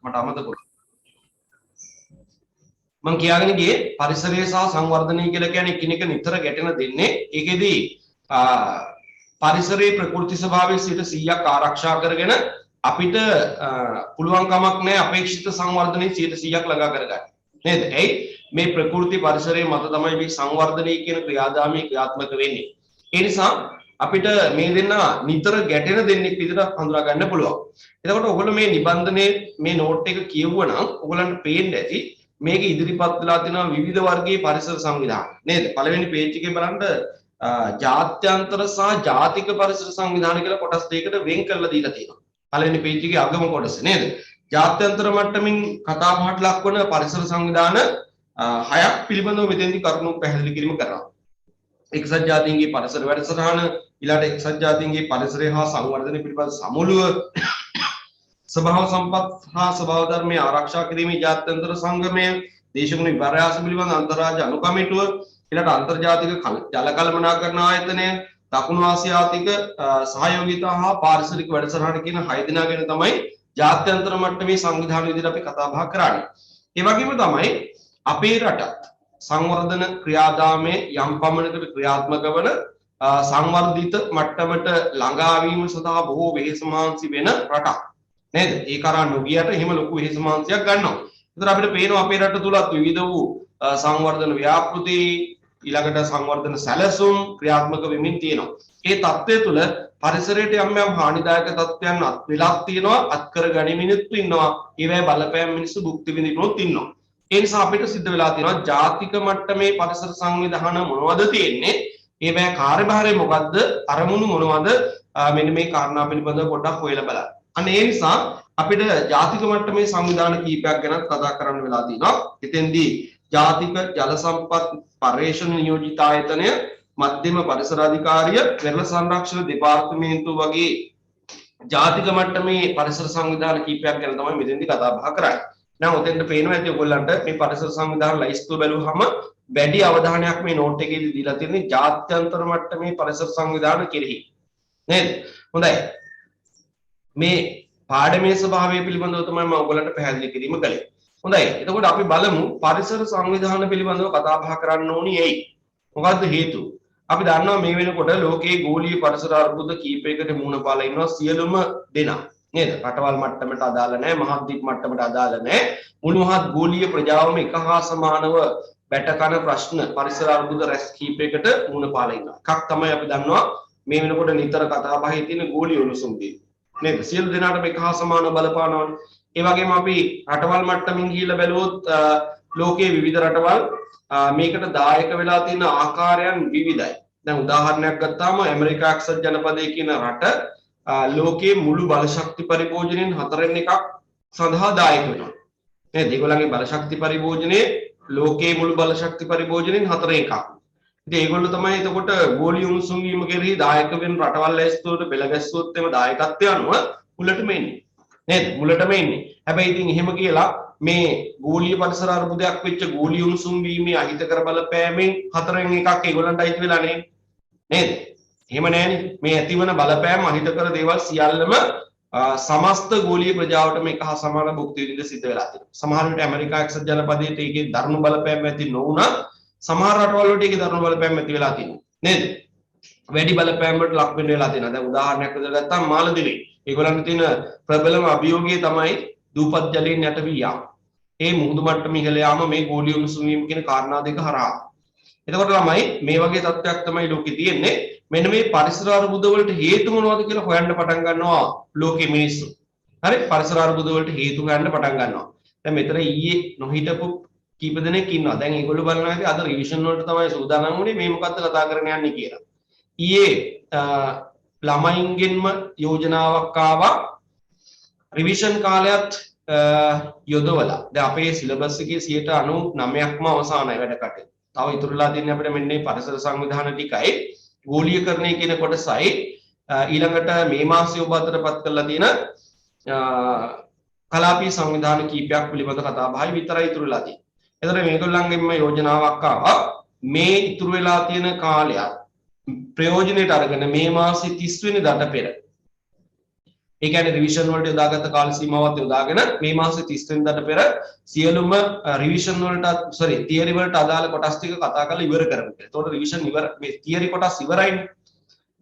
මට අමතක වුණා. මම කියාගෙන ගියේ පරිසරය සහ සංවර්ධනය කියලා කියන්නේ එකිනෙක නිතර ගැටෙන දෙන්නේ. ඒකෙදී පරිසරයේ ප්‍රකෘති ස්වභාවය 100% ආරක්ෂා කරගෙන අපිට පුළුවන් කමක් නැහැ අපේක්ෂිත සංවර්ධනයේ 100% ළඟා කරගන්න. නේද? එයි මේ ප්‍රකෘති පරිසරයේ මත තමයි මේ සංවර්ධනය කියන ක්‍රියාදාමය ක්‍රියාත්මක වෙන්නේ. ඒ නිසා අපිට මේ දෙන්න නිතර ගැටෙන දෙන්නෙක් විදිහට හඳුනා ගන්න පුළුවන්. එතකොට ඔයගොල්ලෝ මේ නිබන්ධනයේ මේ නෝට් එක කියවුවනම් ඔයගොල්ලන්ට පේන්නේ ඇති මේක ඉදිරිපත් වෙලා තියෙනවා විවිධ වර්ගයේ පරිසර සංවිධාන. නේද? පළවෙනි පේජ් එකේ බලන්න ජාත්‍යන්තර සහ ජාතික පරිසර සංවිධාන කියලා කොටස් දෙකකට වෙන් කරලා දීලා තියෙනවා. පළවෙනි පේජ් එකේ අගම කොටස නේද? ජාත්‍යන්තර මට්ටමින් කතා බහට ලක්වන පරිසර සංවිධාන 6ක් පිළිබඳව මෙතෙන්දී කරුණු පැහැදිලි කිරීම කරනවා. එක්සත් ජාතීන්ගේ පරිසර වැඩසටහන, ඊළඟට එක්සත් ජාතීන්ගේ පරිසරය හා සංවර්ධනය පිළිබඳ සමුළුව, ස්වභාව සම්පත් හා ස්වභාව ධර්මයේ ආරක්ෂා කිරීමේ ජාත්‍යන්තර සංගමය, දේශගුණ විපර්යාස පිළිබඳ අන්තර්රාජ්‍ය අනුකමිටුව, ඊළඟට අන්තර්ජාතික ජල කළමනාකරණ ආයතනය, දකුණු ආසියාතික සහයෝගිතා හා පාරිසරික වැඩසටහන කියන 6 දෙනාගෙන තමයි ජාත්‍යන්තර මට්ටමේ සංවිධාන විදිහට අපි කතා බහ කරන්නේ. ඒ වගේම තමයි අපේ රටත් සංවර්ධන ක්‍රියාදාමයේ යම් පමණකට ක්‍රියාත්මක වන සංවර්ධිත මට්ටමට ළඟා වීම සඳහා බොහෝ වෙහෙස මහන්සි වෙන රටක්. නේද? ඒ කරා නොගියට එහෙම ලොකු වෙහෙස මහන්සියක් ගන්නවා. ඒතර අපිට පේනවා අපේ රට තුලත් විවිධ වූ සංවර්ධන ව්‍යාපෘති ඊළඟට සංවර්ධන සැලසුම් ක්‍රියාත්මක වෙමින් තියෙනවා. ඒ தත්ත්වය තුළ පරිසරයට යම් යම් හානිදායක තත්ත්වයන් වෙලක් තියෙනවා, අත්කර ගනිමිනුත් ඉන්නවා. ඒවැය බලපෑම් මිනිස්සු භුක්ති විඳිනොත් ඉන්නවා. ඒ නිසා අපිට සිද්ධ වෙලා තියෙනවා ජාතික මට්ටමේ පරිසර සංවිධාන මොනවද තියෙන්නේ? ඒවැය කාර්යභාරය මොකද්ද? අරමුණු මොනවද? මෙන්න මේ කාරණා පිළිබඳව පොඩ්ඩක් හොයලා බලන්න. අන්න ඒ නිසා අපිට ජාතික මට්ටමේ සංවිධාන කීපයක් ගැන කතා කරන්න වෙලා තියෙනවා. එතෙන්දී ජාතික ජල සම්පත් පර්යේෂණ නියෝජිත ආයතනය, මධ්‍යම පරිසර අධිකාරිය, වෙරළ සංරක්ෂණ දෙපාර්තමේන්තුව වගේ ජාතික මට්ටමේ පරිසර සංවිධාන කීපයක් ගැන තමයි මෙතෙන්දී කතා බහ කරන්නේ. දැන් ඔතෙන්ට පේනවා ඇති ඔයගොල්ලන්ට මේ පරිසර සංවිධාන ලයිස්තුව බැලුවහම වැඩි අවධානයක් මේ නෝට් එකේදී දීලා තියෙන්නේ ජාත්‍යන්තර මට්ටමේ පරිසර සංවිධාන කෙරෙහි. නේද? හොඳයි. මේ පාඩමේ ස්වභාවය පිළිබඳව තමයි මම ඔයගොල්ලන්ට පැහැදිලි කිරීම කළේ. හොඳයි. එතකොට අපි බලමු පරිසර සංවිධාන පිළිබඳව කතා බහ කරන්න ඕනි ඇයි? මොකද්ද හේතුව? අපි දන්නවා මේ වෙනකොට ලෝකයේ ගෝලීය පරිසර අර්බුද කීපයකට මුහුණ පාලා ඉන්නවා සියලුම දෙනා. නේද? රටවල් මට්ටමට අදාළ නැහැ, මහද්වීප මට්ටමට අදාළ නැහැ. මුළු මහත් ගෝලීය ප්‍රජාවම එක හා සමානව බැටකන ප්‍රශ්න පරිසර අර්බුද රැස් කීපයකට මුහුණ පාලා ඉන්නවා. එකක් තමයි අපි දන්නවා මේ වෙනකොට නිතර කතා බහේ තියෙන ගෝලීය උණුසුම් දී. නේද? සියලු දෙනාට මේක හා සමානව බලපානවනේ. ඒ වගේම අපි රටවල් මට්ටමින් ගිහිල්ලා බැලුවොත් ලෝකයේ විවිධ රටවල් මේකට දායක වෙලා තියෙන ආකාරයන් විවිධයි. දැන් උදාහරණයක් ගත්තාම ඇමරිකා එක්සත් ජනපදයේ කියන රට ලෝකයේ මුළු බල ශක්ති පරිභෝජනයෙන් 4/1 සඳහා දායක වෙනවා. නේද? ඒගොල්ලන්ගේ බල ශක්ති පරිභෝජනයේ ලෝකයේ මුළු බල ශක්ති පරිභෝජනයෙන් 4/1. ඉතින් ඒගොල්ලෝ තමයි එතකොට ගෝලීය උණුසුම් වීම කෙරෙහි දායක වෙන රටවල් ලැයිස්තුවට පෙළ ගැස්සුවොත් එම දායකත්වය අනුව මුලටම එන්නේ. නේද? මුලටම එන්නේ. හැබැයි ඉතින් එහෙම කියලා මේ ගෝලීය පරිසර අර්බුදයක් වෙච්ච ගෝලීය උණුසුම් වීමේ අහිතකර බලපෑමෙන් 4/1 ඒගොල්ලන්ට අයිති වෙලා නේද? එහෙම නෑනේ. මේ ඇතිවන බලපෑම් අහිතකර දේවල් සියල්ලම සමස්ත ගෝලීය ප්‍රජාවටම එක හා සමාන භුක්ති විඳින්න සිද්ධ වෙලා තියෙනවා. සමහර විට ඇමරිකා එක්සත් ජනපදයේ ඒකේ දරුණු බලපෑම් ඇති නොවුණා සමහර රටවල් වලට ඒකේ දරුණු බලපෑම් ඇති වෙලා තියෙනවා. නේද? වැඩි බලපෑම් වලට ලක් වෙන්න වෙලා තියෙනවා. දැන් උදාහරණයක් විදිහට ගත්තාම මාලදිවයින් ඒගොල්ලන්ට තියෙන ප්‍රබලම අභියෝගය තමයි දූපත් ජලයෙන් යට වී යාම. ඒ මුහුදු මට්ටම ඉහළ යාම මේ ගෝලීය උණුසුම් වීම කියන කාරණා දෙක හරහා. එතකොට ළමයි මේ වගේ තත්ත්වයක් තමයි ලෝකේ තියෙන්නේ. මෙන්න මේ පරිසර අර්බුද වලට හේතු මොනවද කියලා හොයන්න පටන් ගන්නවා ලෝකයේ මිනිස්සු. හරි? පරිසර අර්බුද වලට හේතු හොයන්න පටන් ගන්නවා. දැන් මෙතන ඊයේ නොහිටපු කීප දෙනෙක් ඉන්නවා. දැන් ඒගොල්ලෝ බලනවා ඉතින් අද රිවිෂන් වලට තමයි සූදානම් වුණේ මේ මොකද්ද කතා කරන්න යන්නේ කියලා. ඊයේ ළමයින්ගෙන්ම යෝජනාවක් ආවා රිවිෂන් කාලයත් යොදවලා. දැන් අපේ සිලබස් එකේ 99%ක්ම අවසానයි වැඩ කටේ. තව ඉතුරුලා තියෙන්නේ අපිට මෙන්න මේ පරිසර සංවිධාන ටිකයි ගෝලීයකරණය කියන කොටසයි ඊළඟට මේ මාසයේ ඔබ අතරපත් කරලා තියෙන කලාපීය සංවිධාන කීපයක් පිළිබඳ කතා බහයි විතරයි ඉතුරුලා තියෙන්නේ. ඒතර මේගොල්ලන්ගෙන්ම යෝජනාවක් ආවා මේ ඉතුරු වෙලා තියෙන කාලයක් ප්‍රයෝජනෙට අරගෙන මේ මාසේ 30 වෙනිදාට පෙර ඒ කියන්නේ රිවිෂන් වලට යොදාගත්ත කාල සීමාවත් යොදාගෙන මේ මාසේ 30 වෙනිදාට පෙර සියලුම රිවිෂන් වලට තියරි වලට අදාළ කොටස් ටික කතා කරලා ඉවර කරමු කියලා. එතකොට රිවිෂන් ඉවර මේ තියරි කොටස් ඉවරයිනේ.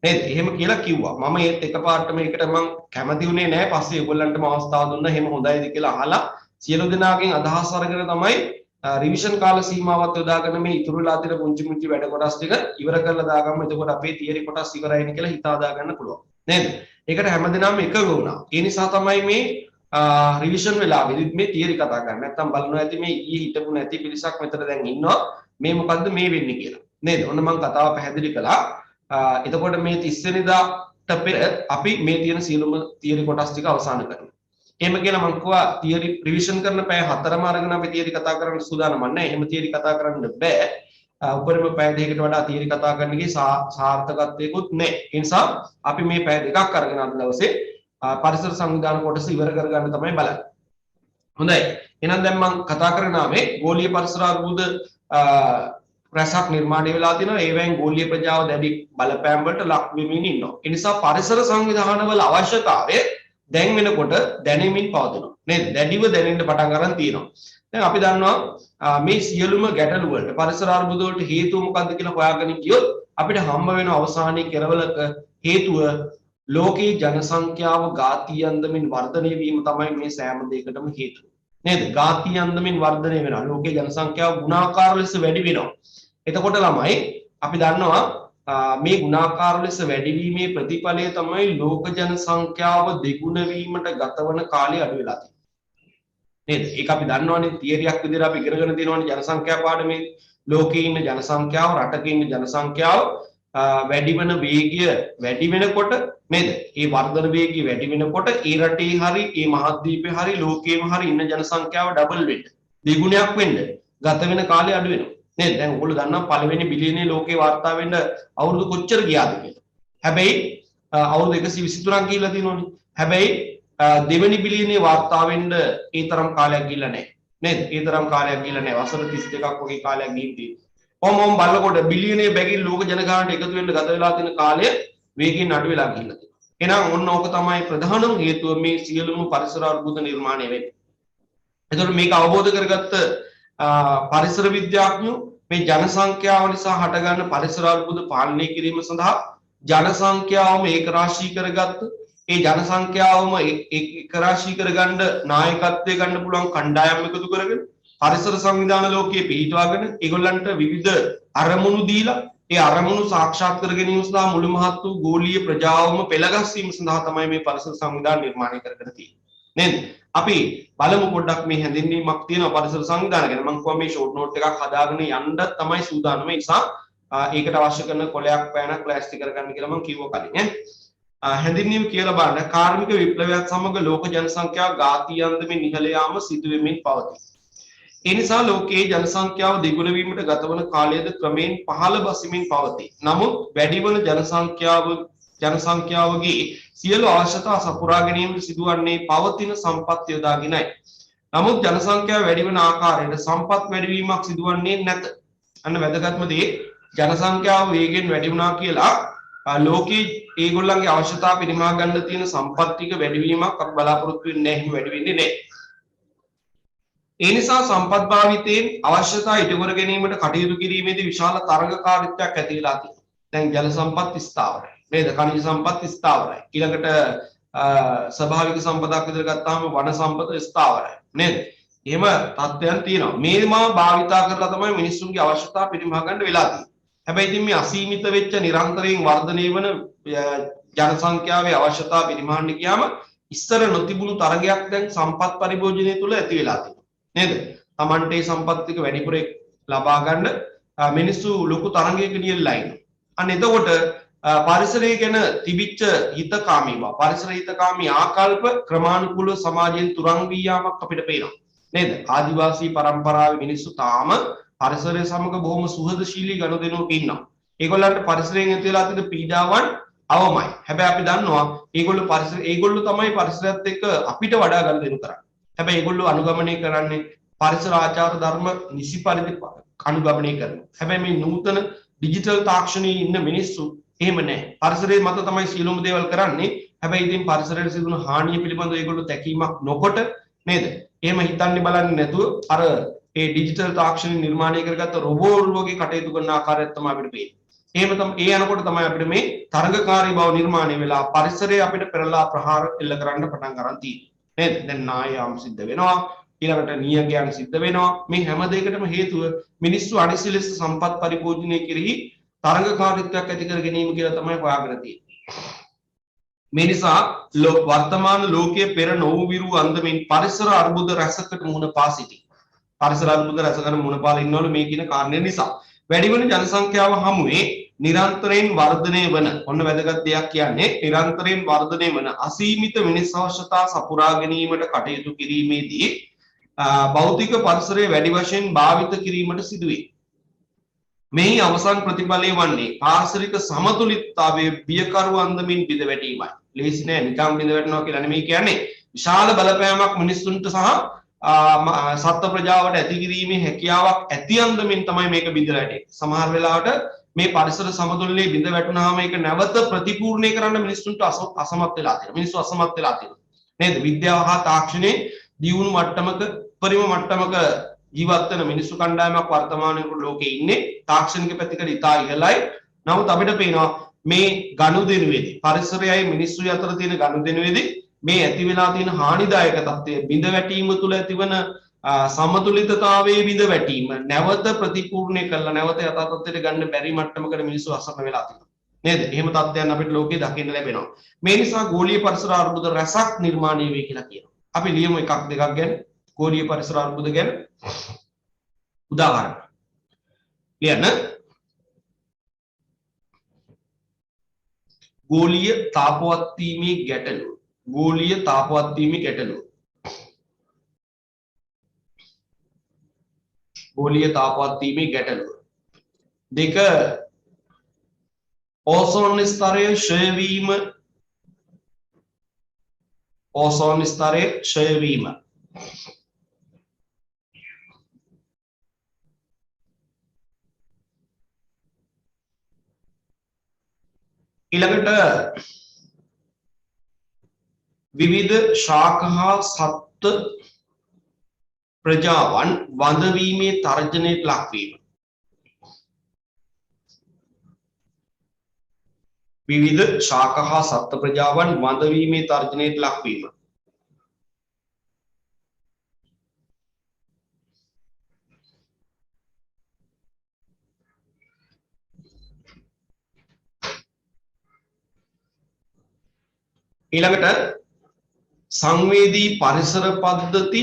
නේද? එහෙම කියලා කිව්වා. මම ඒත් එකපාරට මේකට මම කැමති වුණේ නැහැ. පස්සේ ඒගොල්ලන්ටම අවස්ථාව දුන්නා. එහෙම හොඳයිද කියලා අහලා සියලු දෙනාගෙන් අදහස් අරගෙන තමයි රිවිෂන් කාල සීමාවත් යොදාගෙන මේ ඉතුරු වෙලා තියෙන පුංචි පුංචි වැඩ කොටස් ටික ඉවර කරලා දාගමු. එතකොට අපේ තියරි කොටස් ඉවරයිනේ කියලා හිතා දාගන්න පුළුවන්. නේද? ඒකට හැමදෙනාම එකග වුණා. ඒ නිසා තමයි මේ රිවිෂන් වෙලාවෙදිත් මේ තියරි කතා කරන්නේ. නැත්තම් බලනවා ඇති මේ ඊයේ හිටපු නැති පිරිසක් මෙතන දැන් ඉන්නවා. මේ මොකද්ද මේ වෙන්නේ කියලා. නේද? ඔන්න මම කතාව පැහැදිලි කළා. එතකොට මේ 30 වෙනිදාට පෙර අපි මේ තියෙන සියලුම තියරි කොටස් ටික අවසන් කරනවා. එහෙම කියලා මම කිව්වා තියරි රිවිෂන් කරන පැය 4ම අරගෙන අපි තියරි කතා කරන්න සූදානම් නැහැ. එහෙම තියරි කතා කරන්න බෑ. උපරිම පැය දෙකකට වඩා තියරි කතා කරන්න ගියේ සාර්ථකත්වයකුත් නැහැ. ඒ නිසා අපි මේ පැය දෙකක් අරගෙන අද දවසේ පරිසර සංවිධාන කොටස ඉවර කරගන්න තමයි බලන්නේ. හොඳයි. එහෙනම් දැන් මම කතා කරන ආවේ ගෝලීය පරිසර අර්බුද රසක් නිර්මාණය වෙලා තිනවා. ඒවෙන් ගෝලීය ප්‍රජාව දැඩි බලපෑම් වලට ලක් වෙමින් ඉන්නවා. ඒ නිසා පරිසර සංවිධානවල අවශ්‍යතාවය දැන් වෙනකොට දැනෙමින් පවතිනවා. නේද? දැඩිව දැනෙන්න පටන් ගන්න තියෙනවා. දැන් අපි දන්නවා මේ සියලුම ගැටලු වලට පරිසර අර්බුද වලට හේතුව මොකක්ද කියලා හොයාගෙන ගියොත් අපිට හම්බ වෙන අවසානයේ කෙරවලක හේතුව ලෝකයේ ජනසංඛ්‍යාව ඝාතීය අන්දමින් වර්ධනය වීම තමයි මේ සෑම දෙයකටම හේතුව. නේද? ඝාතීය අන්දමින් වර්ධනය වෙනවා. ලෝකයේ ජනසංඛ්‍යාව ගුණාකාර ලෙස වැඩි වෙනවා. එතකොට ළමයි අපි දන්නවා මේ ගුණාකාර ලෙස වැඩිවීමේ ප්‍රතිඵලය තමයි ලෝක ජනසංඛ්‍යාව දෙගුණ වීමට ගතවන කාලය අඩු වෙලා තියෙන්නේ. නේද? ඒක අපි දන්නවනේ තියරියක් විදිහට අපි ඉගෙනගෙන තියෙනවනේ ජනසංඛ්‍යා පාඩමේ. ලෝකයේ ඉන්න ජනසංඛ්‍යාව රටක ඉන්න ජනසංඛ්‍යාව වැඩි වෙන වේගය වැඩි වෙනකොට නේද? ඒ වර්ධන වේගය වැඩි වෙනකොට ඒ රටේ හරි ඒ මහද්වීපේ හරි ලෝකයේම හරි ඉන්න ජනසංඛ්‍යාව ඩබල් වෙන්න දෙගුණයක් වෙන්න ගත වෙන කාලය අඩු වෙනවා. නේද? දැන් ඔයගොල්ලෝ දන්නවා පළවෙනි බිලියනේ ලෝකේ වාර්තා වෙන්න අවුරුදු කොච්චර ගියාද කියලා. හැබැයි අවුරුදු 123ක් ගිහිල්ලා තියෙනවනේ. හැබැයි දෙවෙනි බිලියනේ වාර්තා වෙන්න ඒ තරම් කාලයක් ගිහිල්ලා නැහැ. නේද? ඒ තරම් කාලයක් ගිහිල්ලා නැහැ. වසර 32ක් වගේ කාලයක් ගිහින් තියෙනවා. කොහොම බලනකොට බිලියනේ බැගින් ලෝක ජනගහනට එකතු වෙන්න ගත වෙලා තියෙන කාලය වේගයෙන් අඩු වෙලා ගිහිල්ලා තියෙනවා. එහෙනම් ඔන්න ඕක තමයි ප්‍රධානම හේතුව මේ සියලුම පරිසර අර්බුද නිර්මාණය වෙන්නේ. එතකොට මේක අවබෝධ කරගත්ත පරිසර විද්‍යාඥයෝ මේ ජනසංඛ්‍යාව නිසා හටගන්න පරිසර අර්බුද පාලනය කිරීම සඳහා ජනසංඛ්‍යාවම ඒකරාශී කරගත්ත ඒ ජනසංඛ්‍යාවම ඒකරාශී කරගන්න නායකත්වය ගන්න පුළුවන් කණ්ඩායම් එකතු කරගෙන පරිසර සංවිධාන ලෝකයේ පිහිටවාගෙන ඒගොල්ලන්ට විවිධ අරමුණු දීලා ඒ අරමුණු සාක්ෂාත් කර ගැනීම සඳහා මුළු මහත් වූ ගෝලීය ප්‍රජාවම පෙළගස්වීම සඳහා තමයි මේ පරිසර සංවිධාන නිර්මාණය කරගෙන තියෙන්නේ. නේද? අපි බලමු පොඩ්ඩක් මේ හැඳින්වීමක් තියෙනවා පරිසර සංවිධාන ගැන. මම කිව්වා මේ ෂෝට් නෝට් එකක් හදාගෙන යන්න තමයි සූදානම. ඒ නිසා ඒකට අවශ්‍ය කරන කොලයක් පෑනක් ප්ලාස්ටික් කරගන්න කියලා මම කිව්වා කලින්. හැඳින්වීම කියලා බලන්න කාර්මික විප්ලවයත් සමග ලෝක ජනසංඛ්‍යාව ඝාතීය අන්දමින් ඉහළ යාම සිදු වෙමින් පවතී. ඒ නිසා ලෝකයේ ජනසංඛ්‍යාව දෙගුණ වීමට ගතවන කාලයද ක්‍රමයෙන් පහළ බසිමින් පවතී. නමුත් වැඩිවන ජනසංඛ්‍යාවගේ සියලු අවශ්‍යතා සපුරා ගැනීමට සිදුවන්නේ පවතින සම්පත් යොදාගෙනයි. නමුත් ජනසංඛ්‍යාව වැඩි වෙන ආකාරයට සම්පත් වැඩිවීමක් සිදුවන්නේ නැත. අන්න වැදගත්ම දේ ජනසංඛ්‍යාව වේගෙන් වැඩි වුණා කියලා ලෝකයේ ඒගොල්ලන්ගේ අවශ්‍යතා පිරිමහා ගන්න තියෙන සම්පත් ටික වැඩිවීමක් අපි බලාපොරොත්තු වෙන්නේ නැහැ. එහෙම වැඩි වෙන්නේ නැහැ. ඒ නිසා සම්පත් භාවිතයෙන් අවශ්‍යතා ඉටු කර ගැනීමට කටයුතු කිරීමේදී විශාල තරඟකාරීත්වයක් ඇති වෙලා තියෙනවා. දැන් ජල සම්පත් ස්ථාවරයි. නේද? khනිජ සම්පත් ස්ථාවරයි. ඊළඟට ස්වභාවික සම්පතක් විතර ගත්තාම වන සම්පත ස්ථාවරයි. නේද? එහෙම තත්ත්වයන් තියෙනවා. මේවා භාවිතා කරලා තමයි මිනිස්සුන්ගේ අවශ්‍යතා පිරිමහ ගන්න වෙලා තියෙන්නේ. හැබැයි ඉතින් මේ අසීමිත වෙච්ච නිරන්තරයෙන් වර්ධනය වන ජනසංඛ්‍යාවේ අවශ්‍යතා පිරිමහන්න ගියාම ඉස්සර නොතිබුණු තරගයක් දැන් සම්පත් පරිභෝජනය තුළ ඇති වෙලා තියෙනවා. නේද? Tamante සම්පත් ටික වැඩිපුර ලබා ගන්න මිනිස්සු ලොකු තරගයක නියැලලා ඉන්නවා. අන්න එතකොට පරිසරය ගැන තිබිච්ච හිතකාමී බව පරිසර හිතකාමී ආකල්ප ක්‍රමානුකූලව සමාජයෙන් තුරන් වී යාමක් අපිට පේනවා. නේද? ආදිවාසී පරම්පරාවේ මිනිස්සු තාම පරිසරය සමග බොහොම සුහදශීලී ගනුදෙනුවක ඉන්නවා. ඒගොල්ලන්ට පරිසරයෙන් ඇති වෙලා තියෙන පීඩාවන් අවමයි. හැබැයි අපි දන්නවා ඒගොල්ලෝ තමයි පරිසරයත් එක්ක අපිට වඩා ගනුදෙනු කරන්නේ. හැබැයි ඒගොල්ලෝ අනුගමනය කරන්නේ පරිසර ආචාර ධර්ම නිසි පරිදි අනුගමනය කරනවා. හැබැයි මේ නූතන ඩිජිටල් තාක්ෂණයේ ඉන්න මිනිස්සු එහෙම නැහැ. පරිසරයේ මත තමයි සියලුම දේවල් කරන්නේ. හැබැයි ඉතින් පරිසරයට සිදුවන හානිය පිළිබඳව ඒගොල්ලෝ තැකීමක් නොකොට නේද? එහෙම හිතන්නේ බලන්නේ නැතුව අර ඒ ඩිජිටල් තාක්ෂණ නිර්මාණය කරගත්ත රොබෝට් වගේ කටයුතු කරන ආකාරයක් තමයි අපිට පේන්නේ. එහෙම තමයි ඒ යනකොට තමයි අපිට මේ තරඟකාරී බව නිර්මාණය වෙලා පරිසරය අපිට පෙරලා ප්‍රහාර එල්ල කරන්න පටන් ගන්න තියෙන්නේ. නේද? දැන් නායම් සිද්ධ වෙනවා. ඊළඟට නියගයන් සිද්ධ වෙනවා. මේ හැම දෙයකටම හේතුව මිනිස්සු අනිසි ලෙස සම්පත් පරිභෝජනය කෙරෙහි තරඟකාරීත්වයක් ඇති කර ගැනීම කියලා තමයි හොයාගෙන තියෙන්නේ. මේ නිසා වර්තමාන ලෝකයේ පෙර නොවුවිරු අන්දමින් පරිසර අර්බුද රැසකට මුහුණ පා සිටි. පරිසර අර්බුද රැසකට මුහුණ පාලා ඉන්නවලු මේ කියන කාරණේ නිසා. වැඩිවන ජනසංඛ්‍යාව හමුවේ නිරන්තරයෙන් වර්ධනය වන ඔන්න වැදගත් දෙයක් කියන්නේ නිරන්තරයෙන් වර්ධනය වන අසීමිත මිනිස් අවශ්‍යතා සපුරා ගැනීමට කටයුතු කිරීමේදී භෞතික පරිසරය වැඩි වශයෙන් භාවිත කිරීමට සිදුවේ. මේ අවසන් ප්‍රතිඵලය වන්නේ පාරිසරික සමතුලිතතාවයේ බියකරු අන්දමින් බිඳ වැටීමයි. ලේසි නෑ නිකම් බිඳ වැටෙනවා කියලා නෙමෙයි කියන්නේ. විශාල බලපෑමක් මිනිස්සුන්ට සහ සත්ත්ව ප්‍රජාවට ඇති කිරීමේ හැකියාවක් ඇති අන්දමින් තමයි මේක බිඳ වැටෙන්නේ. සමහර වෙලාවට මේ පරිසර සමතුලිතයේ බිඳ වැටුනහම ඒක නැවත ප්‍රතිපූර්ණය කරන්න මිනිස්සුන්ට අසමත් වෙලා තියෙනවා. මිනිස්සු අසමත් වෙලා තියෙනවා. නේද? විද්‍යාව හා තාක්ෂණයේ දියුණු මට්ටමක පරිම මට්ටමක ජීවත් වෙන මිනිස්සු කණ්ඩායමක් වර්තමාන ලෝකේ ඉන්නේ තාක්ෂණික පැතිකඩ ඉතා ඉහළයි. නමුත් අපිට පේනවා මේ ගනුදෙනුවේදී පරිසරයයි මිනිස්සු අතර තියෙන ගනුදෙනුවේදී මේ ඇති වෙලා තියෙන හානිදායක තත්ත්වය බිඳ වැටීම තුළ ඇතිවන සමතුලිතතාවයේ බිඳ වැටීම නැවත ප්‍රතිපූර්ණය කළා නැවත යථා තත්ත්වයට ගන්න බැරි මට්ටමකට මිනිස්සු අසරණ වෙලා තියෙනවා. නේද? එහෙම තත්ත්වයන් අපිට ලෝකේ දකින්න ලැබෙනවා. මේ නිසා ගෝලීය පරිසර අර්බුද රැසක් නිර්මාණය වෙයි කියලා කියනවා. අපි ලියමු එකක් දෙකක් ගැන. ගෝලීය පරිසර අර්බුද ගැන උදාහරණ ලියන්න. ගෝලීය තාපවත් වීමේ ගැටලුව. ගෝලීය තාපවත් වීමේ ගැටලුව. ගෝලීය තාපවත් වීමේ ගැටලුව. දෙක ඕසෝන් ස්තරයේ ක්ෂය වීම. ඕසෝන් ස්තරයේ ක්ෂය වීම. ඊළඟට විවිධ ශාක හා සත්ත්ව ප්‍රජාවන් වඳවීමේ තර්ජනයට ලක්වීම. විවිධ ශාක හා සත්ත්ව ප්‍රජාවන් වඳවීමේ තර්ජනයට ලක්වීම. ඊළඟට සංවේදී පරිසර පද්ධති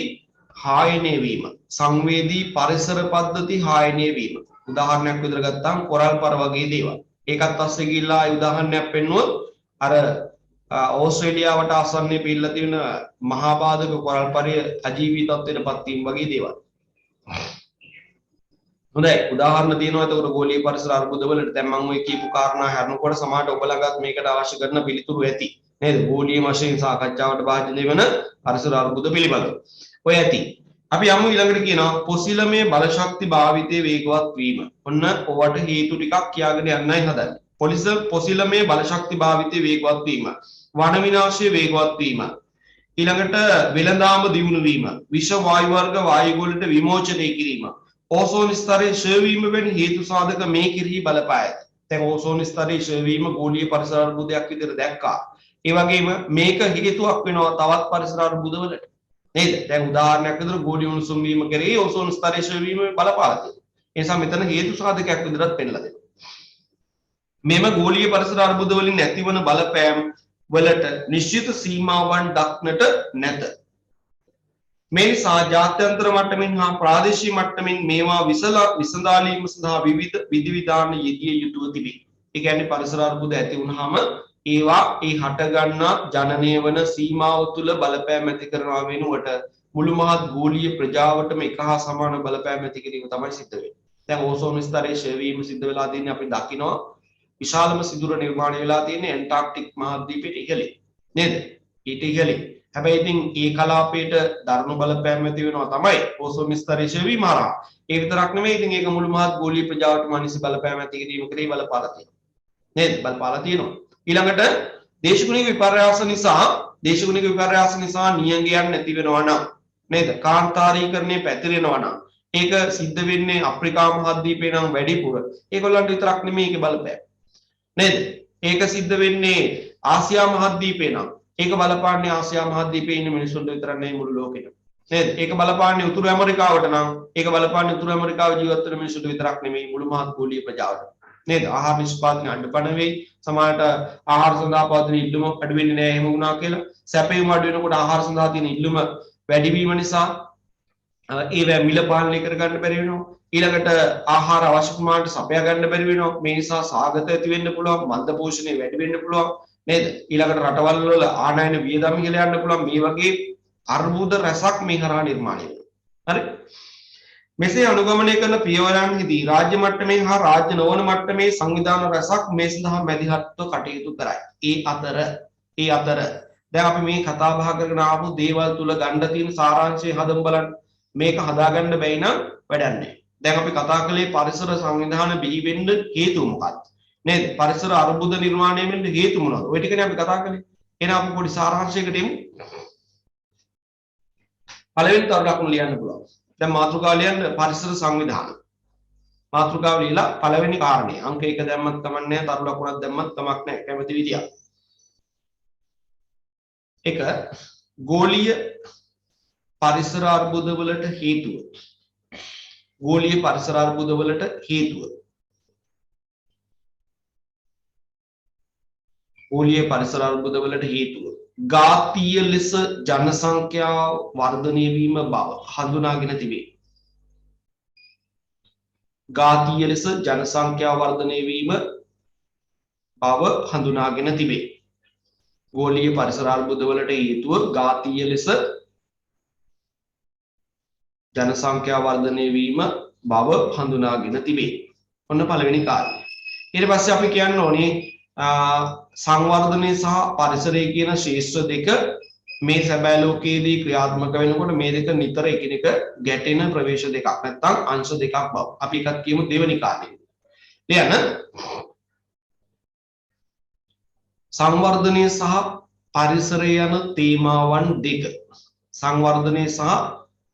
හායනය වීම. සංවේදී පරිසර පද්ධති හායනය වීම. උදාහරණයක් විදිහට ගත්තාම කොරල් පර වගේ දේවල්. ඒකත් අස්සේ ගිහිල්ලා උදාහරණයක් පෙන්නුවොත් අර ඕස්ට්‍රේලියාවට ආසන්නයේ පිළිලා තියෙන මහා බාධක කොරල් පරය අජීවී තත්ත්වයටපත් වීම වගේ දේවල්. හොඳයි උදාහරණ තියෙනවා එතකොට ගෝලීය පරිසර අර්බුද වලට දැන් මම ඔය කියපු කාරණා හරනකොට සමහරට ඔබලගත් මේකට අවශ්‍ය කරන පිළිතුරු ඇති. නේද? ගෝලීය වශයෙන් සාකච්ඡාවට භාජනය වෙන පරිසර අර්බුද පිළිබඳව. ඔය ඇති. අපි යමු ඊළඟට කියනවා පොසිලමය බලශක්ති භාවිතයේ වේගවත් වීම. ඔන්න ඔවට හේතු ටිකක් කියාගෙන යන්නයි හදන්නේ. පොසිලමය බලශක්ති භාවිතයේ වේගවත් වීම. වන විනාශයේ වේගවත් වීම. ඊළඟට වෙළඳාම දියුණු වීම. විෂ වායු වර්ග වායුගොල්ලට විමෝචනය කිරීම. ඕසෝන් ස්තරයේ ක්ෂය වීම වැනි හේතු සාධක මේ කිරී බලපායි. දැන් ඕසෝන් ස්තරයේ ක්ෂය වීම ගෝලීය පරිසර අර්බුදයක් විදිහට දැක්කා. ඒ වගේම මේක හේතුවක් වෙනවා තවත් පරිසර අර්බුදවලට. නේද? දැන් උදාහරණයක් විදිහට ගෝලීය උණුසුම් වීම කෙරෙහි ඕසෝන් ස්තරයේ ක්ෂය වීම බලපාලා තියෙනවා. ඒ නිසා මෙතන හේතු සාධකයක් විදිහට පෙන්නලා දෙනවා. මෙම ගෝලීය පරිසර අර්බුද වලින් ඇතිවන බලපෑම් වලට නිශ්චිත සීමාවන් දක්නට නැත. මේ නිසා ජාත්‍යන්තර මට්ටමින් හා ප්‍රාදේශීය මට්ටමින් මේවා විසඳාලීම සඳහා විවිධ විධිවිධාන යෙදිය යුතුව තිබේ. ඒ කියන්නේ පරිසර අර්බුද ඇති වුනහම ඒවා ඒ හටගන්නා ජනනය වන සීමාව තුළ බලපෑම් ඇති කරනවා වෙනුවට මුළු මහත් ගෝලීය ප්‍රජාවටම එක හා සමාන බලපෑම් ඇති කිරීම තමයි සිද්ධ වෙන්නේ. දැන් ඕසෝන් ස්තරයේ ක්ෂය වීම සිද්ධ වෙලා තියෙන්නේ අපි දකිනවා විශාලම සිදුර නිර්මාණය වෙලා තියෙන්නේ ඇන්ටාර්ක්ටික් මහද්වීපයේ ඉහළින්. නේද? ඊට ඉහළින්. හැබැයි ඉතින් ඒ කලාපයට දරුණු බලපෑම් ඇති වෙනවා තමයි ඕසෝන් ස්තරයේ ක්ෂය වීම හරහා. ඒ විතරක් නෙමෙයි ඉතින් ඒක මුළු මහත් ගෝලීය ප්‍රජාවට මානසික බලපෑම් ඇති කිරීම කරේ බලපාලා තියෙනවා. නේද? බලපාලා තියෙනවා. ඊළඟට දේශගුණික විපර්යාස නිසා නියඟයන් නැති වෙනවා නම් නේද? කාන්තාරීකරණය පැතිරෙනවා නම් ඒක සිද්ධ වෙන්නේ අප්‍රිකා මහද්වීපේ නම් වැඩිපුර. ඒගොල්ලන්ට විතරක් නෙමෙයි ඒක බලපෑම. නේද? ඒක සිද්ධ වෙන්නේ ආසියා මහද්වීපේ නම් ඒක බලපාන්නේ ආසියා මහද්වීපේ ඉන්න මිනිස්සුන්ට විතරක් නෙමෙයි මුළු ලෝකෙටම. නේද? ඒක බලපාන්නේ උතුරු ඇමරිකාවට නම් ඒක බලපාන්නේ උතුරු ඇමරිකාවේ ජීවත් වෙන මිනිස්සුන්ට විතරක් නෙමෙයි මුළු මහත් ගෝලීය ප්‍රජාවට. නේද? ආහාර නිෂ්පාදනය අඩපණ වෙයි. සමහරට ආහාර සඳහා පවතින ඉල්ලුම අඩු වෙන්නේ නැහැ එහෙම වුණා කියලා. සැපයීම අඩු වෙනකොට ආහාර සඳහා තියෙන ඉල්ලුම වැඩි වීම නිසා ඒවා මිල පාලනය කර ගන්න බැරි වෙනවා. ඊළඟට ආහාර අවශ්‍ය ප්‍රමාණයට සපයා ගන්න බැරි වෙනවා. මේ නිසා සාගත ඇති වෙන්න පුළුවන්, මන්ද පෝෂණය වැඩි වෙන්න පුළුවන්. නේද? ඊළඟට රටවල් වල ආනයන වියදම් ඉහළ යන්න පුළුවන්. මේ වගේ අර්බුද රැසක් මේ හරහා නිර්මාණය වෙනවා. හරි? මෙසේ අනුගමනය කරන පියවරන්හිදී රාජ්‍ය මට්ටමේ හා රාජ්‍ය නොවන මට්ටමේ සංවිධාන රැසක් මේ සඳහා මැදිහත්ව කටයුතු කරයි. ඒ අතර දැන් අපි මේ කතා බහ කරගෙන ආපු දේවල් තුල ගන්න තියෙන සාරාංශය හදමු බලන්න. මේක හදාගන්න බැයි නම් වැඩක් නැහැ. දැන් අපි කතා කළේ පරිසර සංවිධාන බිහි වෙන්න හේතුව මොකක්ද? නේද? පරිසර අර්බුද නිර්මාණය වෙන්න හේතු මොනවද? ඔය ටිකනේ අපි කතා කළේ. එහෙනම් අපි පොඩි සාරාංශයකට එමු. පළවෙනි තරු ලකුණු ලියන්න පුළුවන්. දැන් මාතෘකාව ලියන්න පරිසර සංවිධාන. මාතෘකාව ලියලා පළවෙනි කාරණේ අංක 1 දැම්මත් කමක් නැහැ, තරු ලකුණක් දැම්මත් කමක් නැහැ. කැමති විදියක්. 1 ගෝලීය පරිසර අර්බුද වලට හේතුව. ගෝලීය පරිසර අර්බුද වලට හේතුව. ගෝලීය පරිසර අර්බුද වලට හේතුව. ඝාතීය ලෙස ජනසංඛ්‍යාව වර්ධනය වීම බව හඳුනාගෙන තිබේ. ඝාතීය ලෙස ජනසංඛ්‍යාව වර්ධනය වීම බව හඳුනාගෙන තිබේ. ගෝලීය පරිසර අර්බුද වලට හේතුව ඝාතීය ලෙස ජනසංඛ්‍යාව වර්ධනය වීම බව හඳුනාගෙන තිබේ. ඔන්න පළවෙනි කාරණය. ඊට පස්සේ අපි කියන්න ඕනේ සංවර්ධනය සහ පරිසරය කියන ශේෂ්ත්‍ර දෙක මේ සැබෑ ලෝකයේදී ක්‍රියාත්මක වෙනකොට මේ දෙක නිතර එකිනෙක ගැටෙන ප්‍රවේශ දෙකක් නැත්නම් අංශ දෙකක් බව. අපි එකක් කියමු දෙවෙනි කාරණේ. ලියන්න. සංවර්ධනය සහ පරිසරය යන තේමාවන් දෙක. සංවර්ධනය සහ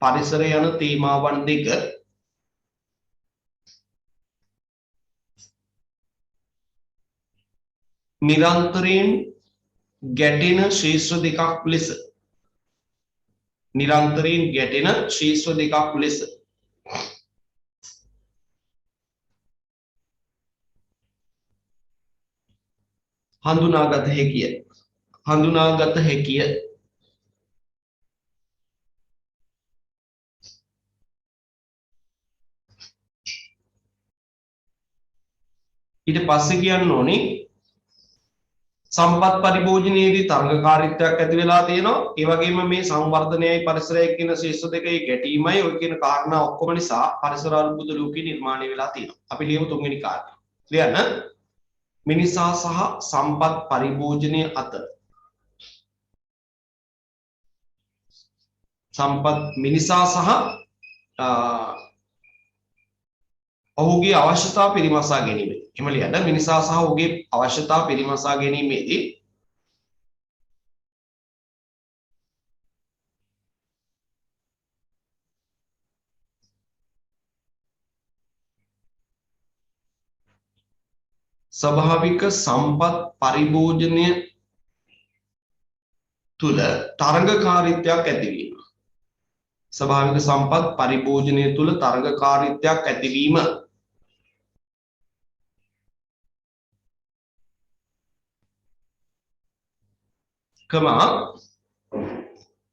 පරිසරය යන තේමාවන් දෙක නිරන්තරයෙන් ගැටෙන ශේෂ්ත්‍ර දෙකක් ලෙස හඳුනාගත හැකිය. ඊට පස්සේ කියන්න ඕනේ සම්පත් පරිභෝජනයේදී තරඟකාරීත්වයක් ඇති වෙලා තියෙනවා. ඒ වගේම මේ සංවර්ධනයයි පරිසරයයි කියන ශේෂ්ත්‍ර දෙකේ ගැටීමයි ඔය කියන කාරණා ඔක්කොම නිසා පරිසර අර්බුද ලෝකේ නිර්මාණය වෙලා තියෙනවා. අපි ලියමු තුන්වෙනි කාරණය. ලියන්න. මිනිසා සහ සම්පත් පරිභෝජනය අතර මිනිසා සහ ඔහුගේ අවශ්‍යතා පරිමසා ගැනීම. එහෙම ලියන්න. මිනිසා සහ ඔහුගේ අවශ්‍යතා පරිමසා ගැනීමේදී ස්වභාවික සම්පත් පරිභෝජනය තුල තරඟකාරීත්වයක් ඇතිවීම. ස්වභාවික සම්පත් පරිභෝජනය තුල තරඟකාරීත්වයක් ඇතිවීම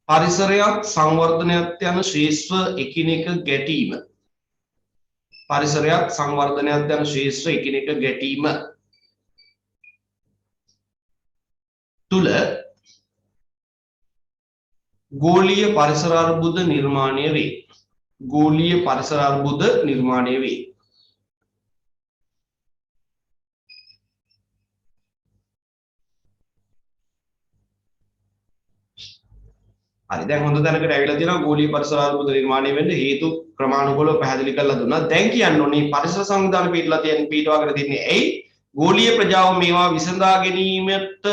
පරිසරයත් සංවර්ධනයත් යන ශේෂ්ත්‍ර එකිනෙක ගැටීම. පරිසරයත් සංවර්ධනයත් යන ශේෂ්ත්‍ර එකිනෙක ගැටීම තුල ගෝලීය පරිසර අර්බුද නිර්මාණය වේ. ගෝලීය පරිසර අර්බුද නිර්මාණය වේ. හරි දැන් හොඳ තැනකට ඇවිල්ලා තියෙනවා ගෝලීය පරිසර අර්බුද නිර්මාණය වෙන්න හේතු ක්‍රමානුකූලව පැහැදිලි කරලා දුන්නා. දැන් කියන්න ඕනේ පරිසර සංවිධාන පිටවාගෙන තියන්නේ ඇයි? ගෝලීය ප්‍රජාව මේවා විසඳා ගැනීමට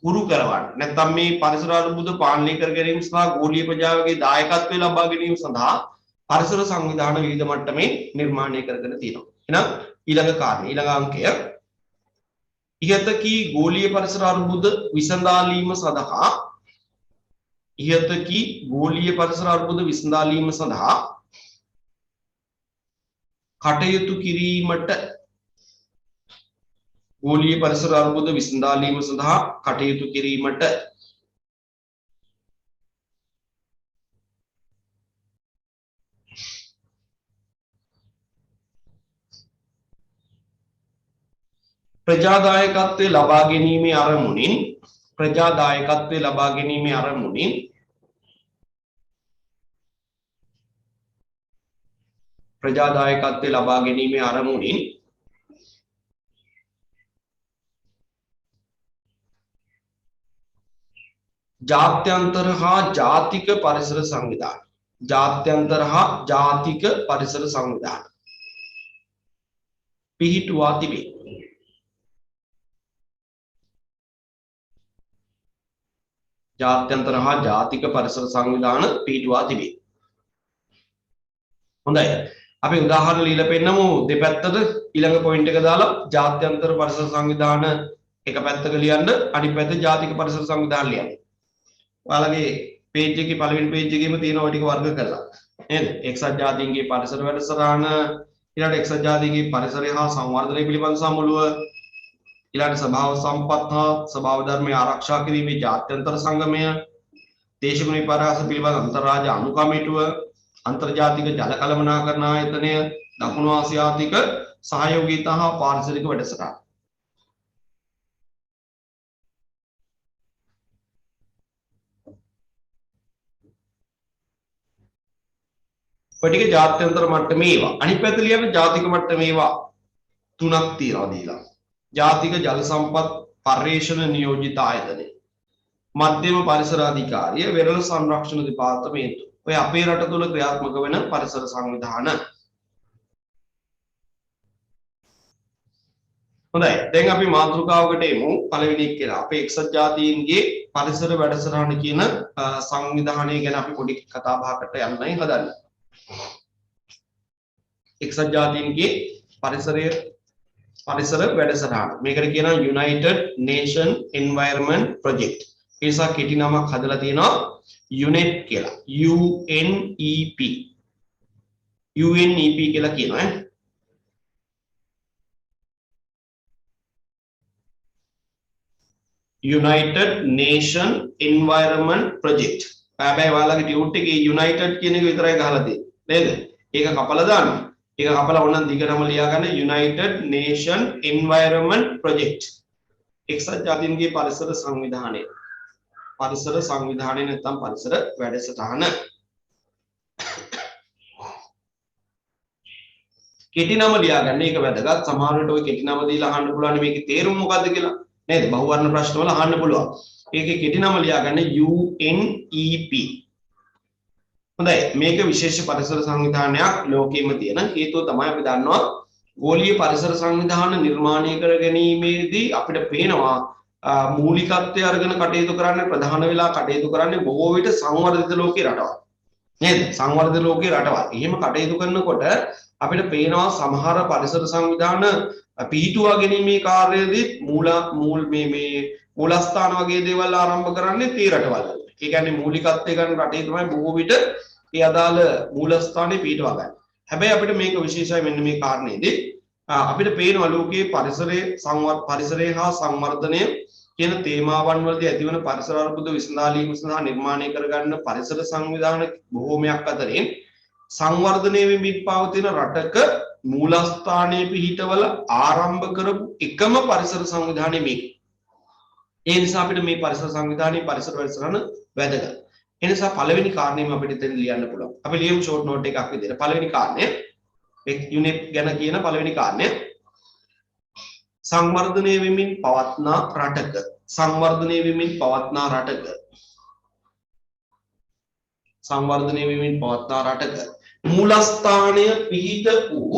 හුරු කරවන්න. නැත්නම් මේ පරිසර අර්බුද පාලනය කර ගැනීම සහ ගෝලීය ප්‍රජාවගේ දායකත්වය ලබා ගැනීම සඳහා පරිසර සංවිධාන විවිධ මට්ටමේ නිර්මාණය කරගෙන තියෙනවා. එහෙනම් ඊළඟ කාරණේ ඊළඟ අංකය ඉහත කී ගෝලීය පරිසර අර්බුද විසඳාලීම සඳහා ඉහත කී ගෝලීය පරිසර අර්බුද විසඳාලීම සඳහා කටයුතු කිරීමට ගෝලීය පරිසර අර්බුද විසඳාලීම සඳහා කටයුතු කිරීමට ප්‍රජාදායකත්වයේ ලබා ගැනීමේ අරමුණින් ප්‍රජාදායකත්වයේ ලබා ගැනීමේ අරමුණින් ප්‍රජාදායකත්වයේ ලබා ගැනීමේ අරමුණින් ජාත්‍යන්තර හා ජාතික පරිසර සංවිධාන ජාත්‍යන්තර හා ජාතික පරිසර සංවිධාන පිහිටුවා තිබේ. ජාත්‍යන්තර හා ජාතික පරිසර සංවිධාන පිහිටුවා තිබේ. හොඳයි. අපි උදාහරණ ලියලා පෙන්නමු දෙපැත්තට ඊළඟ පොයින්ට් එක දාලා ජාත්‍යන්තර පරිසර සංවිධාන එක පැත්තක ලියන්න අනිත් පැත්තේ ජාතික පරිසර සංවිධාන ලියන්න. ඔයාලගේ page එකේ පළවෙනි page එකේම තියෙනවා ටික වර්ග කරලා. නේද? එක්සත් ජාතීන්ගේ පරිසර වැඩසටහන ඊළඟට එක්සත් ජාතීන්ගේ පරිසරය හා සංවර්ධනය පිළිබඳ සමුළුව ඊළඟට ස්වභාව සම්පත් හා ස්වභාව ධර්මය ආරක්ෂා කිරීමේ ජාත්‍යන්තර සංගමය දේශගුණ විපර්යාස පිළිබඳ අන්තර්රාජ්‍ය අනුකමිටුව අන්තර්ජාතික ජල කළමනාකරණ ආයතනය දකුණු ආසියාතික සහයෝගීතා හා පාරිසරික වැඩසටහන. ඔය ටික ජාත්‍යන්තර මට්ටමේ ඒවා. අනිත් පැත්ත ලියන්න ජාතික මට්ටමේ ඒවා තුනක් තියනවා දීලා. ජාතික ජල සම්පත් පර්යේෂණ නියෝජිත ආයතනය. මධ්‍යම පරිසර අධිකාරිය වෙරළ සංරක්ෂණ දෙපාර්තමේන්තුව. ඔය අපේ රට තුල ක්‍රියාත්මක වෙන පරිසර සංවිධාන. හොඳයි. දැන් අපි මාතෘකාවකට එමු. පළවෙනි එක කියලා. අපේ එක්සත් ජාතීන්ගේ පරිසර වැඩසටහන කියන සංවිධානය ගැන අපි පොඩි කතා බහකට යන්නයි හදන්නේ. එක්සත් ජාතීන්ගේ පරිසර වැඩසටහන. මේකට කියනවා United Nation Environment Project. ඒ නිසා කෙටි නමක් හදලා තියෙනවා UNEP කියලා. UNEP. UNEP කියලා කියනවා ඈ. United Nation Environment Project. හැබැයි ඔයාලගේ ටියුට් එකේ United කියන එක විතරයි ගහලා තියෙන්නේ. නේද? ඒක කපලා දාන්න. ඒක කපලා ඕනනම් දිගටම ලියා ගන්න United Nation Environment Project. එක්සත් ජාතීන්ගේ පරිසර සංවිධානය. පරිසර සංවිධානය නැත්නම් පරිසර වැඩසටහන. කෙටි නම ලියා ගන්න. ඒක වැදගත්. සමහර විට ඔය කෙටි නම දීලා අහන්න පුළුවන් මේකේ තේරුම මොකද්ද කියලා. නේද? බහුවර්ණ ප්‍රශ්න වල අහන්න පුළුවන්. ඒකේ කෙටි නම ලියා ගන්න UNEP. හොඳයි. මේක විශේෂ පරිසර සංවිධානයක් ලෝකෙම තියෙන. හේතුව තමයි අපි දන්නවා ගෝලීය පරිසර සංවිධාන නිර්මාණය කර ගැනීමේදී අපිට පේනවා මූලිකත්වය අරගෙන කටයුතු කරන්නේ ප්‍රධාන වෙලා කටයුතු කරන්නේ බොහෝ විට සංවර්ධිත ලෝකයේ රටවල්. නේද? සංවර්ධිත ලෝකයේ රටවල්. එහෙම කටයුතු කරනකොට අපිට පේනවා සමහර පරිසර සංවිධාන පිහිටුවා ගැනීමේ කාර්යයේදී මූලස්ථාන වගේ දේවල් ආරම්භ කරන්නේ තේ රටවල්. ඒ කියන්නේ මූලිකත්වය ගන්න රටේ තමයි බොහෝ විට ඒ අදාළ මූලස්ථානේ පිහිටවා ගන්න. හැබැයි අපිට මේක විශේෂයි මෙන්න මේ කාරණේදී අපිට පේනවා ලෝකයේ පරිසරය හා සංවර්ධනය කියන තේමාවන් වලදී ඇතිවන පරිසර අර්බුද විසඳාලීම සඳහා නිර්මාණය කරගන්න පරිසර සංවිධාන බොහෝමයක් අතරින් සංවර්ධනය වෙමින් පවතින රටක මූලස්ථානයේ පිහිටවල ආරම්භ කරපු එකම පරිසර සංවිධානය මේක. ඒ නිසා අපිට මේ පරිසර සංවිධානයේ පරිසර වැඩසටහන වැදගත්. ඒ නිසා පළවෙනි කාරණේම අපිට එතන ලියන්න පුළුවන්. අපි ලියමු ෂෝට් නෝට් එකක් විදිහට. පළවෙනි කාරණය UNEP ගැන කියන පළවෙනි කාරණය සංවර්ධනය වෙමින් පවත්නා රටක සංවර්ධනය වෙමින් පවත්නා රටක සංවර්ධනය වෙමින් පවත්නා රටක මූලස්ථානය පිහිට වූ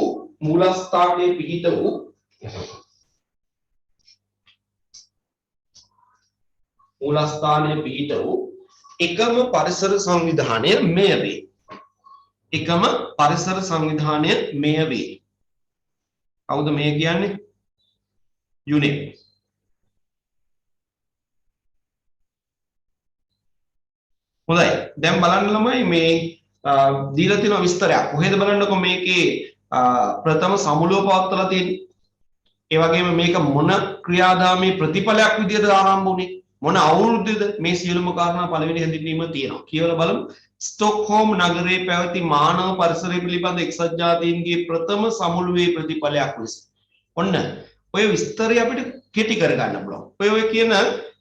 මූලස්ථානයේ පිහිට වූ එකම පරිසර සංවිධානය මෙය වේ. එකම පරිසර සංවිධානය මෙය වේ. කවුද මේ කියන්නේ? යුනික්. හොඳයි. දැන් බලන්න ළමයි මේ දීලා තියෙන විස්තරයක්. කොහෙද බලන්නකො මේකේ ප්‍රථම සමුළුව පවත්වලා තියෙන්නේ. ඒ වගේම මේක මොන ක්‍රියාදාමයේ ප්‍රතිඵලයක් විදිහට ආරම්භ වුනේ? මොන අවුරුද්දේද? මේ සියලුම කාරණා පළවෙනි හැඳින්වීම තියෙනවා. කියලා බලමු. ස්ටොක්හෝම් නගරයේ පැවති මානව පරිසරය පිළිබඳ එක්සත් ජාතීන්ගේ ප්‍රථම සමුළුවේ ප්‍රතිඵලයක් ලෙස. ඔන්න ඔය විස්තරය අපිට කෙටි කරගන්න පුළුවන්. ඔය කියන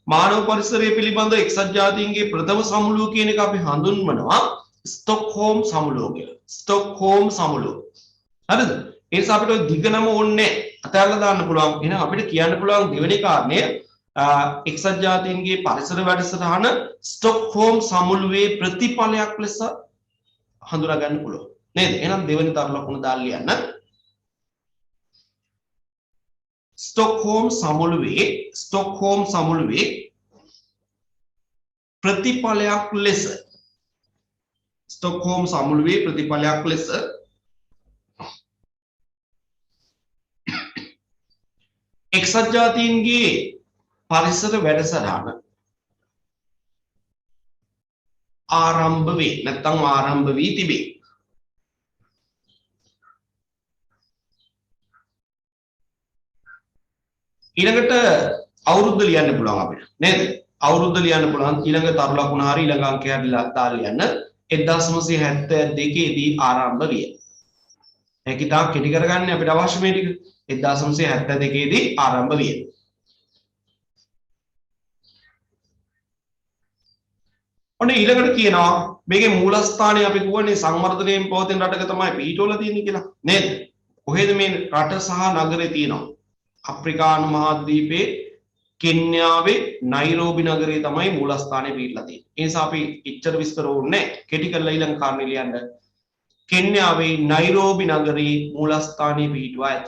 මානව පරිසරය පිළිබඳ එක්සත් ජාතීන්ගේ ප්‍රථම සමුළුව කියන එක අපි හඳුන්වනවා ස්ටොක්හෝම් සමුළුව කියලා. ස්ටොක්හෝම් සමුළුව. හරිද? ඒ නිසා අපිට දිග නම ඕනේ අතහැරලා දාන්න පුළුවන්. එහෙනම් අපිට කියන්න පුළුවන් දෙවෙනි කාරණය එක්සත් ජාතීන්ගේ පරිසර වැඩසටහන ස්ටොක්හෝම් සමුළුවේ ප්‍රතිඵලයක් ලෙස හඳුනා ගන්න පුළුවන්. නේද? එහෙනම් දෙවෙනි තර ලකුණ දාලා ලියන්න. ස්ටොක්හෝම් සමුළුවේ ප්‍රතිඵලයක් ලෙස ස්ටොක්හෝම් සමුළුවේ ප්‍රතිඵලයක් ලෙස එක්සත් ජාතීන්ගේ පරිසර වැඩසටහන ආරම්භ වේ. නැත්නම් ආරම්භ වී තිබේ. ඊළඟට අවුරුද්ද ලියන්න පුළුවන් අපිට නේද? අවුරුද්ද ලියන්න පුළුවන්. ඊළඟ තරු ලකුණ හරි ඊළඟ අංකය හරි දාලා ලියන්න. 1972 දී ආරම්භ විය. ඒක ඉතා කෙටි කරගන්න අපිට අවශ්‍ය මේ ටික. 1972 දී ආරම්භ විය. ඔන්න ඊළඟට කියනවා මේකේ මූලස්ථානය අපි කියන්නේ සංවර්ධනයෙන් පවතින රටක තමයි පිහිටවලා තියෙන්නේ කියලා නේද? කොහෙද මේ රට සහ නගරේ තියෙනවා? අප්‍රිකානු මහද්වීපයේ කෙන්යාවේ නයිරෝබි නගරේ තමයි මූලස්ථානය පිහිටලා තියෙන්නේ. ඒ නිසා අපි ඉච්ඡර විස්තර ඕනේ නැහැ. කෙටි කරලා ඊළඟ කාරණේ ලියන්න. කෙන්යාවේ නයිරෝබි නගරේ මූලස්ථානය පිහිටුවා ඇත.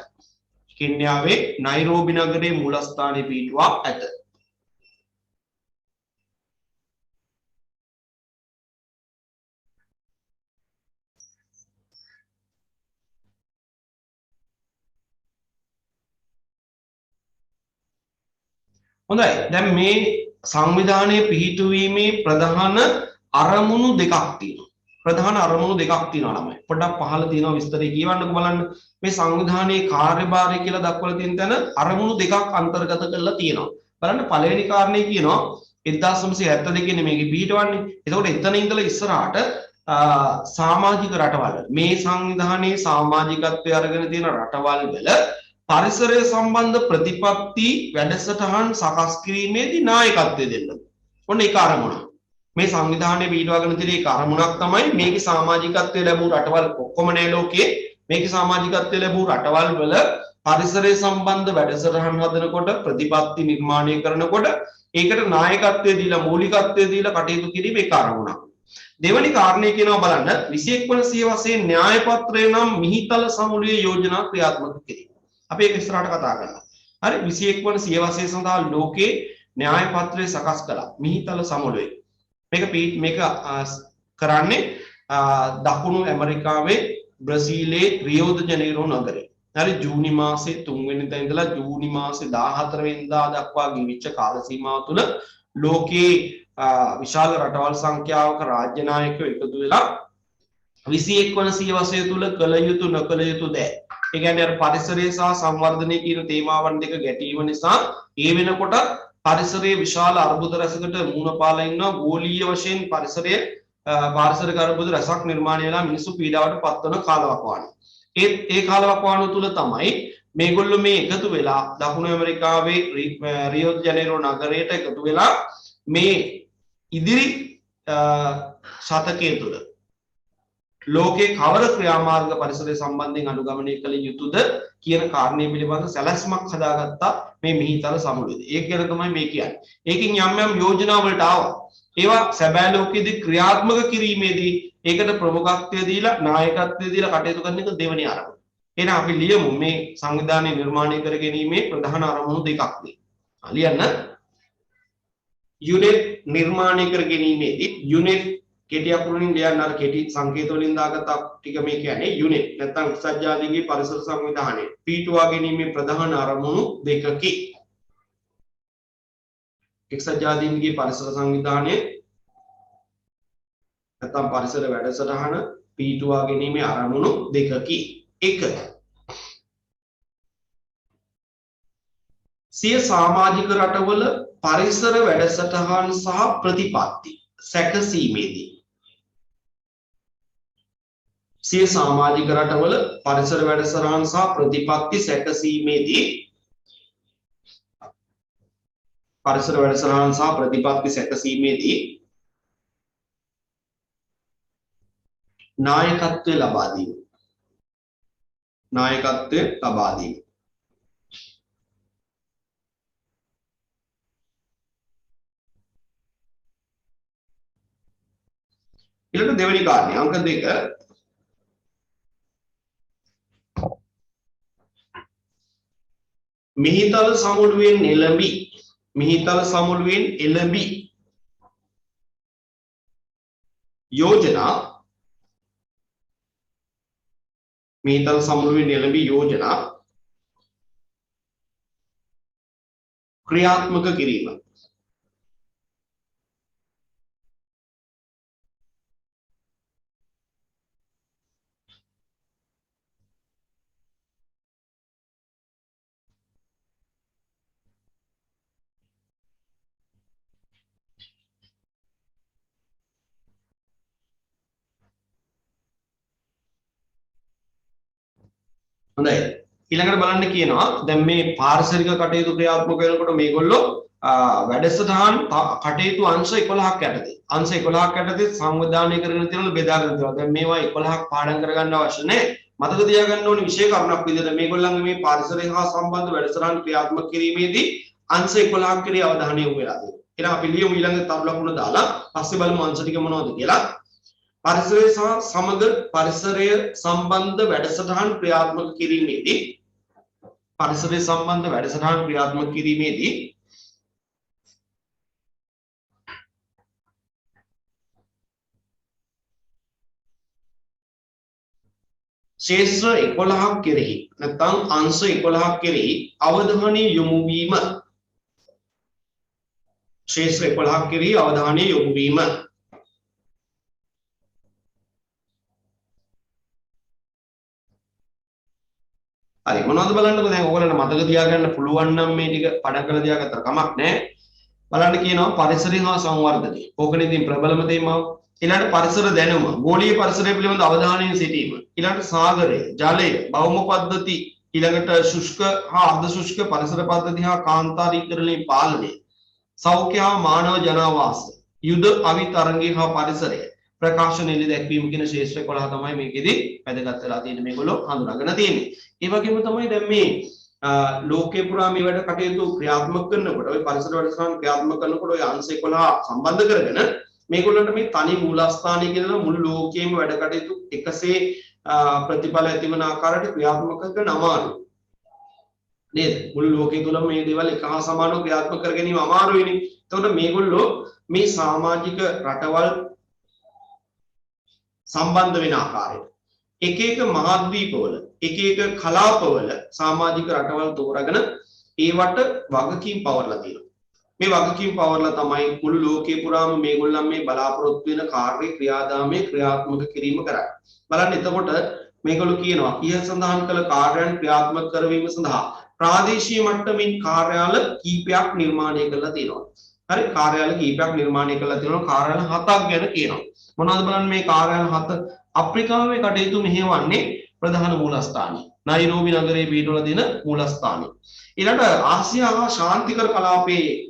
කෙන්යාවේ නයිරෝබි නගරේ මූලස්ථානය පිහිටුවා ඇත. හොඳයි. දැන් මේ සංවිධානයේ පිහිටුවීමේ ප්‍රධාන අරමුණු දෙකක් තියෙනවා. ප්‍රධාන අරමුණු දෙකක් තියෙනවා ළමයි. පොඩ්ඩක් පහළ තියෙනවා විස්තරය කියවන්නකෝ බලන්න. මේ සංවිධානයේ කාර්යභාරය කියලා දක්වලා තියෙන තැන අරමුණු දෙකක් අන්තර්ගත කරලා තියෙනවා. බලන්න පළවෙනි කාරණේ කියනවා 1972 නේ මේකේ පිහිටවන්නේ. එතකොට එතන ඉඳලා ඉස්සරහට සමාජික රටවල් මේ සංවිධානයේ සමාජිකත්වයේ අරගෙන තියෙන රටවල් වල පරිසරය සම්බන්ධ ප්‍රතිපත්ති වැඩසටහන් සකස් කිරීමේදී නායකත්වය දෙන්න. ඔන්න ඒක අරමුණ. මේ සංවිධානයේ පිටවගෙන තියෙන ඒක අරමුණක් තමයි මේකේ සමාජිකත්වය ලැබූ රටවල් ඔක්කොම නේ ලෝකයේ මේකේ සමාජිකත්වය ලැබූ රටවල් වල පරිසරය සම්බන්ධ වැඩසටහන් හදනකොට ප්‍රතිපත්ති නිර්මාණය කරනකොට ඒකට නායකත්වය දීලා මූලිකත්වය දීලා කටයුතු කිරීම ඒක අරමුණක්. දෙවැනි කාරණේ කියනවා බලන්න 21 වන සියවසේ න්‍යාය පත්‍රය නම් මිහිතල සමුළුවේ යෝජනා ක්‍රියාත්මක කිරීම. අපි ඒක ඉස්සරහට කතා කරනවා. හරි 21 වන සියවසේ සඳහා ලෝකේ න්‍යාය පත්‍රය සකස් කළා මිහිතල සමුළුවේ. මේක කරන්නේ දකුණු ඇමරිකාවේ බ්‍රසීලයේ රියෝ ද ජනේරෝ නගරේ. හරි ජූනි මාසේ 3 වෙනිදා ඉඳලා ජූනි මාසේ 14 වෙනිදා දක්වා ගෙවිච්ච කාල සීමාව තුළ ලෝකේ විශාල රටවල් සංඛ්‍යාවක රාජ්‍ය නායකයෝ එකතු වෙලා 21 වන සියවසේ තුළ කළ යුතු නොකළ යුතු දෑ. ඒ කියන්නේ අර පරිසරය සහ සංවර්ධනය කියන තේමාවන් දෙක ගැටීම නිසා ඒ වෙනකොට පරිසරයේ විශාල අර්බුද රැසකට මුහුණ පාලා ඉන්නවා. ගෝලීය වශයෙන් පරිසරයේ පාරිසරික අර්බුද රැසක් නිර්මාණය වෙලා මිනිස්සු පීඩාවට පත්වන කාලවකවානුව. ඒ කාලවකවානුව තුළ තමයි මේගොල්ලෝ මේ එකතු වෙලා දකුණු ඇමරිකාවේ රියෝ ද ජනේරෝ නගරයට එකතු වෙලා මේ ඉදිරි ශතකයේ තුළ ලෝකේ කවර ක්‍රියාමාර්ග පරිසරය සම්බන්ධයෙන් අනුගමනය කළ යුතුද කියන කාරණේ පිළිබඳ සැලැස්මක් හදාගත්තා මේ මිහිතල සමුළුවේදී. ඒක ගැන තමයි මේ කියන්නේ. ඒකෙන් යම් යම් යෝජනා වලට ආවා. ඒවා සැබෑ ලෝකයේදී ක්‍රියාත්මක කිරීමේදී ඒකට ප්‍රමුඛත්වය දීලා නායකත්වය දීලා කටයුතු කරන එක දෙවෙනි අරමුණ. එහෙනම් අපි ලියමු මේ සංවිධානය නිර්මාණය කර ගැනීමේ ප්‍රධාන අරමුණු දෙකක් නේ. ලියන්න. යුනිට් නිර්මාණය කර ගැනීමේදී යුනිට් කෙටි අකුරින් ලියන්න කෙටි සංකේත වලින් දාගත්ත ටික මේ කියන්නේ යුනිට් නැත්නම් එක්සත් ජාතීන්ගේ පරිසර සංවිධානය පිටුවා ගැනීමේ ප්‍රධාන අරමුණු දෙකකි. එක්සත් ජාතීන්ගේ පරිසර සංවිධානය නැත්නම් පරිසර වැඩසටහන පිටුවා ගැනීමේ අරමුණු දෙකකි. 1 සිය සමාජික රටවල පරිසර වැඩසටහන් සහ ප්‍රතිපත්ති සැකසීමේදී සිය සමාජික රටවල පරිසර වැඩසටහන් සහ ප්‍රතිපත්ති සැකසීමේදී පරිසර වැඩසටහන් සහ ප්‍රතිපත්ති සැකසීමේදී නායකත්වය ලබා දීම ඊළඟ දෙවෙනි කාරණය අංක 2 මිහිතල සමුළුවෙන් එළඹි යෝජනා ක්‍රියාත්මක කිරීම. හොඳයි ඊළඟට බලන්න කියනවා දැන් මේ පාරිසරික කටයුතු ක්‍රියාත්මක වෙනකොට මේගොල්ලෝ වැඩසටහන් කටයුතු අංශ 11ක් යටතේ සංවිධානය කරගෙන තියෙනවා බෙදාගෙන තියෙනවා. දැන් මේවා 11ක් පාඩම් කරගන්න අවශ්‍ය නැහැ. මතක තියාගන්න ඕනේ විශේෂ කරුණක් විදිහට මේගොල්ලන්ගේ මේ පාරිසරික හා සම්බන්ධ වැඩසටහන් ක්‍රියාත්මක කිරීමේදී අංශ 11ක් කෙරෙහි අවධානය යොමු වෙලා තියෙනවා. එහෙනම් අපි ලියමු ඊළඟ තව ලකුණ දාලා පස්සේ බලමු අංශ ටික මොනවද කියලා. පරිසරය සහ සමග පරිසරය සම්බන්ධ වැඩසටහන් ක්‍රියාත්මක කිරීමේදී ශේෂ්ත්‍ර 11ක් කෙරෙහි නැත්නම් අංශ 11ක් කෙරෙහි අවධානය යොමු වීම හරි මොනවද බලන්නකෝ දැන් ඔයගොල්ලන්ට මතක තියාගන්න පුළුවන් නම් මේ ටික පඩම් කරලා තියාගත්තට කමක් නැහැ. බලන්න කියනවා පරිසරය හා සංවර්ධනය. ඕකනේ ඉතින් ප්‍රබලම තේමාව. ඊළඟට පරිසර දැනුම, ගෝලීය පරිසරය පිළිබඳ අවධානයෙන් සිටීම. ඊළඟට සාගරය, ජලය, භෞම පද්ධති, ඊළඟට ශුෂ්ක හා අර්ධ ශුෂ්ක පරිසර පද්ධති හා කාන්තාරීකරණයේ පාලනය. සෞඛ්‍ය හා මානව ජනාවාස, යුද අවිතරංගී හා පරිසරය. ප්‍රකාශන එළි දැක්වීම කියන ශේෂ්ත්‍ර 11 තමයි මේකෙදි වැදගත් වෙලා තියෙන්නේ මේගොල්ලෝ හඳුනාගෙන තියෙන්නේ. ඒ වගේම තමයි දැන් මේ ලෝකේ පුරා මේ වැඩ කටයුතු ක්‍රියාත්මක කරනකොට ඔය පරිසර වැඩසටහන් ක්‍රියාත්මක කරනකොට ඔය අංශ 11 සම්බන්ධ කරගෙන මේගොල්ලන්ට මේ තනි මූලස්ථානය කියලා මුළු ලෝකයේම වැඩ කටයුතු එකසේ ප්‍රතිඵල ඇතිවන ආකාරයට ක්‍රියාත්මක කරන අමාරුයි. නේද? මුළු ලෝකයේ තුලම මේ දේවල් එක හා සමානව ක්‍රියාත්මක කර ගැනීම අමාරුයිනේ. එතකොට මේගොල්ලෝ මේ සමාජික රටවල් සම්බන්ධ වෙන ආකාරයට එක එක මහද්වීපවල එක එක කලාපවල සමාජික රටවල් තෝරාගෙන ඒවට වගකීම් පවර්ලා තියෙනවා. මේ වගකීම් පවර්ලා තමයි මුළු ලෝකේ පුරාම මේගොල්ලන් මේ බලාපොරොත්තු වෙන කාර්ය ක්‍රියාදාමයේ ක්‍රියාත්මක කිරීම කරන්නේ. බලන්න එතකොට මේගොල්ලෝ කියනවා ඉහත සඳහන් කළ කාර්යයන් ක්‍රියාත්මක කරවීම සඳහා ප්‍රාදේශීය මට්ටමින් කාර්යාල කීපයක් නිර්මාණය කරලා තියෙනවා. හරි කාර්යාල කීපයක් නිර්මාණය කරලා තියෙනවා. කාර්යාල 7ක් ගැන කියනවා. මොනවද බලන්න මේ කාර්යාල 7 අප්‍රිකාවේ කටයුතු මෙහෙවන්නේ ප්‍රධාන මූලස්ථානය නයිරෝබි නගරයේ පිහිටවලා තියෙන මූලස්ථානය. ඊළඟ ආසියා හා ශාන්තිකර කලාපයේ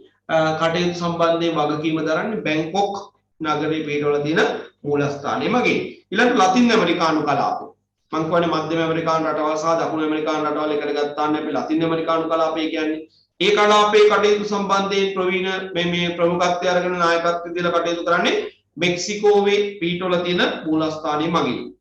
කටයුතු සම්බන්ධයෙන් වගකීම දරන්නේ බැංකොක් නගරයේ පිහිටවලා තියෙන මූලස්ථානය මගේ. ඊළඟ ලතින් ඇමරිකානු කලාපය. මම කියන්නේ මධ්‍යම ඇමරිකානු රටවල් සහ දකුණු ඇමරිකානු රටවල් එකට ගත්තාම අපි ලතින් ඇමරිකානු කලාපය කියන්නේ ඒ කලාපයේ කටයුතු සම්බන්ධයෙන් ප්‍රවීණ මේ ප්‍රමුඛත්වය අරගෙන නායකත්වය දීලා කටයුතු කරන්නේ මෙක්සිකෝවේ පිහිටවලා තියෙන මූලස්ථානයේ මගින්.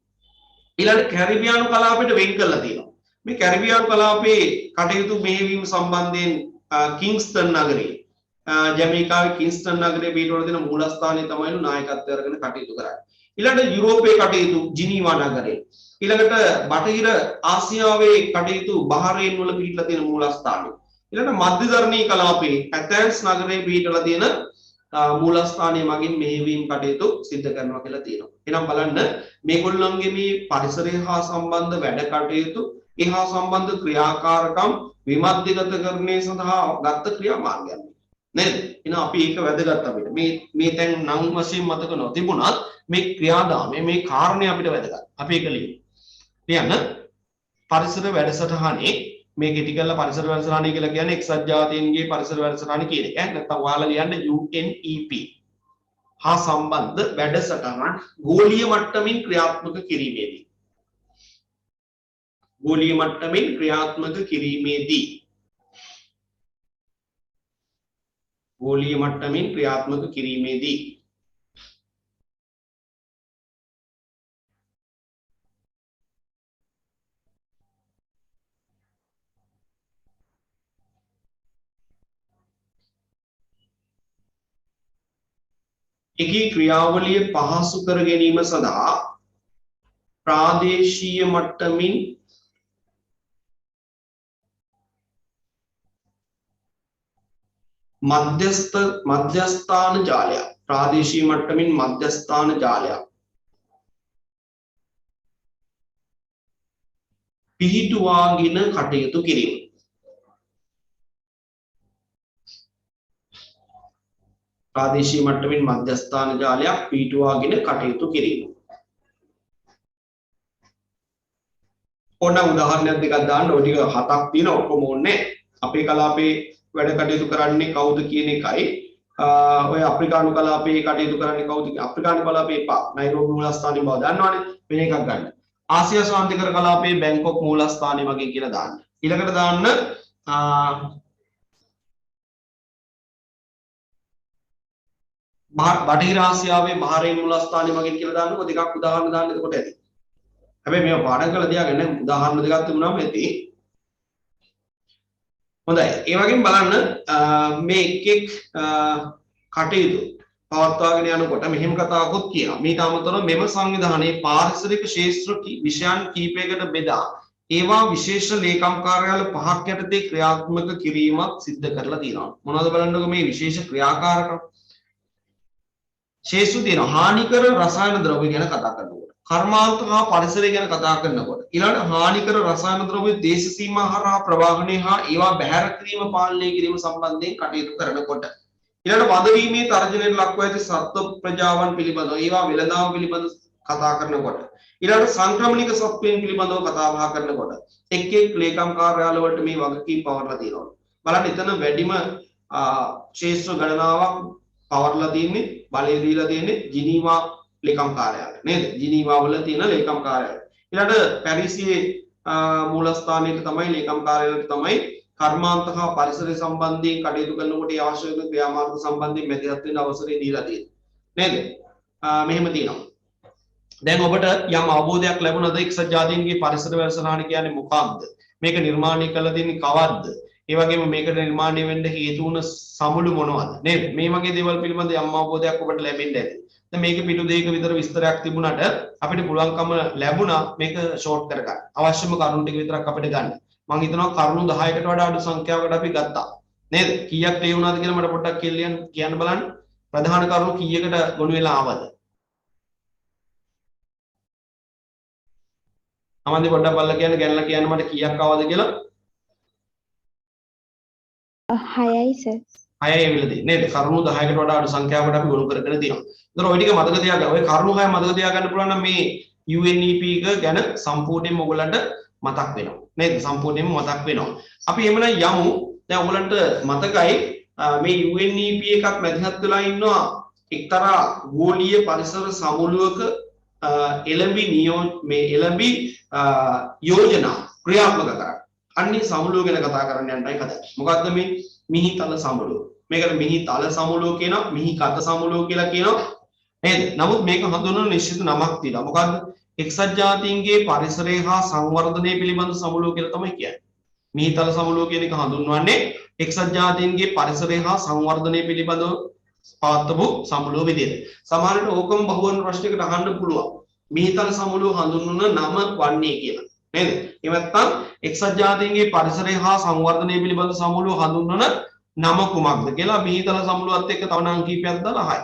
ඊළඟ කැරිබියානු කලාපයට වෙන් කරලා තියෙනවා. මේ කැරිබියානු කලාපයේ කටයුතු මෙහෙයවීම සම්බන්ධයෙන් කිංස්ටන් නගරයේ ජැමයිකාවේ කින්ස්ටන් නගරයේ පිටවල තියෙන මූලස්ථානයේ තමයිලු නායකත්වය අරගෙන කටයුතු කරන්නේ. ඊළඟට යුරෝපයේ කටයුතු ජිනීවා නගරයේ. ඊළඟට බටහිර ආසියාවේ කටයුතු බහරේන් වල පිටලා තියෙන මූලස්ථානය. ඊළඟට මධ්‍යධරණී කලාපයේ ඇතැන්ස් නගරයේ පිටලා තියෙන මූලස්ථානයේ මගින් මෙහෙයවීම් කටයුතු සිදු කරනවා කියලා තියෙනවා. එහෙනම් බලන්න මේගොල්ලන්ගේ මේ පරිසරය හා සම්බන්ධ වැඩ කටයුතු එහා සම්බන්ධ ක්‍රියාකාරකම් විමධ්‍යගතකරණය සඳහා ගත්ත ක්‍රියාමාර්ගයන් නේද? එහෙනම් අපි ඒක වැදගත් අපිට. මේ තැන් නම් වශයෙන් මතක නොතිබුණත් මේ ක්‍රියාදාමයේ මේ කාරණේ අපිට වැදගත්. අපි ඒක ලියමු. ලියන්න පරිසර වැඩසටහනේ මේ කෙටි කරලා පරිසර වැඩසටහන කියලා කියන්නේ එක්සත් ජාතීන්ගේ පරිසර වැඩසටහන කියන එක. නැත්නම් ඔයාලා ලියන්න UNEP හා සම්බන්ධ වැඩසටහන් ගෝලීය මට්ටමින් ක්‍රියාත්මක කිරීමේදී. ගෝලීය මට්ටමින් ක්‍රියාත්මක කිරීමේදී. ගෝලීය මට්ටමින් ක්‍රියාත්මක කිරීමේදී. එකී ක්‍රියාවලිය පහසු කර ගැනීම සඳහා ප්‍රාදේශීය මට්ටමින් මධ්‍යස්ථාන ජාලයක් ප්‍රාදේශීය මට්ටමින් මධ්‍යස්ථාන ජාලයක් පිහිටුවාගෙන කටයුතු කිරීම. ප්‍රාදේශීය මට්ටමින් මධ්‍යස්ථාන ජාලයක් පිහිටුවාගෙන කටයුතු කිරීම. ඕන උදාහරණයක් දෙකක් දාන්න ඔය ටික හතක් තියෙනවා ඔක්කොම ඕනේ. අපේ කලාපේ වැඩ කටයුතු කරන්නේ කවුද කියන එකයි ඔය අප්‍රිකානු කලාපේ කටයුතු කරන්නේ කවුද අප්‍රිකානු කලාපේ එපා නයිරෝබි මූලස්ථානයේ බව දන්නවනේ වෙන එකක් ගන්න. ආසියා ශාන්තිකර කලාපේ බැංකොක් මූලස්ථානයේ වගේ කියලා දාන්න. ඊළඟට දාන්න බටහිර ආසියාවේ බහරේන් මූලස්ථානයේ වගේ කියලා දාන්නකො දෙකක් උදාහරණ දාන්න එතකොට ඇති. හැබැයි මේවා පාඩම් කරලා තියාගන්න උදාහරණ දෙකක් තිබුණාම ඇති. හොඳයි ඒ වගේම බලන්න මේ එක් කටයුතු පවත්වාගෙන යනකොට මෙහෙම කතාවකුත් කියනවා. මේට අමතරව මෙම සංවිධානයේ පාරිසරික ශාස්ත්‍ර විෂයන් කීපයකට බෙදා ඒවා විශේෂ ලේකම් කාර්යාල 5ක් යටතේ ක්‍රියාත්මක කිරීමක් සිද්ධ කරලා තියෙනවා. මොනවද බලන්නකො මේ විශේෂ ක්‍රියාකාරකම් ශාස්ත්‍ර තියෙනවා. හානිකර රසායන ද්‍රව්‍ය ගැන කතා කරනකොට කර්මාන්ත හා පරිසරය ගැන කතා කරනකොට ඊළඟ හානිකර රසායන ද්‍රව්‍ය දේශ සීමා හරහා ප්‍රවාහණය හා ඒවා බැහැර කිරීම පාලනය කිරීම සම්බන්ධයෙන් කටයුතු කරනකොට ඊළඟ වදවීමේ තර්ජනයට ලක්ව ඇති සත්ව ප්‍රජාවන් පිළිබඳව ඒවා වෙළඳාම පිළිබඳව කතා කරනකොට ඊළඟ සංක්‍රමණික සත්වයන් පිළිබඳව කතා බහ කරනකොට එක් එක් ලේකම් කාර්යාල වලට මේ වගකීම් පවර්ලා තියෙනවා. බලන්න එතන වැඩිම ශාස්ත්‍ර ගණනාවක් පවර්ලා තියෙන්නේ බලය දීලා තියෙන්නේ ජිනීවා ලේකම් කාර්යාලය නේද? ජිනීවා වල තියෙන ලේකම් කාර්යාලය. ඊළඟ පැරිසියේ මූලස්ථානයේ තමයි ලේකම් කාර්යාලයට තමයි කර්මාන්ත හා පරිසරය සම්බන්ධයෙන් කටයුතු කරනකොට ඒ අවශ්‍ය වෙන ක්‍රියාමාර්ග සම්බන්ධයෙන් මැදිහත් වෙන්න අවසරය දීලා තියෙන්නේ. නේද? මෙහෙම තියෙනවා. දැන් ඔබට යම් අවබෝධයක් ලැබුණාද එක්සත් ජාතීන්ගේ පරිසර වැඩසටහන කියන්නේ මොකක්ද? මේක නිර්මාණය කළ දෙන්නේ කවද්ද? ඒ වගේම මේකට නිර්මාණය වෙන්න හේතු වුණ සමුළු මොනවද? නේද? මේ වගේ දේවල් පිළිබඳ යම් අවබෝධයක් ඔබට ලැබෙන්න ඇති. දැන් මේකේ පිටු දෙකක විතර විස්තරයක් තිබුණාට අපිට පුළුවන්කම ලැබුණා මේක ෂෝට් කරගන්න. අවශ්‍යම කරුණු ටික විතරක් අපිට ගන්න. මම හිතනවා කරුණු 10කට වඩා අඩු සංඛ්‍යාවකට අපි ගත්තා. නේද? කීයක් ඒ වුණාද කියලා මට පොඩ්ඩක් කියන්න බලන්න. ප්‍රධාන කරුණු කීයකට ගොනු වෙලා ආවද? අමන්දි පොඩ්ඩක් බලලා කියන්න ගැනලා කියන්න මට කීයක් ආවද කියලා. 6යි සර්. 6යි එවිලදී නේද? කරුණු 10කට වඩා අඩු සංඛ්‍යාවකට අපි ගොනු කරගෙන තියෙනවා. ඒතර ඔය ටික මතක තියාගන්න. ඔය කරුණු 6 මතක තියාගන්න පුළුවන් නම් මේ UNEP එක ගැන සම්පූර්ණයෙන්ම ඔයගලන්ට මතක් වෙනවා. නේද? සම්පූර්ණයෙන්ම මතක් වෙනවා. අපි එහෙමනම් යමු. දැන් ඔයගලන්ට මතකයි මේ UNEP එකක් මැදිහත් වෙලා ඉන්නවා එක්තරා ගෝලීය පරිසර සමුළුවක එළඹි යෝජනා ක්‍රියාත්මක කරන්න. අන්නේ සමුළුව ගැන කතා කරන්න යන්නයි හදන්නේ. මොකද්ද මේ මිහිතල සමුළුව? මේකට මිහිතල සමුළුව කියනවා, මිහිකත සමුළුව කියලා කියනවා. නේද? නමුත් මේක හඳුන්වන නිශ්චිත නමක් තියෙනවා. මොකද්ද? එක්සත් ජාතීන්ගේ පරිසරය හා සංවර්ධනය පිළිබඳ සමුළුව කියලා තමයි කියන්නේ. මිහිතල සමුළුව කියන එක හඳුන්වන්නේ එක්සත් ජාතීන්ගේ පරිසරය හා සංවර්ධනය පිළිබඳව පවත්වපු සමුළුව විදිහට. සමහරවිට ඕකම බහුවන ප්‍රශ්නයකට අහන්න පුළුවන්. මිහිතල සමුළුව හඳුන්වන නම වන්නේ කියලා. නේද? එහෙම නැත්නම් එක්සත් ජාතීන්ගේ පරිසරය හා සංවර්ධනය පිළිබඳ සමුළුව හඳුන්වන නම කුමක්ද කියලා මිහිතල සමුළුවත් එක්ක තව නම් කීපයක් දාලා අහයි.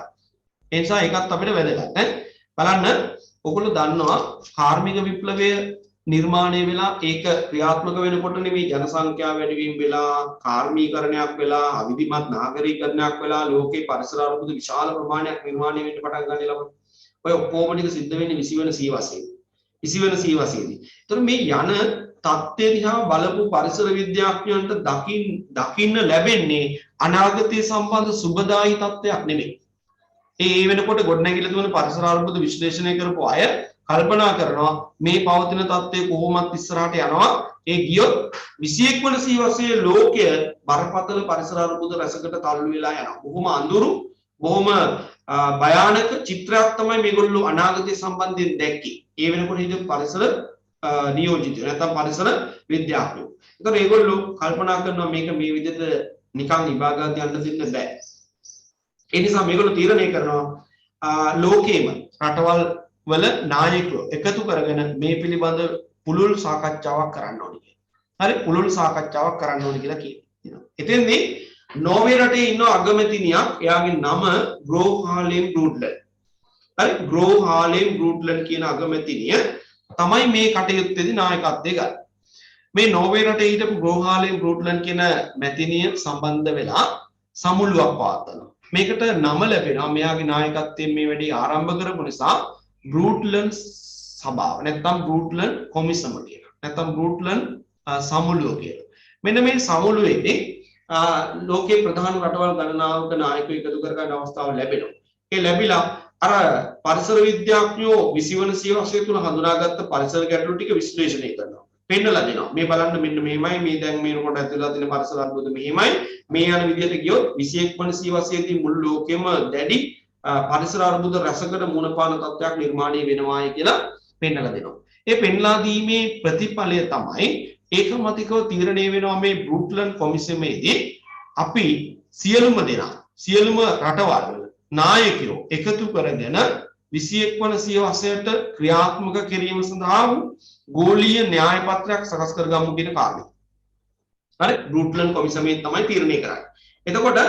ඒ නිසා ඒකත් අපිට වැදගත් ඈ. බලන්න ඔයගොල්ලෝ දන්නවා කාර්මික විප්ලවය නිර්මාණය වෙලා ඒක ක්‍රියාත්මක වෙනකොට නෙමෙයි ජනසංඛ්‍යාව වැඩිවීම වෙලා කාර්මීකරණයක් වෙලා අවිධිමත් නාගරිකීකරණයක් වෙලා ලෝකේ පරිසර අර්බුද විශාල ප්‍රමාණයක් නිර්මාණය වෙන්න පටන් ගන්න ළමයි. ඔය ඔක්කොම ටික සිද්ධ වෙන්නේ 20 වෙනි සීවසේදී. 20 වෙනි සීවසේදී. ඒතර මේ යන තත්ත්වය දිහා බලපු පරිසර විද්‍යාඥයන්ට දකින්න ලැබෙන්නේ අනාගතයේ සම්බන්ධ සුබදායි තත්ත්වයක් නෙමෙයි. ඒ වෙනකොට ගොඩනැගිලා තියෙන පරිසර අර්බුද විශ්ලේෂණය කරපු අය කල්පනා කරනවා මේ පවතින තත්ත්වය කොහොමත් ඉස්සරහට යනවා. ඒ ගියොත් 21 වන සීවසයේ ලෝකය බරපතල පරිසර අර්බුද රැසකට තල්ලු වෙලා යනවා. බොහොම අඳුරු බොහොම භයානක චිත්‍රයක් තමයි මේගොල්ලෝ අනාගතය සම්බන්ධයෙන් දැක්කේ. ඒ වෙනකොට හිටපු පරිසර නියෝජිතයෝ නැත්නම් පරිසර විද්‍යාඥයෝ. ඒතකොට ඒගොල්ලෝ කල්පනා කරනවා මේක මේ විදිහට නිකන් විභාගات යන්න දෙන්න බෑ. ඒ නිසා මේගොල්ලෝ තීරණය කරනවා ලෝකේම රටවල් වල නායකයෝ එකතු කරගෙන මේ පිළිබඳ පුළුල් සාකච්ඡාවක් කරන්න ඕනේ කියලා. හරි පුළුල් සාකච්ඡාවක් කරන්න ඕනේ කියලා කියනවා. එතෙන්දී නෝර්වේ රටේ ඉන්න අගමැතිනියක් එයාගේ නම ග්‍රෝ හාලෙම් බ්‍රූඩ්ලන්ඩ්. හරි ග්‍රෝ හාලෙම් බ්‍රූඩ්ලන්ඩ් කියන අගමැතිනිය තමයි මේ කටයුත්තේදී නායකත්වය ගන්නේ. මේ නෝර්වේ රටේ හිටපු ග්‍රෝ හාලෙම් බ්‍රූඩ්ලන්ඩ් කියන මැතිනිය සම්බන්ධ වෙලා සමුළුවක් පවත්වනවා. මේකට නම ලැබෙනවා මෙයාගේ නායකත්වයෙන් මේ වැඩේ ආරම්භ කරපු නිසා බ්‍රූට්ලන්ඩ් සභාව නැත්නම් බ්‍රූට්ලන්ඩ් කොමිසම කියලා. නැත්නම් බ්‍රූට්ලන්ඩ් සමුළුව කියලා. මෙන්න මේ සමුළුවේදී ලෝකේ ප්‍රධාන රටවල් ගණනාවක නායකයෝ එකතු කර ගන්න අවස්ථාව ලැබෙනවා. ඒ ලැබිලා අර පරිසර විද්‍යාඥයෝ 20 වන සියවසේ තුල හඳුනාගත්ත පරිසර ගැටලු ටික විශ්ලේෂණය කරනවා. පෙන්නලා දෙනවා. මේ බලන්න මෙන්න මෙහෙමයි මේ දැන් මේ කොට ඇතුළත් තියෙන පරිසර අර්බුද මෙහෙමයි. මේ යන විදිහට ගියොත් 21 වන සියවසේදී මුළු ලෝකෙම දැඩි පරිසර අර්බුද රැසකට මුහුණ පාන තත්ත්වයක් නිර්මාණය වෙනවායි කියලා පෙන්නලා දෙනවා. ඒ පෙන්ලා දීමේ ප්‍රතිඵලය තමයි ඒකමතිකව තීරණය වෙනවා මේ බ්‍රූට්ලන්ඩ් කොමිසමේදී අපි සියලුම දෙනා සියලුම රටවල් නායකයෝ එකතු කරගෙන 21 වන සියවසයට ක්‍රියාත්මක කිරීම සඳහා ගෝලීය න්‍යාය පත්‍රයක් සකස් කරගමු කියන කාරණය. හරි බ්‍රූට්ලන්ඩ් කොමිසමේ තමයි තීරණය කරන්නේ. එතකොට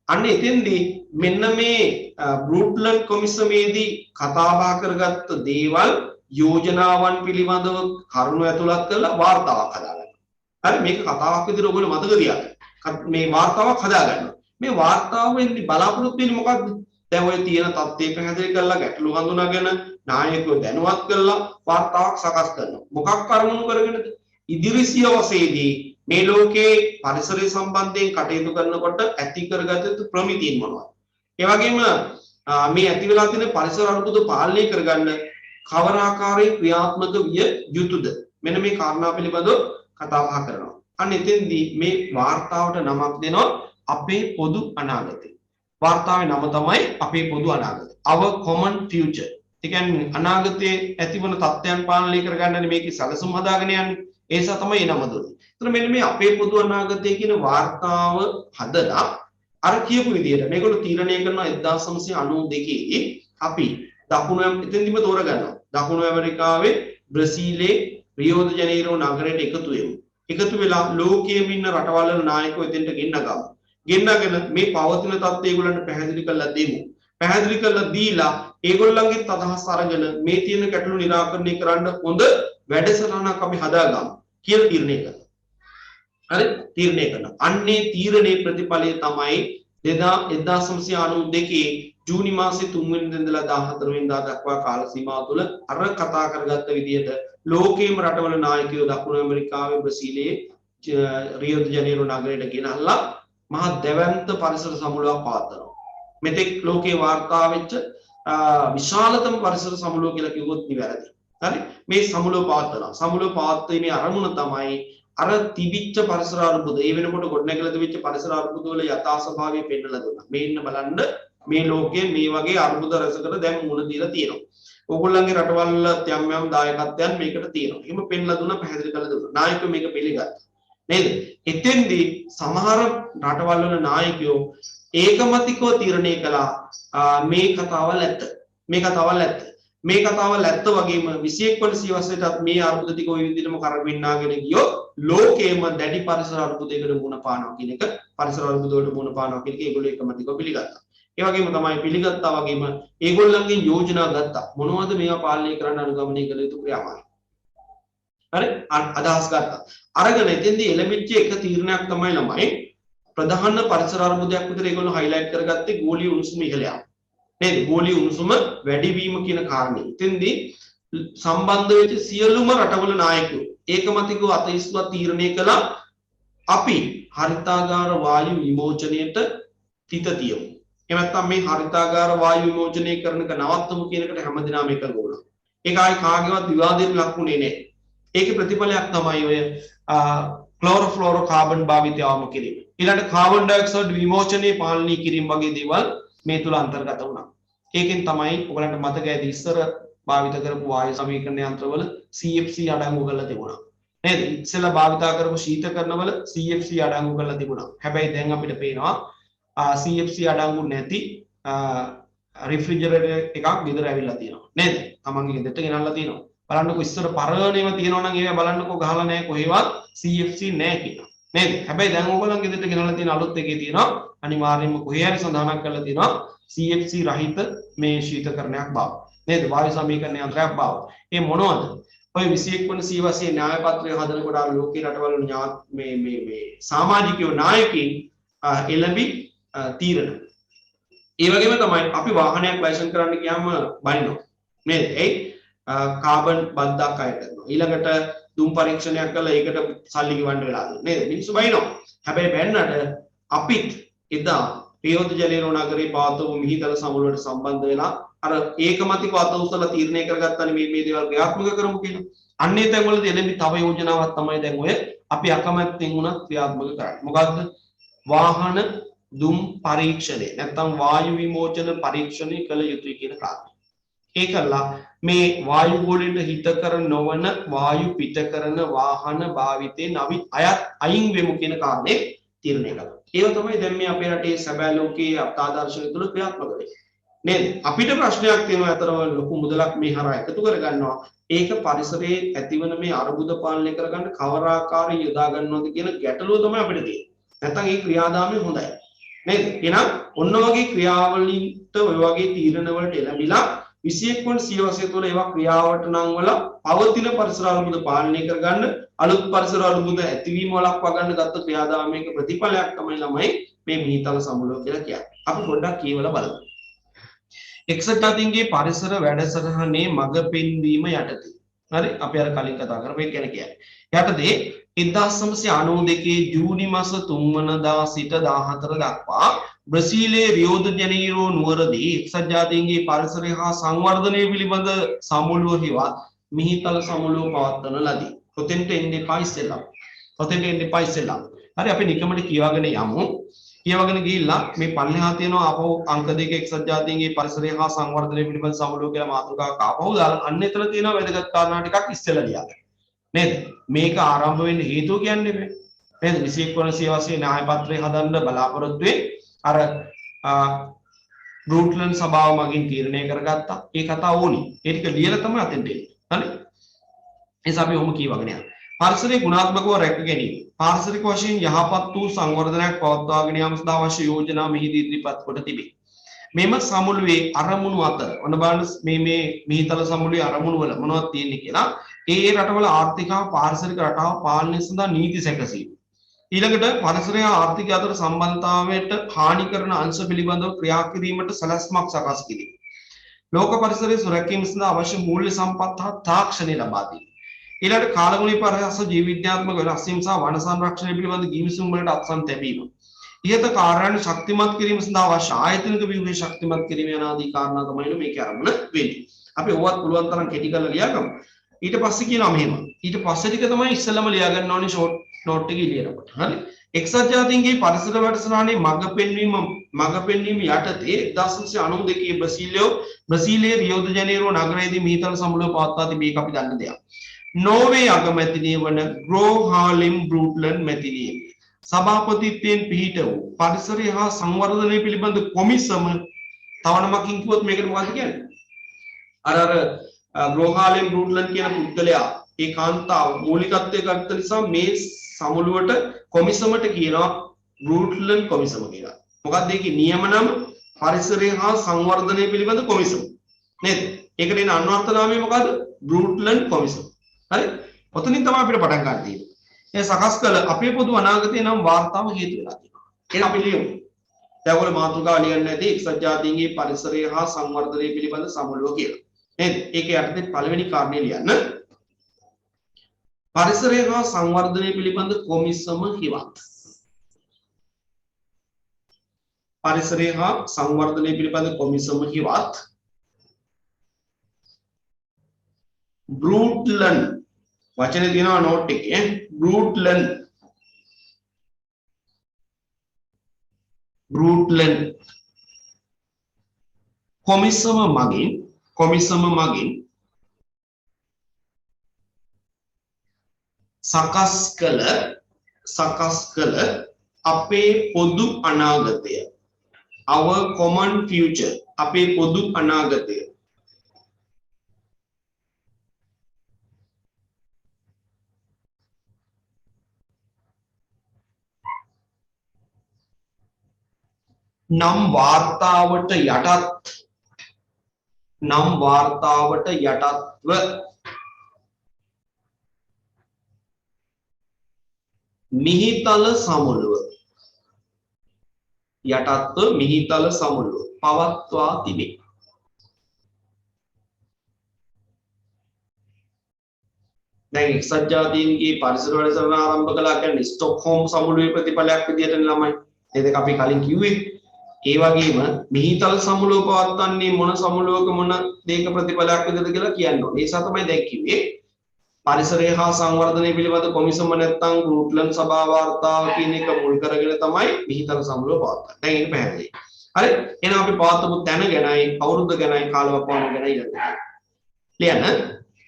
අන්න එතෙන්දී මෙන්න මේ බ්‍රූට්ලන්ඩ් කොමිසමේදී කතා බහ කරගත්ත දේවල් යෝජනාවන් පිළිබඳව කරුණු ඇතුළත් කරලා වාර්තාවක් හදාගන්නවා. හරි මේක කතාවක් විදිහට ඔයගොල්ලෝ මතක තියාගන්න. මේ වාර්තාවක් හදාගන්නවා. මේ වාර්තාවෙන් බලාපොරොත්තු වෙන්නේ මොකක්ද? දැන් ඔය තියෙන තත්ත්වය පැහැදිලි කරලා ගැටලු හඳුනාගෙන නායකයෝ දැනුවත් කරලා වාර්තාවක් සකස් කරනවා. මොකක් කරමුණු කරගෙනද? ඉදිරි සියවසේදී මේ ලෝකේ පරිසරය සම්බන්ධයෙන් කටයුතු කරනකොට ඇති කරගත යුතු ප්‍රමිතීන් මොනවද? ඒ වගේම මේ ඇති වෙලා තියෙන පරිසර අර්බුද පාලනය කරගන්න කවර ආකාරයෙන් ක්‍රියාත්මක විය යුතුද? මෙන්න මේ කාරණා පිළිබඳව කතා බහ කරනවා. අන්න එතෙන්දී මේ වාර්තාවට නමක් දෙනවා අපේ පොදු අනාගතය. වාර්තාවේ නම තමයි අපේ පොදු අනාගතය. Our common future. ඒ කියන්නේ අනාගතයේ ඇතිවන තත්ත්වයන් පාලනය කරගන්නනේ මේකේ සැලසුම් හදාගෙන යන්නේ. ඒ නිසා තමයි නම දුන්නේ. ඒතර මෙන්න මේ අපේ පොදු අනාගතය කියන වාර්තාව හදලා අර කියපු විදිහට මේගොල්ලෝ තීරණය කරනවා 1992 දී අපි දකුණු එතෙන්දිම තෝරගන්නවා. දකුණු ඇමරිකාවේ බ්‍රසීලයේ රියෝ ද ජනීරෝ නගරයට එකතු වෙමු. එකතු වෙලා ලෝකයේ ඉන්න රටවල් වල නායකයෝ එතෙන්ට ගෙන්නගමු. ගෙන්නගෙන මේ පවතින තත්ත්වය ඒගොල්ලන්ට පැහැදිලි කරලා දෙමු. පැහැදිලි කරලා දීලා ඒගොල්ලන්ගේ අදහස් අරගෙන මේ තියෙන ගැටලු निराකරණය කරන්න හොඳ වැඩසටහනක් අපි හදාගමු කියලා තීරණය කරනවා. හරි තීරණය කරනවා. අන්නේ තීරණේ ප්‍රතිඵලය තමයි 1992 ජූනි මාසේ 3 වෙනිදා ඉඳලා 14 වෙනිදා දක්වා කාල සීමාව තුළ අර කතා කරගත්ත විදිහට ලෝකේම රටවල නායකයෝ දකුණු ඇමරිකාවේ බ්‍රසීලයේ රියෝ ද ජනීරෝ නගරයට ගෙනල්ලා මහා දැවැන්ත පරිසර සමුළුවක් පවත්වනවා. මෙතෙක් ලෝකේ වාර්තා වෙච්ච විශාලතම පරිසර සමුළුව කියලා කිව්වොත් නිවැරදි. හරි මේ සමුළුව පවත්වනවා. සමුළුව පවත්වීමේ අරමුණ තමයි අර තිබිච්ච පරිසර අර්බුද ඒ වෙනකොට ගොඩනැගිලා තිබිච්ච පරිසර අර්බුද වල යථා ස්වභාවය පෙන්නලා දුන්නා. මේ ඉන්න බලන්න මේ ලෝකයේ මේ වගේ අර්බුද රසකට දැන් මුණ දීලා තියෙනවා. ඕගොල්ලන්ගේ රටවල් යම් යම් දායකත්වයන් මේකට තියෙනවා. එහෙම පෙන්නලා දුන්නා පැහැදිලි කරලා දුන්නා. නායකයෝ මේක පිළිගත්තා. නේද? එතෙන්දී සමහර රටවල් වල නායකයෝ ඒකමතිකව තීරණය කළා මේ කතාවල් ඇත්ත. මේ කතාවල් ඇත්ත. මේ කතාවල් ඇත්ත වගේම 21 වන සියවසේටත් මේ අර්බුද ටික ওই විදිහටම කරගෙනාගෙන ගියොත් ලෝකයේම දැඩි පරිසර අර්බුදයකට මුහුණ පානවා කියන එක පරිසර අර්බුද වලට මුහුණ පානවා කියන එක ඒගොල්ලෝ ඒකමතිකව පිළිගත්තා. ඒ වගේම තමයි පිළිගත්තා වගේම ඒගොල්ලන්ගෙන් යෝජනා ගත්තා. මොනවද මේවා පාලනය කරන්න අනුගමනය කළ යුතු ක්‍රියාමාර්ග. හරි අදහස් ගත්තා. අරගෙන එතෙන්දී එළඹිච්ච එක තීරණයක් තමයි ළමයි ප්‍රධාන පරිසර අර්බුදයක් විතර ඒගොල්ලෝ හයිලයිට් කරගත්තේ ගෝලීය උණුසුම ඉහළ යාම. නේද? ගෝලීය උණුසුම වැඩි වීම කියන කාරණේ. එතෙන්දී සම්බන්ධ වෙච්ච සියලුම රටවල නායකයෝ ඒකමතිකව අතීස්වා තීරණය කළා අපි හරිතාගාර වායු විමෝචනයට තිත තියමු. එහෙම නැත්නම් මේ හරිතාගාර වායු විමෝචනය කරන එක නවත්තමු කියන එකට හැමදෙනාම එකඟ වුණා. ඒක ආයි කාගේවත් විවාදයට ලක් වුණේ නැහැ. ඒකේ ප්‍රතිඵලයක් තමයි ඔය ක්ලෝරෝෆ්ලෝරෝ කාබන් භාවිතයවම කිරීම. ඊළඟට කාබන් ඩයොක්සයිඩ් විමෝචනයේ පාලනය කිරීම වගේ දේවල් මේ තුල අන්තර්ගත වුණා. ඒකෙන් තමයි ඔයගලන්ට මතක ඇති ඉස්සර භාවිත කරපු වායු සමීකරණ යන්ත්‍රවල CFC අඩංගු කරලා තිබුණා. නේද? ඉස්සෙල්ලා භාවිත කරපු ශීතකරණවල CFC අඩංගු කරලා තිබුණා. හැබැයි දැන් අපිට පේනවා CFC අඩංගු නැති රිෆ්‍රිජරේටර් එකක් ගෙදර ඇවිල්ලා තියෙනවා. නේද? තමන්ගේ ගෙදරට ගෙනල්ලා තියෙනවා. බලන්නකො ඉස්සර පරණේම තියෙනවා නම් ඒවා බලන්නකො ගහලා නැහැ කොහෙවත් CFC නැහැ කියලා. නේද? හැබැයි දැන් ඕගොල්ලන්ගේ ගෙදරට ගෙනල්ලා තියෙන අලුත් එකේ තියෙනවා අනිවාර්යයෙන්ම කොහේ හරි සඳහනක් කරලා තියෙනවා CFC රහිත මේ ශීතකරණයක් බව. නේද? වායු සමීකරණ යන්ත්‍රයක් බව. ඒ මොනවද? ඔය 21 වන සියවසේ න්‍යාය පත්‍රය හදනකොට ආ ලෝකේ රටවල මේ සමාජිකයෝ නායකයින් එළඹි තීරණ. ඒ වගේම තමයි අපි වාහනයක් ලයිසන් කරන්න ගියාම බනිනවා. නේද? ඒ කාබන් බද්දක් අය කරනවා. ඊළඟට දුම් පරීක්ෂණයක් කළා ඒකට සල්ලි ගෙවන්න වෙලා තියෙනවා. නේද? මිනිස්සු බනිනවා. හැබැයි බැන්නට අපිත් එදා රියෝ ද ජනේරෝ නගරේ පවත්වපු මිහිතල සමුළුවට සම්බන්ධ වෙලා අර ඒකමතිකව අත උස්සලා තීරණය කරගත්තානේ මේ දේවල් ක්‍රියාත්මක කරමු කියලා. අන්නේ තැන්වලදී එළඹි තව යෝජනාවක් තමයි දැන් ඔය අපි අකමැත්තෙන් වුණත් ක්‍රියාත්මක කරන්නේ. මොකද්ද? වාහන දුම් පරීක්ෂණය නැත්නම් වායු විමෝචන පරීක්ෂණය කළ යුතුයි කියන කාරණය. ඒකලා මේ වායු ගෝලයට හිතකර නොවන වායු පිට කරන වාහන භාවිතේ අයින් වෙමු කියන කාරණේ තීරණය කළා. ඒක තමයි දැන් මේ අපේ රටේ සැබෑ ලෝකයේ අත්ආදර්ශය තුළ ක්‍රියාත්මක වෙන්නේ. නේද? අපිට ප්‍රශ්නයක් තියෙනවා අතරම ලොකු මුදලක් මේ හරහා එකතු කරගන්නවා. ඒක පරිසරයේ ඇතිවන මේ අර්බුද පාලනය කරගන්න කවර ආකාරයෙන් යොදා ගන්නවද කියන ගැටලුව තමයි අපිට තියෙන්නේ. නැත්නම් ඒ ක්‍රියාදාමය හොඳයි. නේද? එහෙනම් ඔන්න ඔයගේ ක්‍රියාවලින්ට ඔය වගේ තීරණ වලට එළඹිලා 21 වන සියවසේ තුළ ඒවා ක්‍රියාවට නම් වල පවතින පරිසර අර්බුද පාලනය කරගන්න අලුත් පරිසර අර්බුද ඇතිවීම වළක්වා ගන්න ගත්ත ක්‍රියාදාමයක ප්‍රතිඵලයක් තමයි ළමයි මේ මිහිතල සමුළුව කියලා කියන්නේ. අපි පොඩ්ඩක් කියවලා බලමු. එක්සත් ජාතීන්ගේ පරිසර වැඩසටහනේ මඟ පෙන්වීම යටතේ. හරි අපි අර කලින් කතා කරපු එක ගැන කියන්නේ. යටතේ 1992 ජූනි මාස 3 වෙනිදා සිට 14 දක්වා බ්‍රසීලයේ රියෝ ද ජනීරෝ නුවරදී එක්සත් ජාතීන්ගේ පරිසරය හා සංවර්ධනය පිළිබඳ සමුළුව හිවත් මිහිතල සමුළුව පවත්වන ලදී. ඔතෙන්ට එන්න එපා ඉස්සෙල්ලා. හරි අපි නිකමට කියවගෙන යමු. කියවගෙන ගිහිල්ලා මේ පල්ලෙහා තියෙනවා ආපහු අංක 2 එක්සත් ජාතීන්ගේ පරිසරය හා සංවර්ධනය පිළිබඳ සමුළුව කියලා මාතෘකාවක් ආපහු දාලා අන්න එතන තියෙනවා වැදගත් කාරණා ටිකක් ඉස්සෙල්ලා ලියාගන්න. නේද? මේක ආරම්භ වෙන්න හේතුව කියන්නේ නේද? 21 වන සියවසේ න්‍යාය පත්‍රය හදන්න බලාපොරොත්තු වෙයි. අර බෘට්ලන්ඩ් සභාව මගින් තීරණය කරගත්තා. ඒ කතාව ඕනි. ඒ ටික ලියලා තමයි අතෙන්ට එන්නේ. හරි? එස අපි ඔහොම කියවගෙන යනවා. පරිසරයේ ගුණාත්මකව රැක ගැනීම. පාරිසරික වශයෙන් යහපත් වූ සංවර්ධනයක් පවත්වාගෙන යාම සඳහා අවශ්‍ය යෝජනා මෙහිදී ඉදිරිපත් කොට තිබේ. මෙම සමුළුවේ අරමුණු අතර ඔන්න බලන්න මේ මිහිතල සමුළුවේ අරමුණු වල මොනවද තියෙන්නේ කියලා ඒ රටවල ආර්ථික හා පාරිසරික රටාව පාලනය සඳහා නීති සැකසීම. ඊළඟට පරිසරය ආර්ථිකය අතර සම්බන්ධතාවයට හානි කරන අංශ පිළිබඳව ක්‍රියා කිරීමට සැලැස්මක් සකස් කිරීම. ලෝක පරිසරයේ සුරැකීම සඳහා අවශ්‍ය මූල්‍ය සම්පත් හා තාක්ෂණය ලබා දීම. ඊළඟට කාලගුණී පරිසර ජීව විද්‍යාත්මක වෙනස්වීම සහ වන සංරක්ෂණය පිළිබඳ ගිවිසුම් වලට අත්සන් තැබීම. ඉහත කාර්යයන් ශක්තිමත් කිරීම සඳහා අවශ්‍ය ආයතනික ව්‍යුහය ශක්තිමත් කිරීම යන ආදී කාරණා තමයි මේකේ අරමුණ වෙන්නේ. අපි ඕවත් පුළුවන් තරම් කෙටි කරලා ලියාගමු. ඊට පස්සේ කියනවා මෙහෙම. ඊට පස්සේ ටික තමයි ඉස්සෙල්ලම ලියා ගන්න ඕනේ ෂෝට් නෝට් එකේ ලියනකොට. හරි. එක්සත් ජාතීන්ගේ පරිසර වැඩසටහනේ මඟ පෙන්වීම යටතේ 1992 බ්‍රසීලයේ රියෝ ද ජනේරෝ නගරයේදී මිහිතල සමුළුව පවත්වා තිබේ. ඒක අපි දන්න දෙයක්. නෝර්වේ අගමැතිනිය වන ග්‍රෝහාලිම් බෘට්ලන්ඩ් මැතිනිය සභාපතිත්වයෙන් පිහිට වූ පරිසරය හා සංවර්ධනය පිළිබඳ කොමිසම තව නමකින් කිව්වොත් මේකට මොකක්ද කියන්නේ? අර ග්‍රෝහාලිම් බෘට්ලන්ඩ් කියන පුද්ගලයා ඒ කාන්තාව මූලිකත්වයේ ගත්ත නිසා මේ සමුළුවට කොමිසමට කියනවා බෘට්ලන්ඩ් කොමිසම කියලා. මොකක්ද ඒකේ නියම නම? පරිසරය හා සංවර්ධනය පිළිබඳ කොමිසම. නේද? ඒකට එන අන්වර්ථ නාමය මොකද්ද? බෘට්ලන්ඩ් කොමිසම. හරි? ඔතනින් තමයි අපිට පටන් ගන්න තියෙන්නේ. මේ සකස් කළ අපේ පොදු අනාගතේ නම් වාර්තාව හේතු වෙලා තියෙනවා. එහෙනම් අපි ලියමු. දැන් ඔයගොල්ලෝ මාතෘකාව ලියන්න ඇති එක්සත් ජාතීන්ගේ පරිසරය හා සංවර්ධනය පිළිබඳ සමුළුව කියලා. නේද? ඒක යටතේ පළවෙනි කාරණේ ලියන්න. පරිසරය හා සංවර්ධනය පිළිබඳ කොමිසම හිවත්. පරිසරය හා සංවර්ධනය පිළිබඳ කොමිසම හිවත්. බෘට්ලන්ඩ් වචනේ තියෙනවා නෝට් එකේ බෘට්ලන්ඩ් කොමිසම මගින් සකස් කළ අපේ පොදු අනාගතය our common future අපේ පොදු අනාගතය නම් වාර්තාවට යටත්ව මිහිතල සමුළුව පවත්වා තිබේ. දැන් එක්සත් ජාතීන්ගේ පරිසර වැඩසටහන ආරම්භ කළා කියන්නේ ස්ටොක්හෝම් සමුළුවේ ප්‍රතිඵලයක් විදියට ළමයි. ඒ දෙක අපි කලින් කිව්වේ. ඒ වගේම මිහිතල සමුළුව පවත්වන්නේ මොන සමුළුවක මොන දෙයක ප්‍රතිඵලයක් විදිහද කියලා කියන්න ඕනේ. ඒ නිසා තමයි දැන් කිව්වේ පරිසරය හා සංවර්ධනය පිළිබඳ කොමිසම නැත්නම් බෘට්ලන්ඩ් සභා වාර්තාව කියන එක මුල් කරගෙන තමයි මිහිතල සමුළුව පවත්වන්නේ. දැන් ඒක පැහැදිලි. හරි. එහෙනම් අපි පවත්වපු තැන ගැනයි අවුරුද්ද ගැනයි කාලවකවානුව ගැනයි ලියන්න.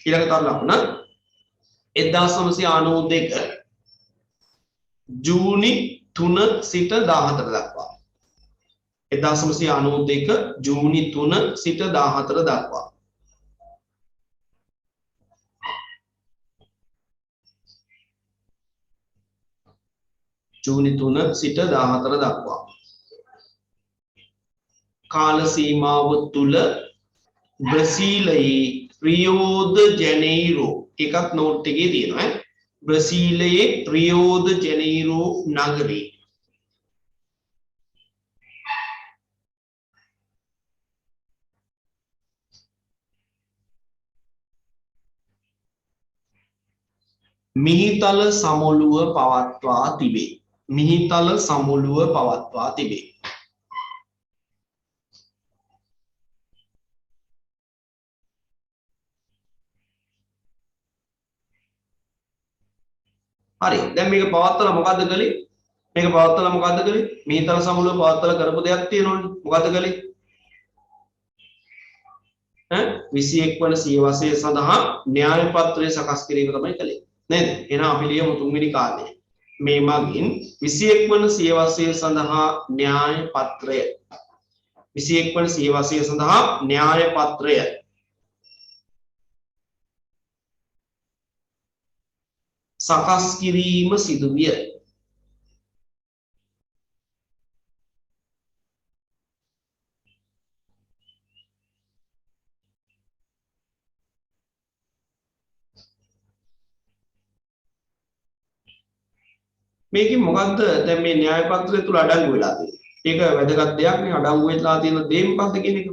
ඊළඟ තර ලකුණ 1992 ජූනි 3 සිට 14 දක්වා 1992 ජූනි 3 සිට 14 දක්වා ජූනි 3 සිට 14 දක්වා කාල සීමාව තුල බ්‍රසීලයේ රියෝ ද ජනේරෝ එකක් නෝට් එකේ තියෙනවා බ්‍රසීලයේ රියෝ ද ජනේරෝ නගරේ මිහිතල සමුළුව පවත්වා තිබේ. හරි. දැන් මේක පවත්වලා මොකද්ද කළේ? මිහිතල සමුළුව පවත්වලා කරපු දෙයක් තියෙනවනේ. මොකද්ද කළේ? 21 වන සියවසය සඳහා න්‍යාය පත්‍රය සකස් කිරීම තමයි කළේ. නේද? එහෙනම් අපි ලියමු තුන්වෙනි කාරණය. මේ මගින් 21 වන සියවසය සඳහා න්‍යාය පත්‍රය 21 වන සියවසය සඳහා න්‍යාය පත්‍රය සකස් කිරීම සිදුවිය. මේකෙන් මොකද්ද දැන් මේ න්‍යාය පත්‍රය තුල අඩංගු වෙලා තියෙන්නේ? ඒක වැදගත් දෙයක් නේ අඩංගු වෙලා තියෙන දේ මොකද්ද කියන එක.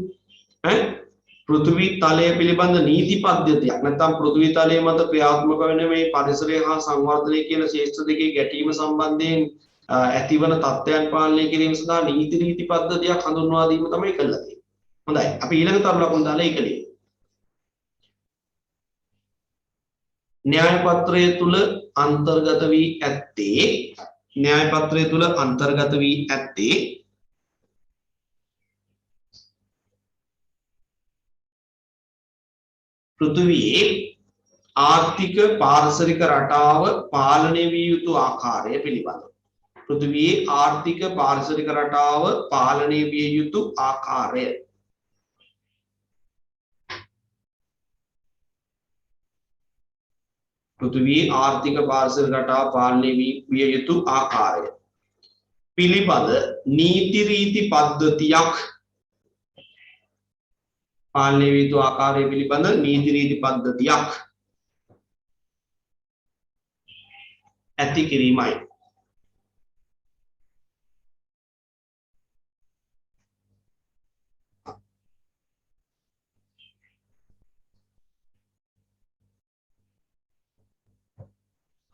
පෘථිවි තලය පිළිබඳ නීති පද්ධතියක් නැත්නම් පෘථිවි තලය මත ක්‍රියාත්මක වෙන මේ පරිසරය හා සංවර්ධනය කියන ශේෂ්ත්‍ර දෙකේ ගැටීම සම්බන්ධයෙන් ඇතිවන තත්ත්වයන් පාලනය කිරීම සඳහා නීති පද්ධතියක් හඳුන්වා දීම තමයි කළා තියෙන්නේ. හොඳයි. අපි ඊළඟ තරු ලකුණු දාලා ඒක ලියමු. न्याय पत्रය තුල अंतर्गत වී ඇත්තේ පෘථිවියේ ආර්ථික පාරිසරික රටාව පාලනය විය යුතු ආකාරය පිළිබඳව. පෘථිවියේ ආර්ථික පාරිසරික රටාව පාලනය විය යුතු ආකාරය. පෘථිවියේ ආර්ථික පාරිසරික රටාව පාලනය විය යුතු ආකාරය පිළිබඳ නීති රීති පද්ධතියක් පාලනය විය යුතු ආකාරය පිළිබඳ නීති රීති පද්ධතියක් ඇති කිරීමයි.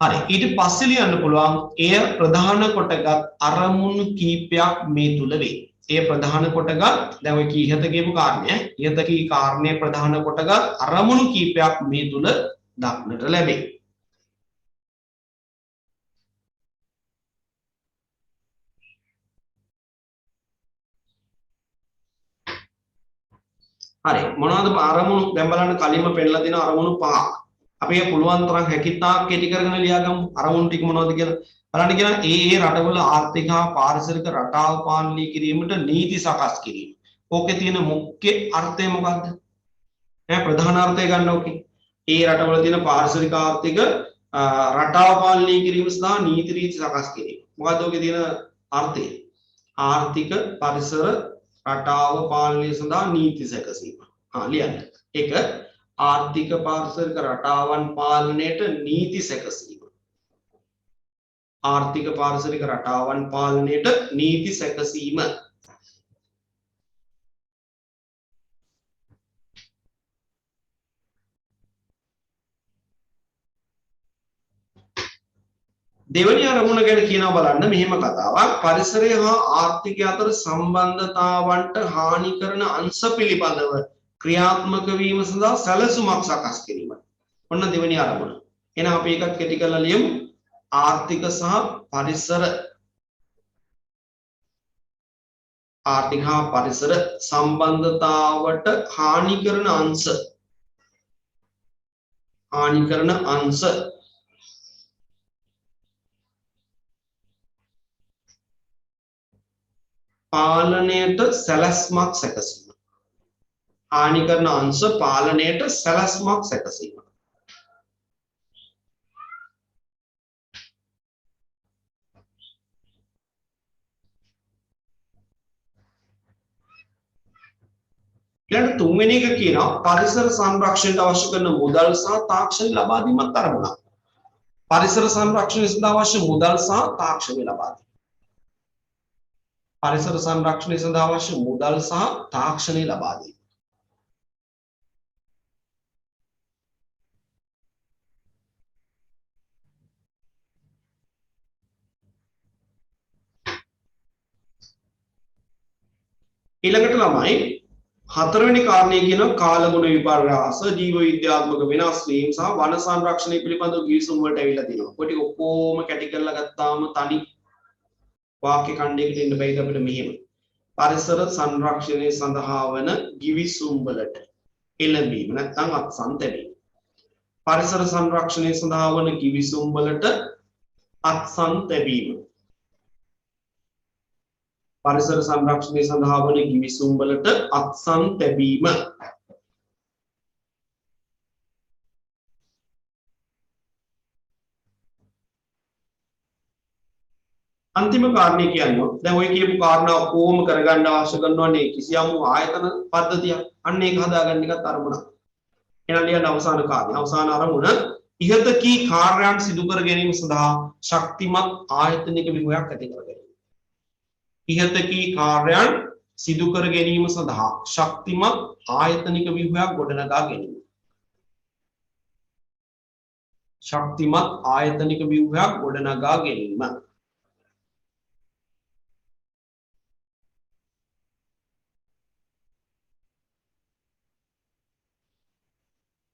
හරි ඊට පස්සේ ලියන්න පුළුවන් එය ප්‍රධාන කොටගත් අරමුණු කීපයක් මේ තුල වේ. එය ප්‍රධාන කොටගත් දැන් ඔය කී ඉහත කියපු කාරණය ඉහත කී කාරණේ ප්‍රධාන කොටගත් අරමුණු කීපයක් මේ තුල දක්නට ලැබේ. හරි මොනවද අරමුණු දැන් බලන්න කලින්ම පෙන්නලා දෙන අරමුණු පහක්. අපි ඒක පුළුවන් තරම් හැකියතාක් කෙටි කරගෙන ලියාගමු. අරමුණු ටික මොනවද කියලා. බලන්න කියන ඒ රටවල ආර්ථික හා පාරිසරික රටාව පාලනය කිරීමට නීති සකස් කිරීම. ඕකේ තියෙන මුඛ්‍ය අර්ථය මොකක්ද? ඈ ප්‍රධාන අර්ථය ගන්න ඕකේ. ඒ රටවල තියෙන පාරිසරික ආර්ථික රටාව පාලනය කිරීම සඳහා නීති රීති සකස් කිරීම. මොකද්ද ඕකේ තියෙන අර්ථය? ආර්ථික පරිසර රටාව පාලනය සඳහා නීති සැකසීම. ලියන්න. ඒක ආර්ථික පාරිසරික රටාවන් පාලනයට නීති සැකසීම. ආර්ථික පාරිසරික රටාවන් පාලනයට නීති සැකසීම. දෙවැනි අරමුණ ගැන කියනවා බලන්න මෙහෙම කතාවක් පරිසරය හා ආර්ථිකය අතර සම්බන්ධතාවන්ට හානි කරන අංශ පිළිබඳව ක්‍රියාත්මක වීම සඳහා සැලසුමක් සකස් කිරීම. ඔන්න දෙවෙනි අරමුණ. එහෙනම් අපි ඒකත් කෙටි කරලා ලියමු. ආර්ථික සහ පරිසර ආර්ථික හා පරිසර සම්බන්ධතාවට හානි කරන අංශ පාලනයට සැලැස්මක් සැකසීම. හානි කරන අංශ පාලනයට සැලැස්මක් සැකසීම. ඊළඟ තුන්වෙනි එක කියනවා පරිසර සංරක්ෂණයට අවශ්‍ය කරන මුදල් සහ තාක්ෂණ ලබා දීමත් අරමුණක්. පරිසර සංරක්ෂණය සඳහා අවශ්‍ය මුදල් සහ තාක්ෂණය ලබා දීම. පරිසර සංරක්ෂණය සඳහා අවශ්‍ය මුදල් සහ තාක්ෂණය ලබා දීම. ඊළඟට ළමයි හතරවෙනි කාරණේ කියනවා කාලගුණ විපර්යාස ජීව විද්‍යාත්මක වෙනස් වීම සහ වන සංරක්ෂණය පිළිබඳව ගිවිසුම් වලට ඇවිල්ලා තිනවා. ඔය ටික ඔක්කොම කැටි කරලා ගත්තාම තනි වාක්‍ය ඛණ්ඩයකට එන්න බැයිද අපිට මෙහෙම. පරිසර සංරක්ෂණය සඳහා වන ගිවිසුම් වලට එළඹීම නැත්නම් අත්සන් තැබීම. පරිසර සංරක්ෂණය සඳහා වන ගිවිසුම් වලට අත්සන් තැබීම. පරිසර සංරක්ෂණය සඳහා වන ගිවිසුම් වලට අත්සන් තැබීම. अंतिम कारणे කියන්නේ දැන් ඔය කියපු කාරණා කොහොම කරගන්න අවශ්‍ය කරනවනේ කිසියම් ආයතන පද්ධතිය අන්න ඒක හදාගන්න එකත් අරමුණක්. එහෙනම් ලියන්න අවසාන කාරණේ අවසාන අරමුණ ඉහත කී කාර්යයන් සිදු කර ගැනීම සඳහා ශක්තිමත් ආයතනික ව්‍යුහයක් ඇති කර ගැනීම. ඉහත කී කාර්යයන් සිදු කර ගැනීම සඳහා ශක්තිමත් ආයතනික ව්‍යුහයක් ගොඩනගා ගැනීම. ශක්තිමත් ආයතනික ව්‍යුහයක් ගොඩනගා ගැනීම.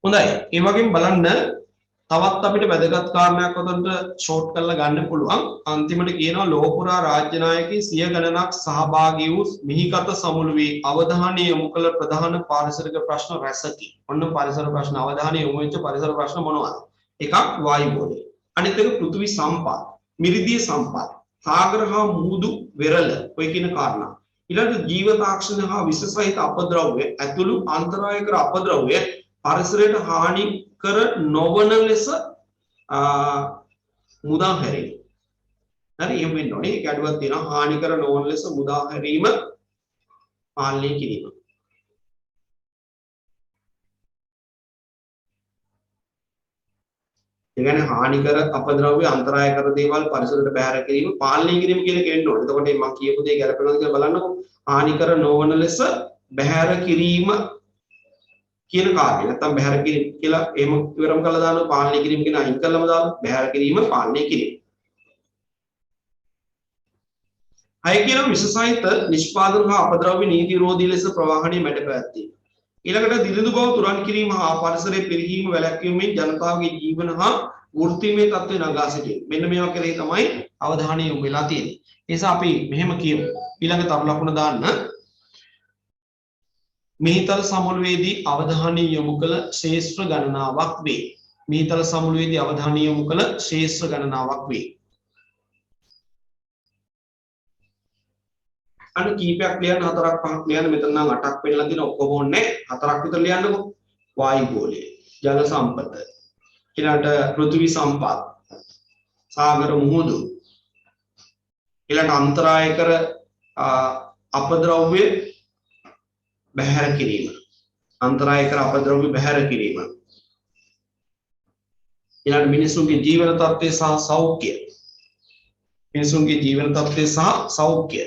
හොඳයි ඒ වගේම බලන්න තවත් අපිට වැදගත් කාරණයක් උතන්ට ෂෝට් කරලා ගන්න පුළුවන්. අන්තිමට කියනවා ලෝපුරා රාජ්‍ය නායකයන් සිය ගණනක් සහභාගී වූ මිහිකත සමුළුවේ අවධානය යොමු කළ ප්‍රධාන පාරිසරික ප්‍රශ්න රැසකි. ඔන්න පරිසර ප්‍රශ්න අවධානය යොමු වෙච්ච පරිසර ප්‍රශ්න මොනවද? එකක් වායු ගෝලය. අනිත් එක පෘථිවි සම්පත්, මිරිදිය සම්පත්, සාගර හා මුහුදු වෙරළ ඔය කියන කාරණා. ඊළඟ ජීව තාක්ෂණ හා විස සහිත අපද්‍රව්‍ය ඇතුළු අන්තරායකර අපද්‍රව්‍ය පරිසරයට හානි කර නොවන ලෙස මුදා හැරීම. හරි එහෙම වෙන්න ඕනේ. ඒක අඩුවක් තියෙනවා. හානි කර නොවන ලෙස මුදා හැරීම පාලනය කිරීම. ඒ කියන්නේ හානිකර අපද්‍රව්‍ය අන්තරායකර දේවල් පරිසරයට බැහැර කිරීම පාලනය කිරීම කියන එක එන්න ඕනේ. එතකොට මම කියපු දේ ගැලපෙනවද කියලා බලන්නකො. හානිකර නොවන ලෙස බැහැර කිරීම කියන කාර්යය. නැත්තම් බැහැර කිරීම කියලා එහෙම විවරම් කරලා දානවා. පාලනය කිරීම කියන අයින් කළාම දානවා. බැහැර කිරීම පාලනය කිරීම. අය කියන විශේෂයිත නිෂ්පාදන හා අපද්‍රව්‍ය නීති විරෝධී ලෙස ප්‍රවාහණය මැඩ පැවැත්වීම. ඊළඟට දිලිඳු බව තුරන් කිරීම හා පරිසරයේ පිරිහීම වැළැක්වීමෙන් ජනතාවගේ ජීවන හා වෘත්තිමය තත්ත්වය නගා සිටීම. මෙන්න මේවා කෙරෙහි තමයි අවධානය යොමු වෙලා තියෙන්නේ. ඒ නිසා අපි මෙහෙම කියමු. ඊළඟ තරු ලකුණ දාන්න. මිහිතල සමුළුවේදී අවධානය යොමු කළ ශේෂ්ත්‍ර ගණනාවක් වේ. මිහිතල සමුළුවේදී අවධානය යොමු කළ ශේෂ්ත්‍ර ගණනාවක් වේ. අන්න කීපයක් ලියන්න හතරක් පහක් ලියන්න මෙතන නම් 8ක් වෙන්නලා තියෙන ඔක්කොම ඕනේ හතරක් විතර ලියන්නකො. වායු ගෝලය, ජල සම්පත, ඊළඟට පෘථිවි සම්පත්, සාගර මුහුදු, ඊළඟ අන්තරායකර අපද්‍රව්‍ය බැහැර කිරීම, අන්තරායකර අපද්‍රව්‍ය බැහැර කිරීම, ඊළඟ මිනිසුන්ගේ ජීවන තත්ත්වය සහ සෞඛ්‍ය, මිනිසුන්ගේ ජීවන තත්ත්වය සහ සෞඛ්‍ය,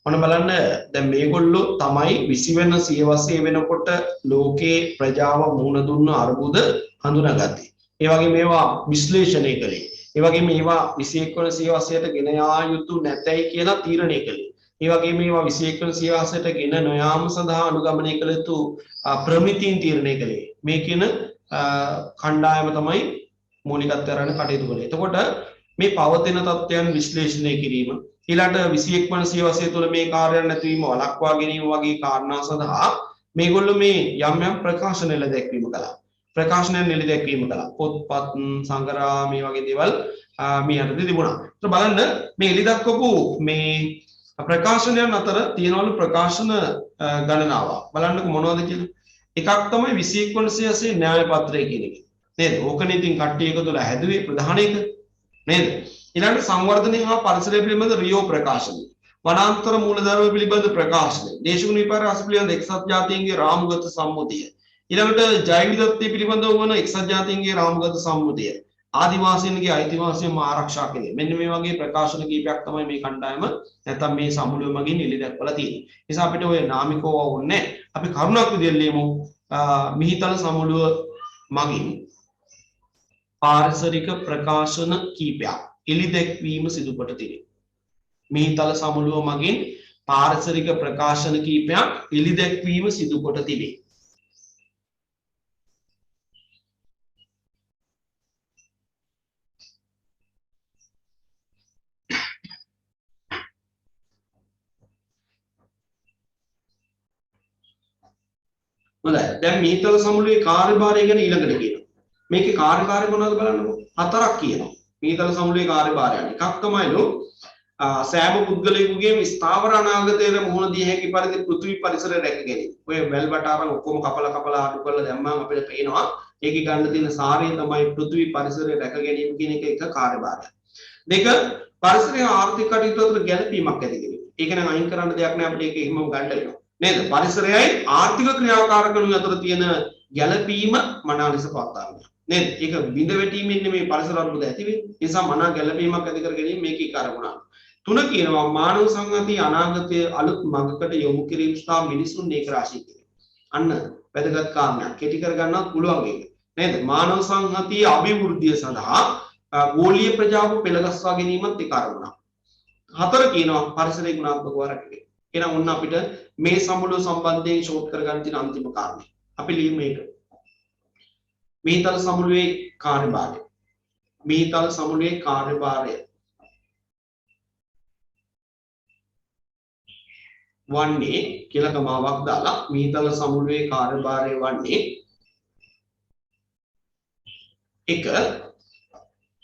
ඔන්න බලන්න දැන් මේගොල්ලෝ තමයි 20 වෙනි සියවසේ වෙනකොට ලෝකේ ප්‍රජාව මුහුණ දුන්න අර්බුද හඳුනාගත්තේ. ඒ වගේ මේවා විශ්ලේෂණය කළේ. ඒ වගේ මේවා 21 වෙනි සියවසේට ගෙන යා යුතු නැතයි කියලා තීරණය කළේ. ඒ වගේ මේවා 21 වෙනි සියවසේට ගෙන නොයාම සඳහා අනුගමනය කළ යුතු ප්‍රමිතීන් තීරණය කළේ. මේ කියන කණ්ඩායම තමයි මූලිකත්වය අරගෙන කටයුතු කළේ. එතකොට මේ පවතින තත්ත්වයන් විශ්ලේෂණය කිරීම ඊළඟ 21 වන සියවසේ තුළ මේ කාර්යයන් නැතිවීම වළක්වා ගැනීම වගේ කාරණා සඳහා මේගොල්ලෝ මේ යම් යම් ප්‍රකාශන එළ දැක්වීම කළා. ප්‍රකාශනයන් එළ දැක්වීම කළා. පොත්පත් සංග්‍රහ මේ වගේ දේවල් මේ යටතේ තිබුණා. ඒත් බලන්න මේ එළි දක්වපු මේ ප්‍රකාශනයන් අතර තියෙනවලු ප්‍රකාශන ගණනාවක්. බලන්නකො මොනවද කියලා. එකක් තමයි 21 වන සියවසේ න්‍යාය පත්‍රය කියන එක. නේද? ඕකනේ ඉතින් කට්ටිය එකතුලා හැදුවේ ප්‍රධාන එක. නේද? ඊළඟ සංවර්ධනය හා පරිසරය පිළිබඳ රියෝ ප්‍රකාශන, වනාන්තර මූලධර්ම පිළිබඳ ප්‍රකාශන, දේශගුණ විපර්යාස පිළිබඳ එක්සත් ජාතීන්ගේ රාමුගත සම්මුතිය, ඊළඟට ජෛව විවිධත්වය පිළිබඳව වන එක්සත් ජාතීන්ගේ රාමුගත සම්මුතිය, ආදිවාසීන්ගේ අයිතිවාසිකම් ආරක්ෂා කිරීම. මෙන්න මේ වගේ ප්‍රකාශන කීපයක් තමයි මේ කණ්ඩායම නැත්නම් මේ සමුළුව මගින් එළි දැක්වලා තියෙන්නේ. ඒ නිසා අපිට ඔය නාමිකව ඕනේ අපි කරුණක් විදියට ලියමු. මිහිතල සමුළුව මගින් පාරිසරික ප්‍රකාශන කීපයක් එළි දැක්වීම සිදු කොට තිබේ. මිහිතල සමුළුව මගින් පාරිසරික ප්‍රකාශන කීපයක් එළි දැක්වීම සිදු කොට තිබේ. හොඳයි. දැන් මිහිතල සමුළුවේ කාර්යභාරය ගැන ඊළඟට කියනවා. මේකේ කාර්යභාරය මොනවද බලන්නකෝ. හතරක් කියනවා. මිහිතල සමුළුවේ කාර්යභාරයන්. එකක් තමයිලු සෑම පුද්ගලයෙකුගේම ස්ථාවර අනාගතයේ මුහුණ දිය හැකි පරිදි පෘථිවි පරිසරය රැක ගැනීම. ඔය වැල් බටාරන් ඔක්කොම කපලා අඩු කරලා දැම්මම අපිට පේනවා ඒකේ ගන්න තියෙන සාරය තමයි පෘථිවි පරිසරය රැක ගැනීම කියන එක කාර්යභාරයක්. දෙක පරිසරයේ ආර්ථික කටයුතු අතර ගැළපීමක් ඇති කිරීම. ඒක නම් අයින් කරන්න දෙයක් නෑ අපිට ඒක එහෙමම ගන්න වෙනවා. නේද? පරිසරයයි ආර්ථික ක්‍රියාකාරකම් අතර තියෙන ගැළපීම මනා ලෙස පවත්වා ගන්න. නේද? ඒක බිඳ වැටීමෙන් නෙමෙයි පරිසර අර්බුද ඇති වෙන්නේ. ඒ නිසා මනා ගැළපීමක් ඇති කර ගැනීම මේකේ කාර්යුණා. තුන කියනවා මානව සංහතිය අනාගතයේ අලුත් මඟකට යොමු කිරීම සහ මිනිසුන් ඒකරාශී කිරීම. අන්න වැදගත් කාරණයක්. කෙටි කර ගන්නත් පුළුවන් ඒක. නේද? මානව සංහතියේ අභිවෘද්ධිය සඳහා ගෝලීය ප්‍රජාව පෙළගස්වා ගැනීමත් ඒ කාරණා. හතර කියනවා පරිසරයේ ගුණාත්මක වරකේ. එහෙනම් ඔන්න අපිට මේ සමුළුව සම්බන්ධයෙන් ෂෝට් කරගන්න තියෙන අන්තිම කාරණේ. අපි ලියමු මේක. මීතල සමුළුවේ කාර්යභාරය. මීතල සමුළුවේ කාර්යභාරය වන්නේ කියලා කමාවක් දාලා මීතල සමුළුවේ කාර්යභාරය වන්නේ එක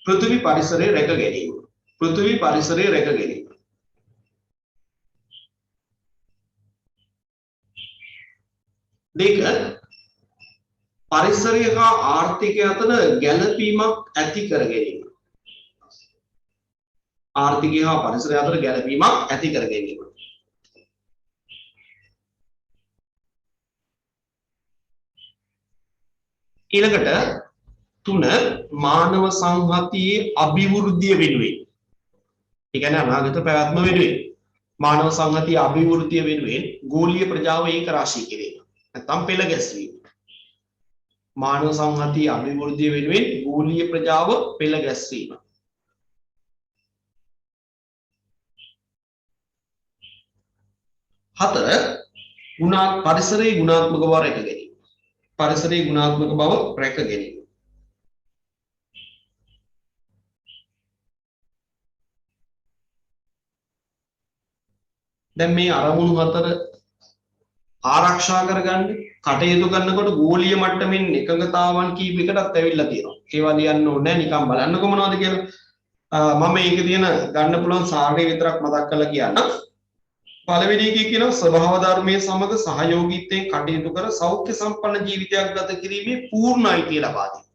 පෘථිවි පරිසරය රැක ගැනීම. පෘථිවි පරිසරය රැක ගැනීම. දෙක පරිසරය හා ආර්ථිකය අතර ගැළපීමක් ඇති කර ගැනීම. ආර්ථිකය හා පරිසරය අතර ගැළපීමක් ඇති කර ගැනීම. ඊළඟට 3 මානව සංහතියේ අභිවෘද්ධිය වෙනුවෙන්. ඒ කියන්නේ අනාගත පැවැත්ම වෙනුවෙන් මානව සංහතියේ අභිවෘද්ධිය වෙනුවෙන් ගෝලීය ප්‍රජාව ඒක රාශී කිරීම. නැත්නම් පෙළ ගැස්වීම. මානව සංහතියේ අභිවෘද්ධිය වෙනුවෙන් ගෝලීය ප්‍රජාව පෙළ ගැස්වීම. 4 පරිසරයේ ගුණාත්මක බව රැක ගැනීම. පරිසරයේ ගුණාත්මක බව රැක ගැනීම. දැන් මේ අරමුණු හතර ආරක්ෂා කරගන්න කටයුතු කරනකොට ගෝලීය මට්ටමින් එකඟතාවන් කීපයකටත් ඇවිල්ලා තියෙනවා. ඒවා ලියන්න ඕනේ නැහැ නිකන් බලන්නකො මොනවද කියලා. මම මේකේ තියෙන ගන්න පුළුවන් සාරය විතරක් මතක් කරලා කියන්න. පළවෙනි එකේ කියනවා ස්වභාව ධර්මයේ සමග සහයෝගීත්වයෙන් කටයුතු කර සෞඛ්‍ය සම්පන්න ජීවිතයක් ගත කිරීමේ පූර්ණ අයිතිය ලබා දෙනවා.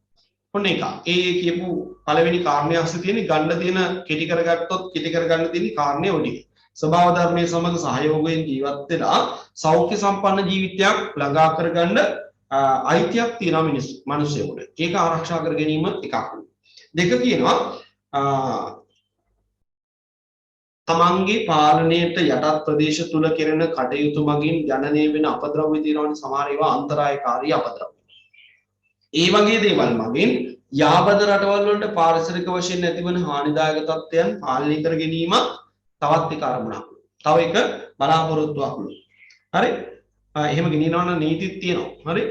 ඔන්න එක. ඒ කියපු පළවෙනි කාරණය අස්සේ තියෙන ගන්න තියෙන කෙටි කරගත්තොත් කෙටි කරගන්න තියෙන කාරණේ ඔඩි. ස්වභාව ධර්මයේ සමග සහයෝගයෙන් ජීවත් වෙලා සෞඛ්‍ය සම්පන්න ජීවිතයක් ළඟා කරගන්න අයිතියක් තියෙනවා මිනිස්සුන්ට. ඒක ආරක්ෂා කර ගැනීම එකක්. දෙක කියනවා තමන්ගේ පාලනයට යටත් ප්‍රදේශ තුල කෙරෙන කටයුතු මගින් ජනනය වෙන අපද්‍රව්‍ය තියෙනවනේ සමහර ඒවා අන්තරායකාරී අපද්‍රව්‍ය. ඒ වගේ දේවල් මගින් යාබද රටවල් වලට පාරිසරික වශයෙන් ඇතිවන හානිදායක තත්ත්වයන් පාලනය කර ගැනීම තවත් එක අරමුණක්. තව එක බලාපොරොත්තුවක්. හරි? එහෙම ගෙනියනවනම් නීතිත් තියෙනවා. හරි?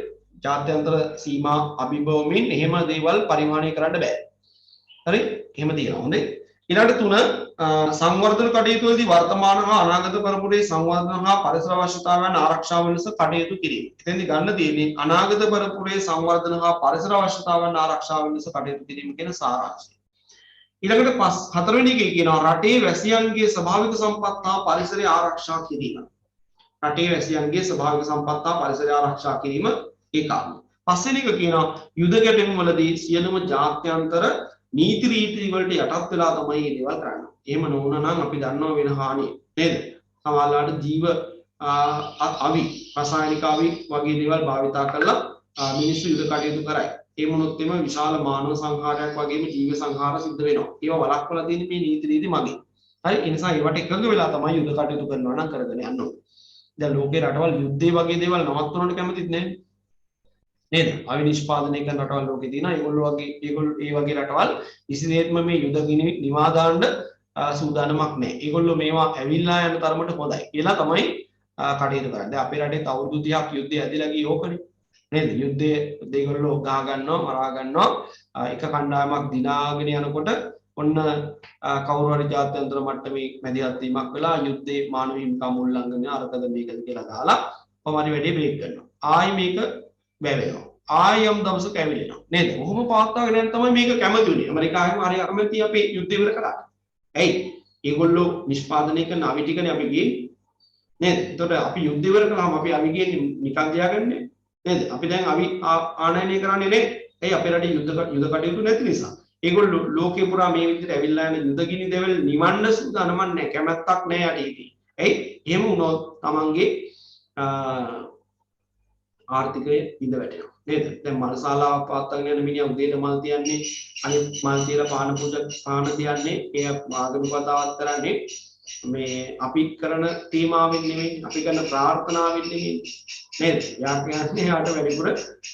ජාත්‍යන්තර සීමා අභිබවමින් එහෙම දේවල් පරිහරණය කරන්න බෑ. හරි? එහෙම තියෙනවා. හොඳේ. ඊළඟට 3 සංවර්ධන කටයුතු වලදී වර්තමාන හා අනාගත පරපුරේ සංවර්ධන හා පරිසර අවශ්‍යතාවයන් ආරක්ෂා වන ලෙස කටයුතු කිරීම. එතෙන්දී ගන්න තියෙන්නේ අනාගත පරපුරේ සංවර්ධන හා පරිසර අවශ්‍යතාවයන් ආරක්ෂා වන ලෙස කටයුතු කිරීම කියන සාරාංශය. ඊළඟට 4 වෙනි එකේ කියනවා රටේ වැසියන්ගේ ස්වභාවික සම්පත් හා පරිසරය ආරක්ෂා කිරීම. රටේ වැසියන්ගේ ස්වභාවික සම්පත් හා පරිසරය ආරක්ෂා කිරීම ඒ කාරණා. 5 වෙනි එක කියනවා යුද ගැටුම් වලදී සියලුම ජාත්‍යන්තර නීති රීති වලට යටත් වෙලා තමයි මේ දේවල් කරන්නේ. එහෙම නොවුනා නම් අපි දන්නවා වෙන හානිය නේද? සමහරවිට ජීව අවි රසායනික අවි වගේ දේවල් භාවිතා කරලා මිනිස්සු යුද කටයුතු කරයි. ඒ මොනොත් එම විශාල මානව සංහාරයක් වගේම ජීව සංහාර සිද්ධ වෙනවා. ඒවා වළක්වලා තියෙන්නේ මේ නීති රීති මගින්. හරි? ඒ නිසා ඒවට එකඟ වෙලා තමයි යුද කටයුතු කරනවා නම් කරගෙන යන්න ඕනේ. දැන් ලෝකේ රටවල් යුද්ධේ වගේ දේවල් නවත්වන්නට කැමතිත් නැහැ. නේද? අවි නිෂ්පාදනය කරන රටවල් ලෝකේ තියෙනවා. ඒගොල්ලෝ ඒ වගේ රටවල් කිසිසේත්ම මේ යුද නිවා දාන්න සූදානමක් නැහැ. ඒගොල්ලෝ මේවා ඇවිල්ලා යන තරමට හොඳයි කියලා තමයි කටයුතු කරන්නේ. දැන් අපේ රටේ අවුරුදු 30ක් යුද්ධය ඇදලා ගියේ ඕකනේ. නේද? යුද්ධයේ දෙගොල්ලෝ ගහ ගන්නවා, මරා ගන්නවා. එක කණ්ඩායමක් දිනාගෙන යනකොට ඔන්න කවුරු හරි ජාත්‍යන්තර මට්ටමේ මැදිහත් වීමක් වෙලා යුද්ධේ මානව හිමිකම් උල්ලංඝනය අරකද මේකද කියලා දාලා කොහොමරි වැඩේ බ්‍රේක් කරනවා. ආයි මේක වැවෙනවා. ආයම් දවසක ඇවිලෙනවා. නේද? කොහොම පවත්වාගෙන යන්න තමයි මේක කැමති උනේ. ඇමරිකාවෙම හරි අකමැති අපේ යුද්ධය ඉවර කරා. ඇයි? ඒගොල්ලෝ නිෂ්පාදනය කරන අවි ටිකනේ අපි ගියේ. නේද? එතකොට අපි යුද්ධ ඉවර කළාම අපි අවි ගියේ නිකන් තියාගන්නේ නේද? අපි දැන් අවි ආනයනය කරන්නේ නේ. ඇයි අපේ රටේ යුද කටයුතු නැති නිසා. ඒගොල්ලෝ ලෝකේ පුරා මේ විදිහට ඇවිල්ලා යන යුද ගිනි දෙවල් නිවන්න සූදානම නැහැ. කැමැත්තක් නැහැ යටේදී. ඇයි? එහෙම වුණොත් තමන්ගේ ආර්ථිකය ඉඳ වැටෙනවා. නේද? දැන් මල්ශාලාවක් පවත්වාගෙන යන මිනිහා උදේට මල් තියන්නේ අනිත් මල් තියලා පාන තියන්නේ ඒ ආගමික වතාවත් කරන්නේ මේ අපි කරන තීමාවෙන් නෙමෙයි අපි කරන ප්‍රාර්ථනාවෙන් නෙමෙයි නේද? ව්‍යාකරණයේ යාට වැඩිපුර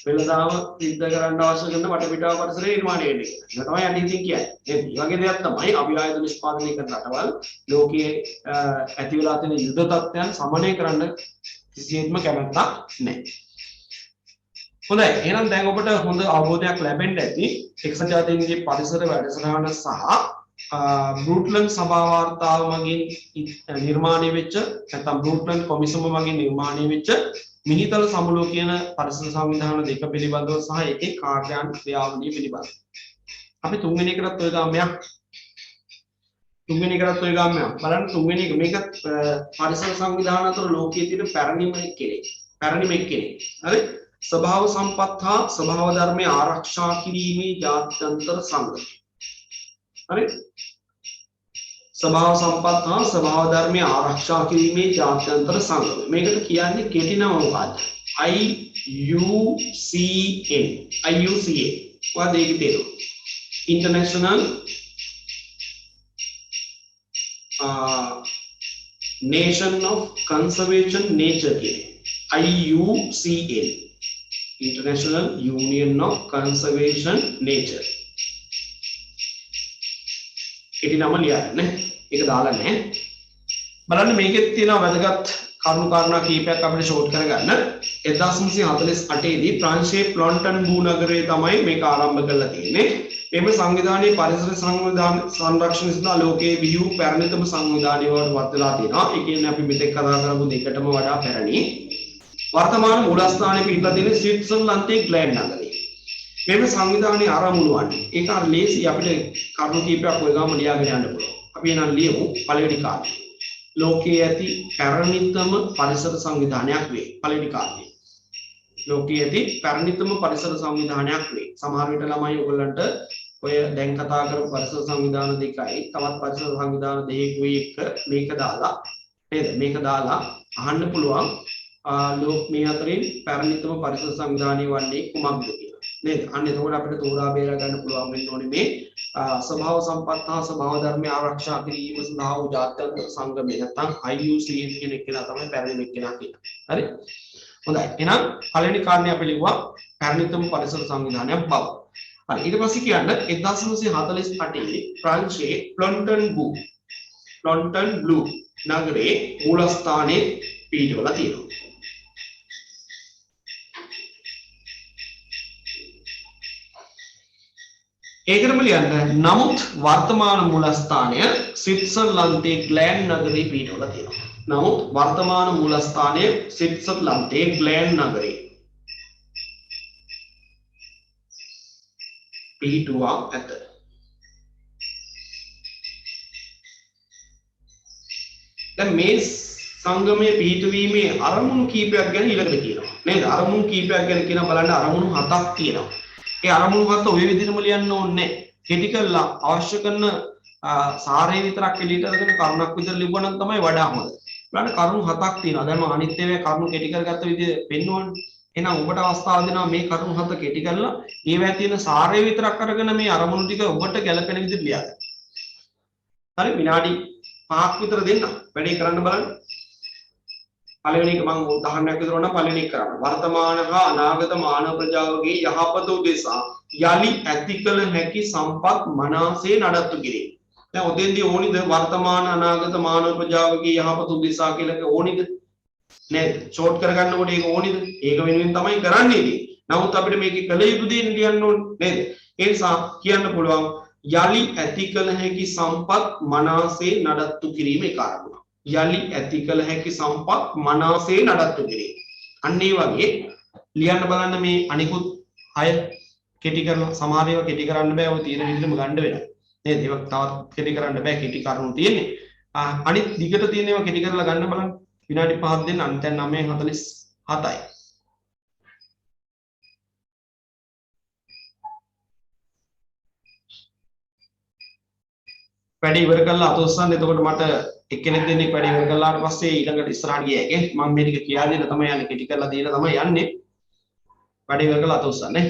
වෙළඳාම සිද්ධ කරන්න අවශ්‍ය කරන වටපිටාව පරිසරය නිර්මාණය වෙන්නේ. ඒක තමයි අනිත් ඉතින් කියන්නේ. නේද? මේ වගේ දෙයක් තමයි අභිආයුධ නිෂ්පාදනය කරන රටවල් ලෝකයේ ඇති වෙලා තියෙන යුද තත්ත්වයන් සමනය කරන්න කිසිසේත්ම කැමැත්තක් නැහැ. හොඳයි. එහෙනම් දැන් ඔබට හොඳ අවබෝධයක් ලැබෙන්න ඇති එක්සත් ජාතීන්ගේ පරිසර වැඩසටහන සහ බෘට්ලන්ඩ් සභා වාර්තාව මගින් නිර්මාණය වෙච්ච නැත්නම් බෘට්ලන්ඩ් කොමිසම මගින් නිර්මාණය වෙච්ච මිහිතල සමුළුව කියන පරිසර සංවිධාන දෙක පිළිබඳව සහ ඒකේ කාර්යාන් ක්‍රියාවලිය පිළිබඳව. අපි තුන්වෙනි එකටත් ඔය ගාමයක් බලන්න තුන්වෙනි එක මේක පරිසර සංවිධාන අතර ලෝකයේ තියෙන පැරණිම කෙනෙක්. හරි? ස්වභාව සම්පත් හා ස්වභාව ධර්මය ආරක්ෂා කිරීමේ ජාත්‍යන්තර සංගමය. හරි? ස්වභාව සම්පත් හා ස්වභාව ධර්මය ආරක්ෂා කිරීමේ ජාත්‍යන්තර සංගමය. මේකට කියන්නේ කෙටි නම මොකක්ද? IUCN. මොකක්ද ඒකේ තේරුම? International Nation of Conservation Nature කියන්නේ IUCN. International Union of Conservation Nature. කෙටි නම ලියන්න. ඒක දාලා නැහැ. බලන්න මේකෙත් තියෙන වැදගත් කරුණු කාරණා කීපයක් අපිට ෂෝට් කරගන්න. 1948 දී ප්‍රංශයේ ප්ලොන්ටන්බූ නගරයේ තමයි මේක ආරම්භ කරලා තියෙන්නේ. එම සංවිධානයේ පරිසර සංවිධාන සංරක්ෂණ සඳහා ලෝකයේ බිහි වූ පැරණිතම සංවිධානය බවට පත් වෙලා තියෙනවා. ඒ කියන්නේ අපි මෙතෙක් කතා කරපු දෙකටම වඩා පැරණි. වර්තමාන මූලස්ථානයේ පිහිටලා තියෙන ස්විට්සර්ලන්තයේ ග්ලෑන් නගරයේ. මෙම සංවිධානයේ ආරම්භ වුණානේ. ඒක හරි ලේසි අපිට කරුණු කීපයක් ඔය ගාම ලියාගෙන යන්න පුළුවන්. අපි එනම් ලියමු පළවෙනි කාර්යය. ලෝකයේ ඇති පැරණිතම පරිසර සංවිධානයක් වේ. පළවෙනි කාර්යය. ලෝකයේ ඇති පැරණිතම පරිසර සංවිධානයක් වේ. සමහර විට ළමයි ඔයගොල්ලන්ට ඔය දැන් කතා කරපු පරිසර සංවිධාන දෙකයි තවත් පරිසර සංවිධාන දෙකකුයි එක මේක දාලා නේද? මේක දාලා අහන්න පුළුවන් ලෝක මේ අතරින් පැරණිතම පරිසර සංවිධානය වන්නේ කුමක්ද කියලා. නේද? අන්න එතකොට අපිට තෝරා බේරා ගන්න පුළුවන් වෙන්න ඕනේ මේ ස්වභාව සම්පත් හා ස්වභාව ධර්මය ආරක්ෂා කිරීම සඳහා වූ ජාත්‍යන්තර සංගමය නැත්නම් IUCN කියන කෙනා තමයි පැරණිම කෙනා කියන්නේ. හරි? හොඳයි. එහෙනම් පළවෙනි කාරණේ අපි ලිව්වා පැරණිතම පරිසර සංවිධානයක් බව. හරි. ඊට පස්සේ කියන්න 1948 ප්‍රංශයේ ප්ලොන්ටන්බූ නගරයේ මූලස්ථානයේ පිහිටවලා තියෙනවා. ඒකටම ලියන්න නමුත් වර්තමාන මූලස්ථානය ස්විට්සර්ලන්තයේ ග්ලෑන් නගරයේ පිහිටවලා තියෙනවා. නමුත් වර්තමාන මූලස්ථානය ස්විට්සර්ලන්තයේ ග්ලෑන් නගරයේ පිහිටුවා ඇත. දැන් මේ සංගමයේ පිහිටුවීමේ අරමුණු කීපයක් ගැන ඊළඟට කියනවා. නේද? අරමුණු කීපයක් ගැන කියන බලන්න අරමුණු 7ක් තියෙනවා. ඒ අරමුණු 7 ඔය විදිහටම ලියන්න ඕනේ. කෙටි කරලා අවශ්‍ය කරන සාරේ විතරක් එළියට අරගෙන කරුණක් විතර ලිව්වා නම් තමයි වඩා හොඳ. බලන්න කරුණු 7ක් තියෙනවා. දැන් මම අනිත් ඒවායේ කරුණු කෙටි කරගත්ත විදිහ පෙන්වන්නේ. එහෙනම් ඔබට අවස්ථාව දෙනවා මේ කරුණු 7 කෙටි කරලා ඒවැය තියෙන සාරේ විතරක් අරගෙන මේ අරමුණු ටික ඔබට ගැළපෙන විදිහට ලියන්න. හරි විනාඩි 5ක් විතර දෙන්න. වැඩේ කරන්න බලන්න. පළවෙනි එක මම උදාහරණයක් විතර උනා පළවෙනි එක කරන්න. වර්තමාන හා අනාගත මානව ප්‍රජාවගේ යහපත උදෙසා යලි ඇති කළ හැකි සම්පත් මනසේ නඩත්තු කිරීම. දැන් ඔතෙන්දී ඕනිද වර්තමාන අනාගත මානව ප්‍රජාවගේ යහපත උදෙසා කියලා ඕනිද? නේද? ෂෝට් කරගන්නකොට ඒක ඕනිද? ඒක වෙනුවෙන් තමයි කරන්නේ ඉතින්. නමුත් අපිට මේකේ කළ යුතු දේ ලියන්න ඕනේ නේද? ඒ නිසා කියන්න පුළුවන් යලි ඇති කළ හැකි සම්පත් මනසේ නඩත්තු කිරීම ඒ කාරණා. යලි ඇති කළ හැකි සම්පත් මනසේ නඩත්තු කිරීම. අන්න ඒ වගේ ලියන්න බලන්න මේ අනිකුත් අය කෙටි කරලා සමහර ඒවා කෙටි කරන්න බෑ ඔය තියෙන විදිහටම ගන්න වෙනවා. නේද? ඒක තවත් කෙටි කරන්න බෑ කෙටි කරුණු තියෙන්නේ. අනිත් දිගට තියෙන ඒවා කෙටි කරලා ගන්න බලන්න. විනාඩි 5ක් දෙන්න අනිත් 9:47යි. වැඩි ඉවර කරලා අත ඔස්සන්න. එතකොට මට එක්කෙනෙක් දෙන්නෙක් වැඩි ඉවර කළාට පස්සේ ඊළඟට ඉස්සරහට ගියේකේ මම මේ ටික කියා දෙන්න තමයි යන්නේ. කෙටි කරලා දීලා තමයි යන්නේ. වැඩි ඉවර කරලා අත ඔස්සන්න නේ.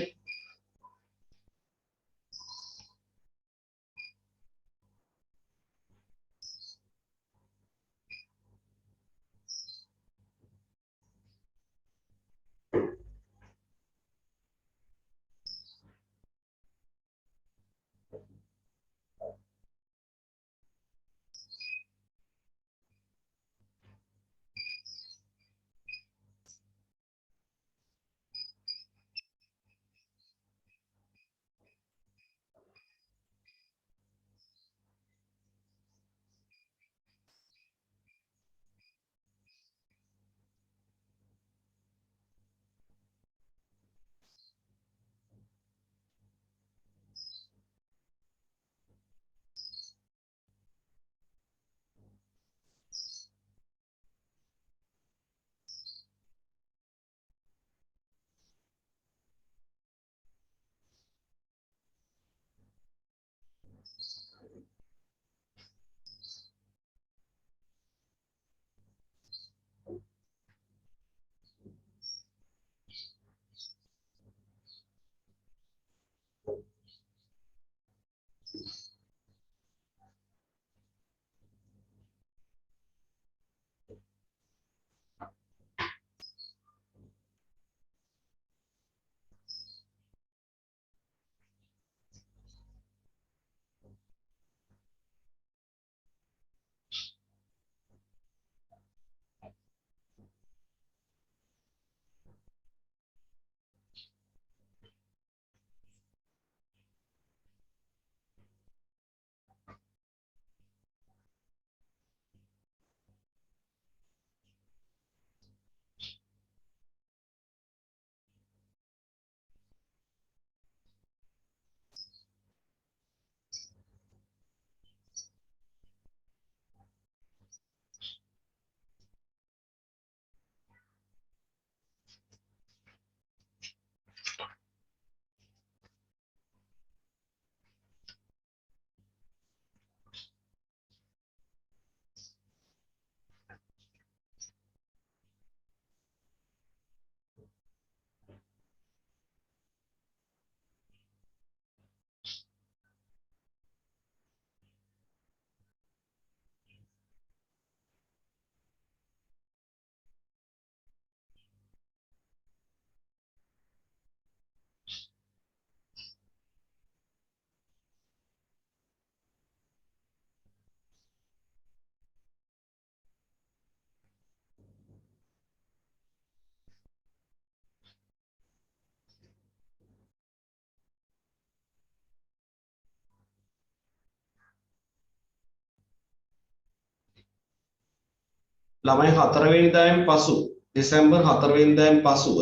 ළමයි 4 වෙනිදායෙන් පසු දෙසැම්බර් 4 වෙනිදායෙන් පසුව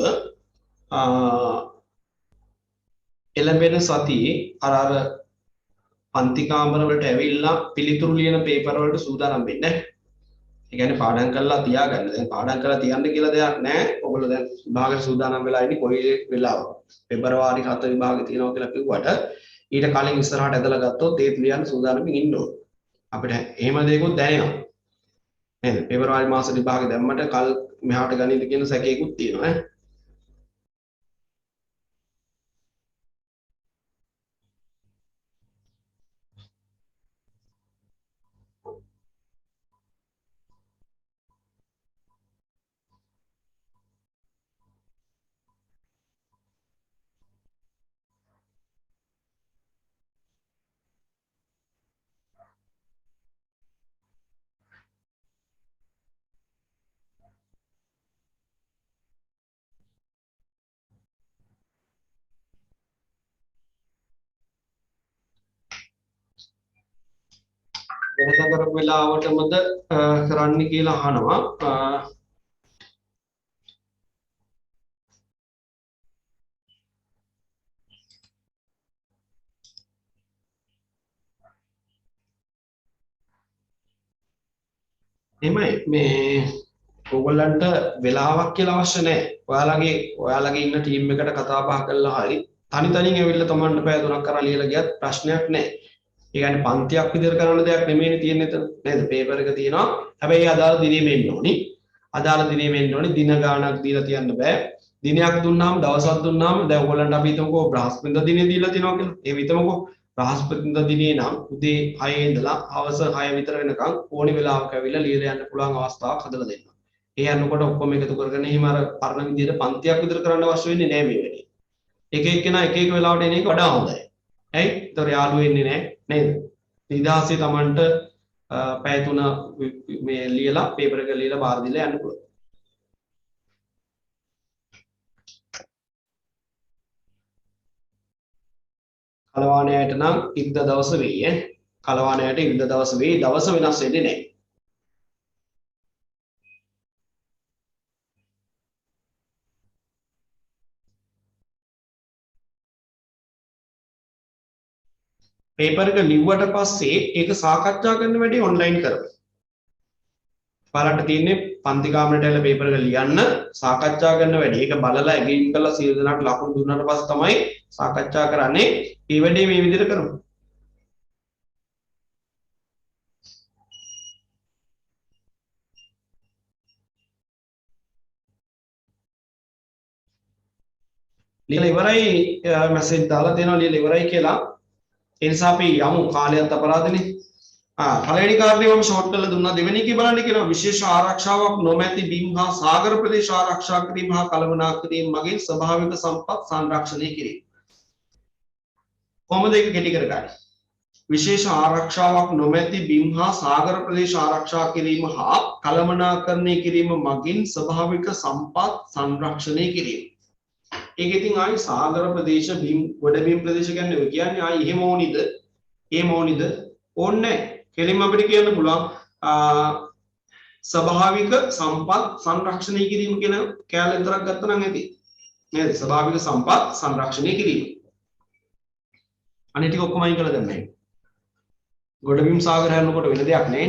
එළඹෙන සතියේ අර පන්ති කාමර වලට ඇවිල්ලා පිළිතුරු ලියන පේපර් වලට සූදානම් වෙන්න. ඒ කියන්නේ පාඩම් කරලා තියාගන්න. දැන් පාඩම් කරලා තියන්න කියලා දෙයක් නැහැ. ඔයගොල්ලෝ දැන් විභාගයට සූදානම් වෙලා ඉන්නේ කොයි වෙලාවක. පෙබරවාරි 7 විභාගෙ තියෙනවා කියලා කිව්වට ඊට කලින් ඉස්සරහට ඇදලා ගත්තොත් ඒත් ලියන්න සූදානම්ින් ඉන්න ඕන. අපිට එහෙම දෙයක්වත් දැනෙනවා. නේද? පෙබරවාරි මාස විභාගෙ දැම්මට කල් මෙහාට ගණිත කියන සැකේකුත් තියෙනවා ඈ. වෙනදා කරපු වෙලාවටමද කරන්න කියලා අහනවා. එමේ මේ ඕගොල්ලන්ට වෙලාවක් කියලා අවශ්‍ය නැහැ. ඔයාලගේ ඉන්න ටීම් එකට කතා බහ කරලා හරි තනි තනියෙන් ඇවිල්ලා තමන්ට පැය 3ක් කරන් ලියලා ගියත් ප්‍රශ්නයක් නැහැ. ඒ කියන්නේ පන්තියක් විතර කරන දෙයක් නෙමෙයිනේ තියෙන්නේ එතන. නේද? පේපර් එක තියෙනවා. හැබැයි අදාළ දිනෙම එන්න ඕනි. අදාළ දිනෙම එන්න ඕනි. දින ගාණක් දීලා තියන්න බෑ. දිනයක් දුන්නාම දවසක් දුන්නාම දැන් ඔයගොල්ලන්ට අපි හිතමුකෝ බ්‍රහස්පතින්දා දිනේ දීලා තියෙනවා කියලා. ඒ හිතමුකෝ බ්‍රහස්පතින්දා දිනේ නම් උදේ 6 ඉඳලා හවස 6 විතර වෙනකන් ඕනි වෙලාවක ඇවිල්ලා ලියලා යන්න පුළුවන් අවස්ථාවක් හදලා දෙන්න. ඒ යනකොට ඔක්කොම එකතු කරගෙන එහෙම අර පරණ විදියට පන්තියක් විතර කරන්න අවශ්‍ය වෙන්නේ නැහැ මේ වැඩේ. එක එක්කෙනා එක එක වෙලාවට එන එක වඩා හොඳයි. ඇයි? ඒතර යාළු වෙන්නේ නැහැ නේද? නිදාසේ Tamanට පැය 3 මේ ලියලා පේපර් එක ලියලා බාර දීලා යන්න පුළුවන්. කලවාණයට නම් ඉරිදා දවස වෙයි ඈ. කලවාණයට ඉරිදා දවස වෙයි. දවස වෙනස් වෙන්නේ නැහැ. පේපර් එක ලිව්වට පස්සේ ඒක සාකච්ඡා කරන්න වැඩි ඔන්ලයින් කරමු. බලන්න තියෙන්නේ පන්ති කාමරේට ඇවිල්ලා පේපර් එක ලියන්න සාකච්ඡා කරන්න වැඩි. ඒක බලලා ඇග්‍රීමන්ට් කරලා සියලු දෙනාට ලකුණු දුන්නාට පස්සේ තමයි සාකච්ඡා කරන්නේ. මේ වැඩේ මේ විදිහට කරමු. ලියලා ඉවරයි මැසේජ් දාලා දෙනවා ලියලා ඉවරයි කියලා. ඒ නිසා අපි යමු කාලයත් අපරාධනේ. පළවෙනි කාර්යය මම ෂෝට් කරලා දුන්නා. දෙවෙනි එකේ බලන්න කියනවා විශේෂ ආරක්ෂාවක් නොමැති බිම් හා සාගර ප්‍රදේශ ආරක්ෂා කිරීම හා කළමනාකරණ කිරීම මගින් ස්වභාවික සම්පත් සංරක්ෂණය කිරීම. කොහොමද ඒක කෙටි කරගන්නේ? විශේෂ ආරක්ෂාවක් නොමැති බිම් හා සාගර ප්‍රදේශ ආරක්ෂා කිරීම හා කළමනාකරණය කිරීම මගින් ස්වභාවික සම්පත් සංරක්ෂණය කිරීම. ඒක ඉතින් ආයි සාගර ප්‍රදේශ බිම් ගොඩ බිම් ප්‍රදේශ කියන්නේ ඔය කියන්නේ ආයි එහෙම ඕනිද? එහෙම ඕනිද? ඕනේ නැහැ. කෙලින්ම අපිට කියන්න පුළුවන් ස්වභාවික සම්පත් සංරක්ෂණය කිරීම කියන කැලේ විතරක් ගත්තා නම් ඇති. නේද? ස්වභාවික සම්පත් සංරක්ෂණය කිරීම. අනිත් ටික ඔක්කොම අයින් කළා දැන් මේ. ගොඩබිම් සාගර හැරෙනකොට වෙන දෙයක් නෙවෙයි.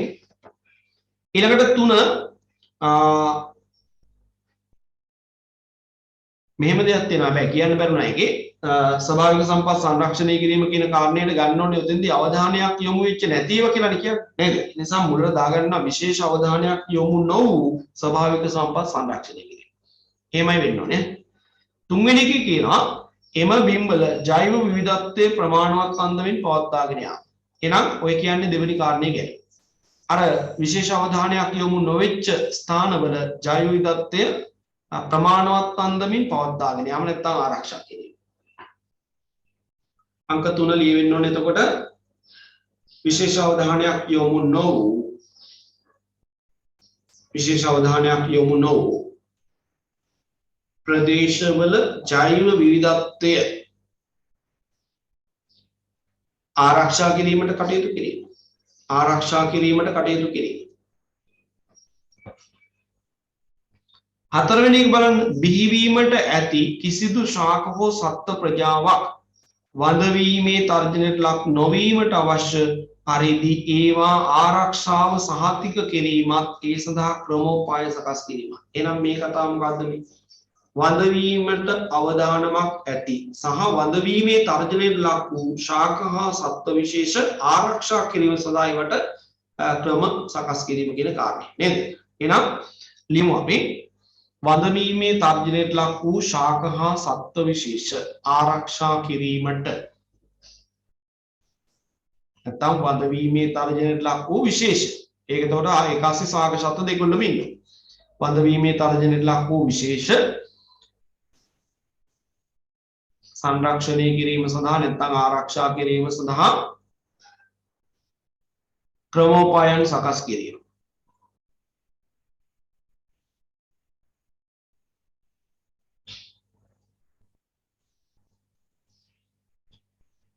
ඊළඟට 3 මෙහෙම දෙයක් තියෙනවා. හැබැයි කියන්න බැරි නෑ ඒකේ ස්වභාවික සම්පත් සංරක්ෂණය කිරීම කියන කාරණේට ගන්න ඕනේ උතෙන්දී අවධානයක් යොමු වෙච්ච නැතිව කියලානේ කියන්නේ. නේද? ඒ නිසා මුලට දාගන්න විශේෂ අවධානයක් යොමු නොවු ස්වභාවික සම්පත් සංරක්ෂණය කිරීම. එහෙමයි වෙන්න ඕනේ. තුන්වෙනි එකේ කියනවා එම බිම්වල ජෛව විවිධත්වයේ ප්‍රමාණවත් අන්දමින් පවත්වාගෙන යාම. එහෙනම් ඔය කියන්නේ දෙවෙනි කාරණේ ගැන. අර විශේෂ අවධානයක් යොමු නොවෙච්ච ස්ථානවල ජෛව විවිධත්වය ප්‍රමාණවත් අන්දමින් පවත්වාගෙන යාම නැත්නම් ආරක්ෂා කිරීම. අංක 3 ලියවෙන්න ඕනේ එතකොට විශේෂ අවධානයක් යොමු නොවු ප්‍රදේශවල ජෛව විවිධත්වය ආරක්ෂා කිරීමට කටයුතු කිරීම. හතරවෙනි එක බලන්න බිහිවීමට ඇති කිසිදු ශාක හෝ සත්ත්ව ප්‍රජාවක් වඳවීමේ තර්ජනයට ලක් නොවීමට අවශ්‍ය පරිදි ඒවා ආරක්ෂාව සහතික කිරීමත් ඒ සඳහා ක්‍රමෝපාය සකස් කිරීමත්. එහෙනම් මේ කතාව මොකද්ද මේ? වඳවීමට අවදානමක් ඇති සහ වඳවීමේ තර්ජනයට ලක් වූ ශාක හා සත්ත්ව විශේෂ ආරක්ෂා කිරීම සඳහා ඒවට ක්‍රම සකස් කිරීම කියන කාරණේ නේද? එහෙනම් ලියමු අපි වඳවීමේ තර්ජනයට ලක් වූ ශාක හා සත්ත්ව විශේෂ ආරක්ෂා කිරීමට නැත්නම් වඳවීමේ තර්ජනයට ලක් වූ විශේෂ. ඒක එතකොට ඒකාස්සේ ශාක සත්ත්ව දෙකොල්ලම ඉන්නවා. වඳවීමේ තර්ජනයට ලක් වූ විශේෂ සංරක්ෂණය කිරීම සඳහා නැත්නම් ආරක්ෂා කිරීම සඳහා ක්‍රමෝපායන් සකස් කිරීම.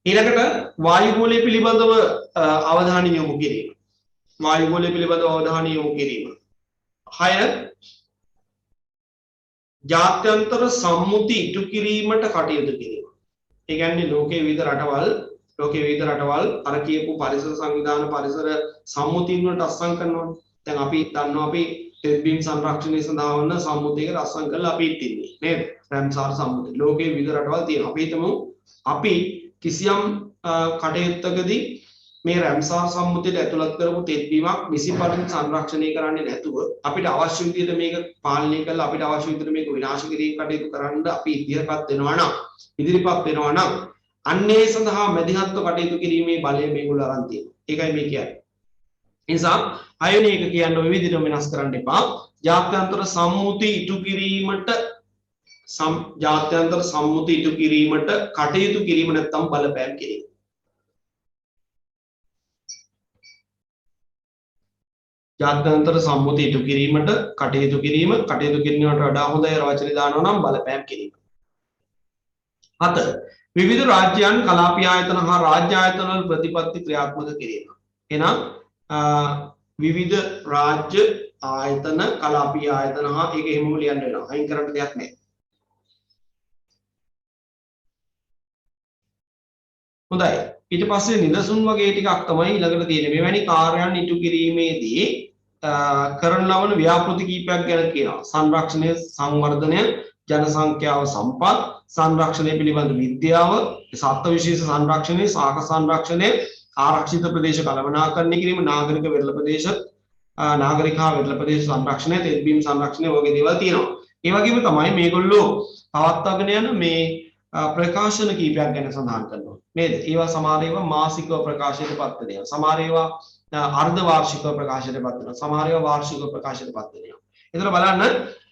ඊළඟට වායුගෝලය පිළිබඳව අවධානය යොමු කිරීම. වායුගෝලය පිළිබඳව අවධානය යොමු කිරීම. 6 ජාත්‍යන්තර සම්මුති ඉටු කිරීමට කටයුතු කිරීම. ඒ කියන්නේ ලෝකයේ විවිධ රටවල් අර කියපු පරිසර සංවිධාන පරිසර සම්මුතින් වලට අත්සන් කරනවානේ. දැන් අපි දන්නවා අපි තෙත්බීම් සංරක්ෂණය සඳහා වන සම්මුතියකට අත්සන් කරලා අපි ඉන්නේ නේද? රැම්සාර් සම්මුතිය. ලෝකයේ විවිධ රටවල් තියෙනවා. අපි හිතමු අපි කිසියම් කටයුත්තකදී මේ රැම්සාර් සම්මුතියට ඇතුළත් කරපු තෙත්බීමක් නිසි පරිදි සංරක්ෂණය කරන්නේ නැතුව අපිට අවශ්‍ය විදිහට මේක පාලනය කරලා අපිට අවශ්‍ය විදිහට මේක විනාශ කිරීම කටයුතු කරන්න අපි ඉදිරිපත් වෙනවා නම් අන්නේ සඳහා මැදිහත්ව කටයුතු කිරීමේ බලය මේගොල්ලෝ අරන් තියෙනවා. ඒකයි මේ කියන්නේ. ඒ නිසා අයෝනි එක කියන්නේ ඔය විදිහට වෙනස් කරන්න එපා. ජාත්‍යන්තර සම්මුති ඉටු කිරීමට ජාත්‍යන්තර සම්මුති ඉටු කිරීමට කටයුතු කිරීම නැත්නම් බලපෑම් කිරීම. ජාත්‍යන්තර සම්මුති ඉටු කිරීමට කටයුතු කිරීමට වඩා හොඳයි වචනේ දානවා නම් බලපෑම් කිරීම. 7 විවිධ රාජ්‍යයන් කලාපීය ආයතන හා රාජ්‍ය ආයතන වල ප්‍රතිපත්ති ක්‍රියාත්මක කිරීම. එහෙනම් විවිධ රාජ්‍ය ආයතන කලාපීය ආයතන හා ඒක එහෙමම ලියන්න වෙනවා. අයින් කරන්න දෙයක් නැහැ. හොඳයි. ඊට පස්සේ නිදසුන් වගේ ටිකක් තමයි ඊළඟට තියෙන්නේ. මෙවැනි කාර්යයන් ඉටු කිරීමේදී කරන ලබන ව්‍යාපෘති කීපයක් ගැන කියනවා. සංරක්ෂණය, සංවර්ධනය, ජන සංඛ්‍යාව සම්පත්, සංරක්ෂණය පිළිබඳ විද්‍යාව, සත්ත්ව විශේෂ සංරක්ෂණය, ශාක සංරක්ෂණය, ආරක්ෂිත ප්‍රදේශ කළමනාකරණය කිරීම, නාගරික වෙරළ ප්‍රදේශ, නාගරික හා වෙරළ ප්‍රදේශ සංරක්ෂණය, තෙත්බීම් සංරක්ෂණය වගේ දේවල් තියෙනවා. ඒ වගේම තමයි මේගොල්ලෝ පවත්වාගෙන යන මේ ප්‍රකාශන කීපයක් ගැන සඳහන් කරනවා නේද? ඒවා සමහර ඒවා මාසිකව ප්‍රකාශයටපත් වෙනවා. සමහර ඒවා අර්ධ වාර්ෂිකව ප්‍රකාශයටපත් වෙනවා. සමහර ඒවා වාර්ෂිකව ප්‍රකාශයටපත් වෙනවා. එතන බලන්න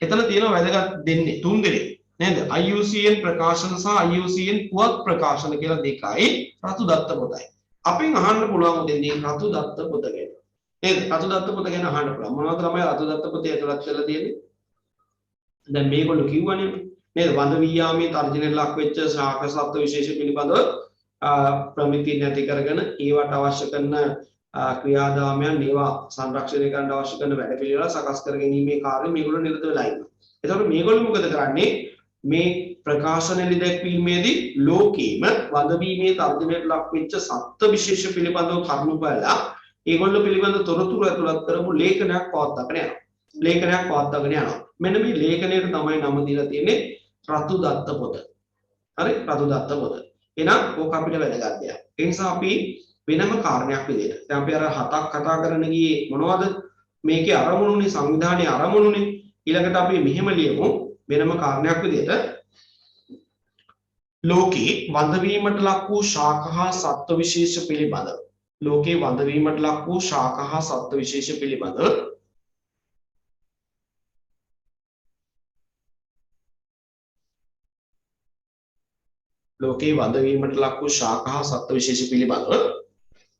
එතන තියෙන වැදගත් දෙන්නේ තුන් දෙනෙක් නේද? IUCN ප්‍රකාශන සහ IUCN පුවත් ප්‍රකාශන කියලා දෙකයි රතු දත්ත පොතයි. අපෙන් අහන්න පුළුවන් දෙන්නේ රතු දත්ත පොත ගැන. නේද? රතු දත්ත පොත ගැන අහන්න පුළුවන්. මොනවද තමයි රතු දත්ත පොතේ ඇතුළත් කරලා තියෙන්නේ? දැන් මේගොල්ලෝ කිව්වනේ නේද? වඳ වියාමේ තර්ජනයට ලක් වෙච්ච ශාක සත්ත්ව විශේෂ පිළිබඳව ප්‍රමිති නැති කරගෙන ඒවට අවශ්‍ය කරන ක්‍රියාදාමයන් ඒවා සංරක්ෂණය කරන්න අවශ්‍ය කරන වැඩපිළිවෙල සකස් කර ගැනීමේ කාර්යය මේගොල්ලෝ නිරත වෙලා ඉන්නවා. එතකොට මේගොල්ලෝ මොකද කරන්නේ? මේ ප්‍රකාශන ලියැක්වීමේදී ලෝකීම වඳවීමේ තර්ජනයට ලක් වෙච්ච සත්ත්ව විශේෂ පිළිබඳව කරුණු බලලා ඒගොල්ලෝ පිළිබඳ තොරතුරු ඇතුළත් කරපු ලේඛනයක් පවත්වාගෙන යනවා. මෙන්න මේ ලේඛනයට තමයි නම දීලා තියෙන්නේ රතු දත්ත පොත. හරි? රතු දත්ත පොත. එහෙනම් ඕක අපිට වැදගත් දෙයක්. ඒ නිසා අපි වෙනම කාරණයක් විදිහට දැන් අපි අර හතක් කතා කරන්න ගියේ මොනවද? මේකේ අරමුණුනේ සංවිධානයේ අරමුණුනේ. ඊළඟට අපි මෙහෙම ලියමු වෙනම කාරණයක් විදිහට ලෝකේ වඳවීමට ලක් වූ ශාක හා සත්ත්ව විශේෂ පිළිබඳව ලෝකේ වඳවීමට ලක් වූ ශාක හා සත්ත්ව විශේෂ පිළිබඳව ලෝකේ වඳවීමට ලක් වූ ශාක හා සත්ත්ව විශේෂ පිළිබඳව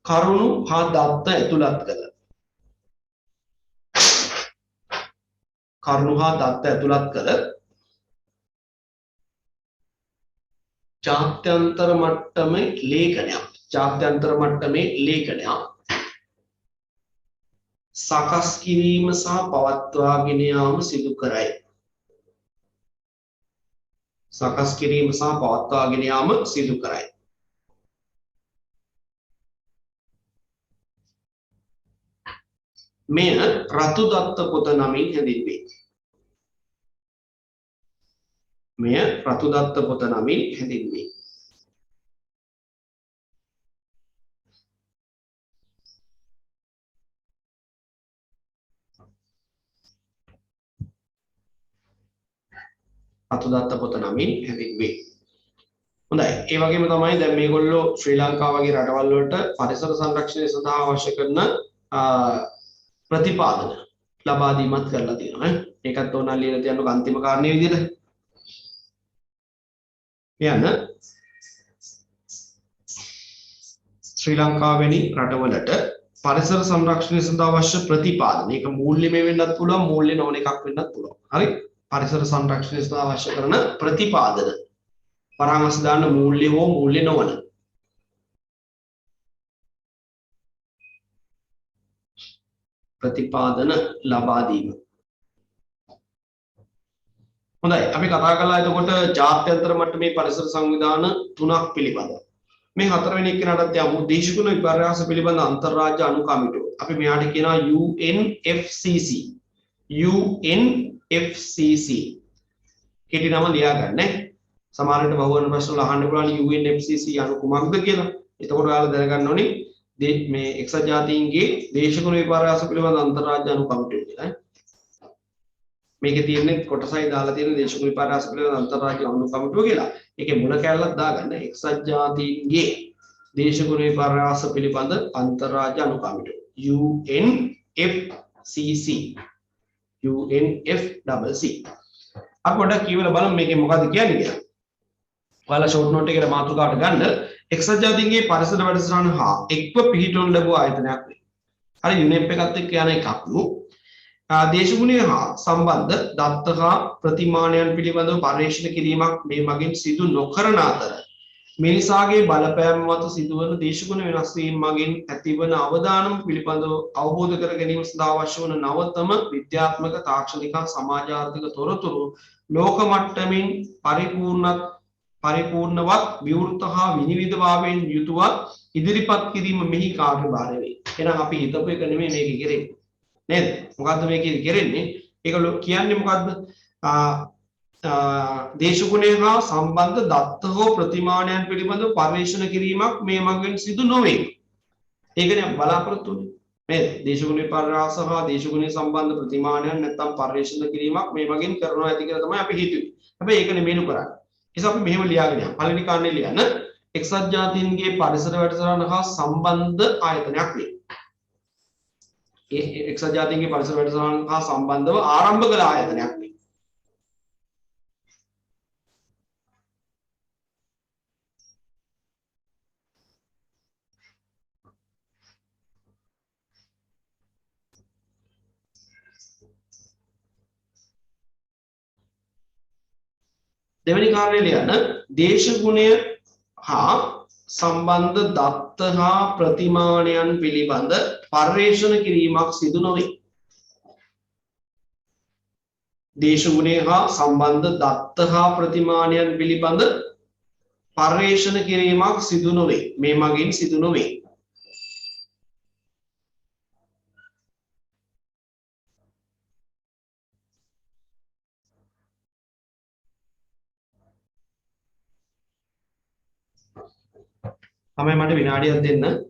කරුණු හා දත්ත ඇතුළත් කර ජාත්‍යන්තර මට්ටමේ ලේඛනයක් සකස් කිරීම සහ පවත්වාගෙන යාම සිදු කරයි. සකස් කිරීම සහ පවත්වාගෙන යාම සිදු කරයි. මෙය රතු දත්ත පොත නමින් හැඳින්වේ. මෙය රතු දත්ත පොත නමින් හැඳින්වේ. රතු දත්ත පොත නමින් හැඳින්වේ. හොඳයි. ඒ වගේම තමයි දැන් මේගොල්ලෝ ශ්‍රී ලංකාව වගේ රටවල් වලට පරිසර සංරක්ෂණය සඳහා අවශ්‍ය කරන ප්‍රතිපාදන ලබා දීමත් කරලා තියෙනවා. ඒකත් ඕනනම් ලියලා තියන්නකො අන්තිම කාරණේ විදිහට. කියන්න ශ්‍රී ලංකාව වැනි රටවලට පරිසර සංරක්ෂණය සඳහා අවශ්‍ය ප්‍රතිපාදන. ඒක මූල්‍යමය වෙන්නත් පුළුවන්, මූල්‍ය නොවන එකක් වෙන්නත් පුළුවන්. හරි? පරිසර සංරක්ෂණය සඳහා අවශ්‍ය කරන ප්‍රතිපාදන. පරාංගස දාන්න මූල්‍ය හෝ මූල්‍ය නොවන. ප්‍රතිපාදන ලබා දීම. හොඳයි අපි කතා කළා එතකොට ජාත්‍යන්තර මට්ටමේ පරිසර සංවිධාන තුනක් පිළිබඳව. මේ හතරවෙනි එක්කෙනාටත් යමු දේශගුණ විපර්යාස පිළිබඳ අන්තර්රාජ්‍ය අනු කමිටුව. අපි මෙයාට කියනවා UNFCCC. UNFCCC. කෙටි නම ලියා ගන්න. සමහරවිට බහුවර්ණ ප්‍රශ්න වල අහන්න පුළුවන් UNFCCC අනු කුමක්ද කියලා. එතකොට ඔයාලා දැනගන්න ඕනේ මේ එක්සත් ජාතීන්ගේ දේශගුණ විපර්යාස පිළිබඳ අන්තර්රාජ්‍ය අනු කමිටුව කියලා. මේකේ තියෙන්නේ කොටසයි දාලා තියෙන දේශගුණ විපර්යාස පිළිබඳ අන්තර්රාජ්‍ය අනු කමිටුව කියලා. ඒකේ මුල කැලලක් දාගන්න එක්සත් ජාතීන්ගේ දේශගුණ විපර්යාස පිළිබඳ අන්තර්රාජ්‍ය අනු කමිටුව UNFCCC. UNFCCC. අපි පොඩ්ඩක් කියවලා බලමු මේකේ මොකද්ද කියන්නේ කියලා. ඔයාලා ෂෝට් නෝට් එකේ මාතෘකාවට ගන්න එක්සත් ජාතීන්ගේ පරිසර වැඩසටහන හා එක්ව පිහිටවන ලැබුව ආයතනයක් වේ. හරි UNEP එකත් එක්ක යන එකක් නු. දේශගුණය හා සම්බන්ධ දත්ත හා ප්‍රතිමානයන් පිළිබඳව පර්යේෂණ කිරීමක් මේ මගින් සිදු නොකරන අතර මිනිසාගේ බලපෑම මත සිදුවන දේශගුණ වෙනස් වීම මගින් ඇතිවන අවදානම පිළිබඳව අවබෝධ කර ගැනීම සඳහා අවශ්‍ය වන නවතම විද්‍යාත්මක තාක්ෂණික සමාජාර්ථික තොරතුරු ලෝක මට්ටමින් පරිපූර්ණවත් විවෘත හා විනිවිදභාවයෙන් යුතුව ඉදිරිපත් කිරීම මෙහි කාර්යභාරය වේ. එහෙනම් අපි හිතපු එක නෙමෙයි මේක කරන්නේ. නේද? මොකද්ද මේකේ කරන්නේ? ඒක කියන්නේ මොකද්ද? දේශගුණය හා සම්බන්ධ දත්ත හෝ ප්‍රතිමානයන් පිළිබඳව පර්යේෂණ කිරීමක් මේ මගින් සිදු නොවේ. ඒකනේ බලාපොරොත්තු වෙන්නේ. නේද? දේශගුණ විපර්යාස හා දේශගුණය සම්බන්ධ ප්‍රතිමානයන් නැත්නම් පර්යේෂණ කිරීමක් මේ මගින් කරනවා ඇති කියලා තමයි අපි හිතුවේ. හැබැයි ඒක නෙමෙයිලු කරන්නේ. ඒස අපි මෙහෙම ලියාගෙන යමු. පළවෙනි කාරණේ ලියන්න. එක්සත් ජාතීන්ගේ පරිසර වැඩසටහන හා සම්බන්ධ ආයතනයක් වේ. එක්සත් ජාතීන්ගේ පරිසර වැඩසටහන හා සම්බන්ධව ආරම්භ කළ ආයතනයක් වේ. දෙවෙනි කාරණේ ලියන්න දේශගුණය හා සම්බන්ධ දත්ත හා ප්‍රතිමානයන් පිළිබඳ පර්යේෂණ කිරීමක් සිදු නොවේ. දේශගුණය හා සම්බන්ධ දත්ත හා ප්‍රතිමානයන් පිළිබඳ පර්යේෂණ කිරීමක් සිදු නොවේ. මේ මගින් සිදු නොවේ. තමයි මට විනාඩියක් දෙන්න.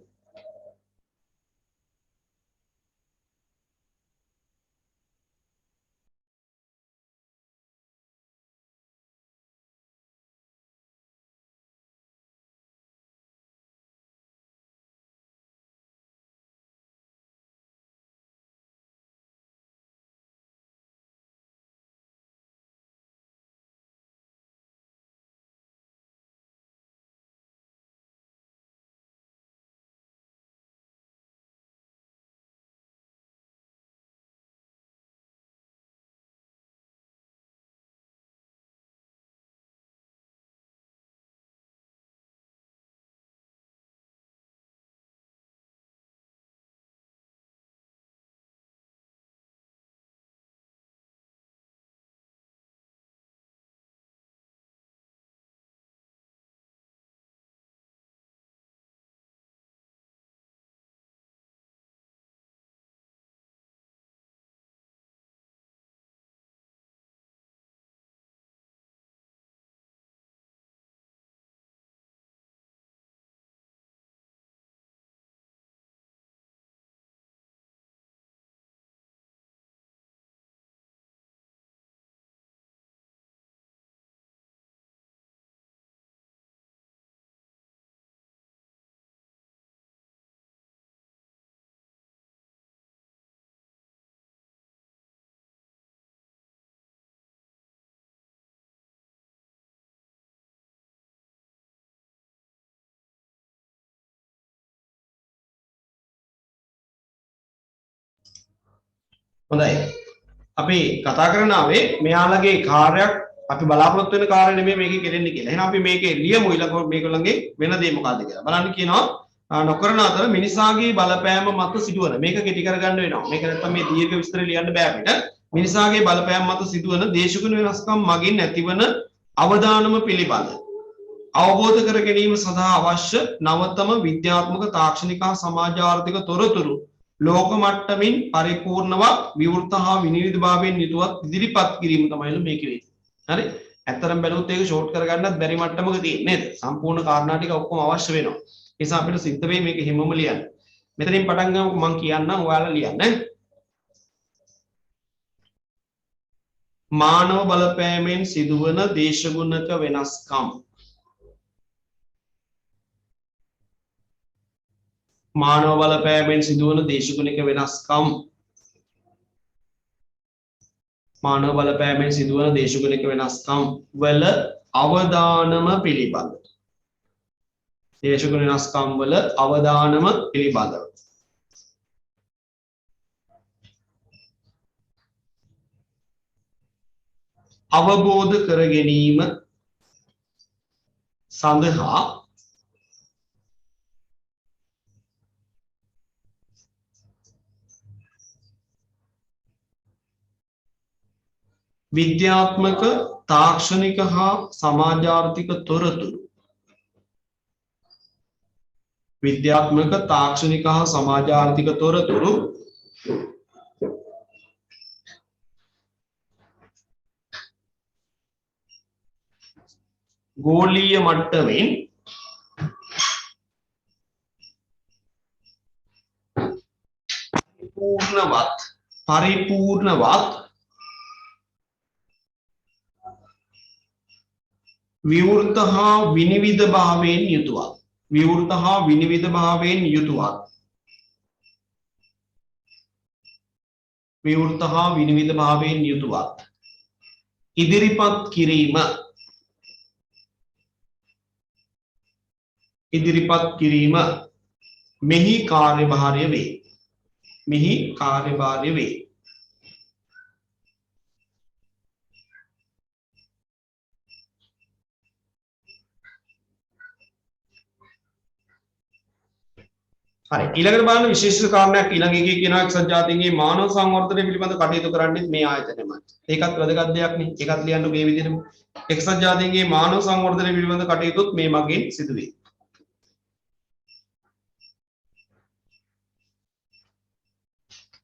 හොඳයි. අපි කතා කරන ආවේ මෙයාලගේ කාර්යයක් අපි බලාපොරොත්තු වෙන කාර්ය නෙමෙයි මේකේ කෙරෙන්නේ කියලා. එහෙනම් අපි මේකේ ලියමු ඊළඟ මේගොල්ලන්ගේ වෙන දේ මොකද්ද කියලා. බලන්න කියනවා නොකරන අතර මිනිසාගේ බලපෑම මත සිදුවන මේක කෙටි කරගන්න වෙනවා. මේක නැත්තම් මේ දීර්ඝ විස්තර ලියන්න බෑ අපිට. මිනිසාගේ බලපෑම මත සිදුවන දේශගුණ වෙනස්කම් මගින් ඇතිවන අවදානම පිළිබඳ අවබෝධ කර ගැනීම සඳහා අවශ්‍ය නවතම විද්‍යාත්මක තාක්ෂණික හා සමාජාර්ථික තොරතුරු ලෝක මට්ටමින් පරිපූර්ණව විවෘත හා විනිවිදභාවයෙන් යුතුවත් ඉදිරිපත් කිරීම තමයි මේකේ වෙන්නේ. හරි? ඇත්තරම් බැලුවොත් ඒක ෂෝට් කරගන්නත් බැරි මට්ටමක තියෙන්නේ නේද? සම්පූර්ණ කාරණා ටික ඔක්කොම අවශ්‍ය වෙනවා. ඒ නිසා අපිට සිද්ධ වෙයි මේක හිමම ලියන්න. මෙතනින් පටන් ගමු මම කියන්නම් ඔයාලා ලියන්න. මානව බලපෑමෙන් සිදුවන දේශගුණක වෙනස්කම් මානව බලපෑමෙන් සිදුවන දේශගුණික වෙනස්කම් මානව බලපෑමෙන් සිදුවන දේශගුණික වෙනස්කම් වල අවදානම පිළිබඳ දේශගුණ වෙනස්කම් වල අවදානම පිළිබඳව අවබෝධ කර ගැනීම සඳහා විද්‍යාත්මක තාක්ෂණික හා සමාජාර්ථික තොරතුරු විද්‍යාත්මක තාක්ෂණික හා සමාජාර්ථික තොරතුරු ගෝලීය මට්ටමින් පරිපූර්ණවත් විවෘත හා විනිවිද භාවයෙන් යුතුවත් විවෘත හා විනිවිද භාවයෙන් යුතුවත් විවෘත හා විනිවිද භාවයෙන් යුතුවත් ඉදිරිපත් කිරීම මෙහි කාර්යභාරය වේ මෙහි කාර්යභාරය වේ හරි ඊළඟට බලන්න විශේෂ කාරණයක් ඊළඟ එකේ කියනවා එක්සත් ජාතීන්ගේ මානව සංවර්ධනය පිළිබඳ කටයුතු කරන්නේ මේ ආයතනයමයි. ඒකත් වැදගත් දෙයක් නේ. ඒකත් ලියන්න මේ විදිහටම. එක්සත් ජාතීන්ගේ මානව සංවර්ධනය පිළිබඳ කටයුතුත් මේ මගින් සිදුවේ.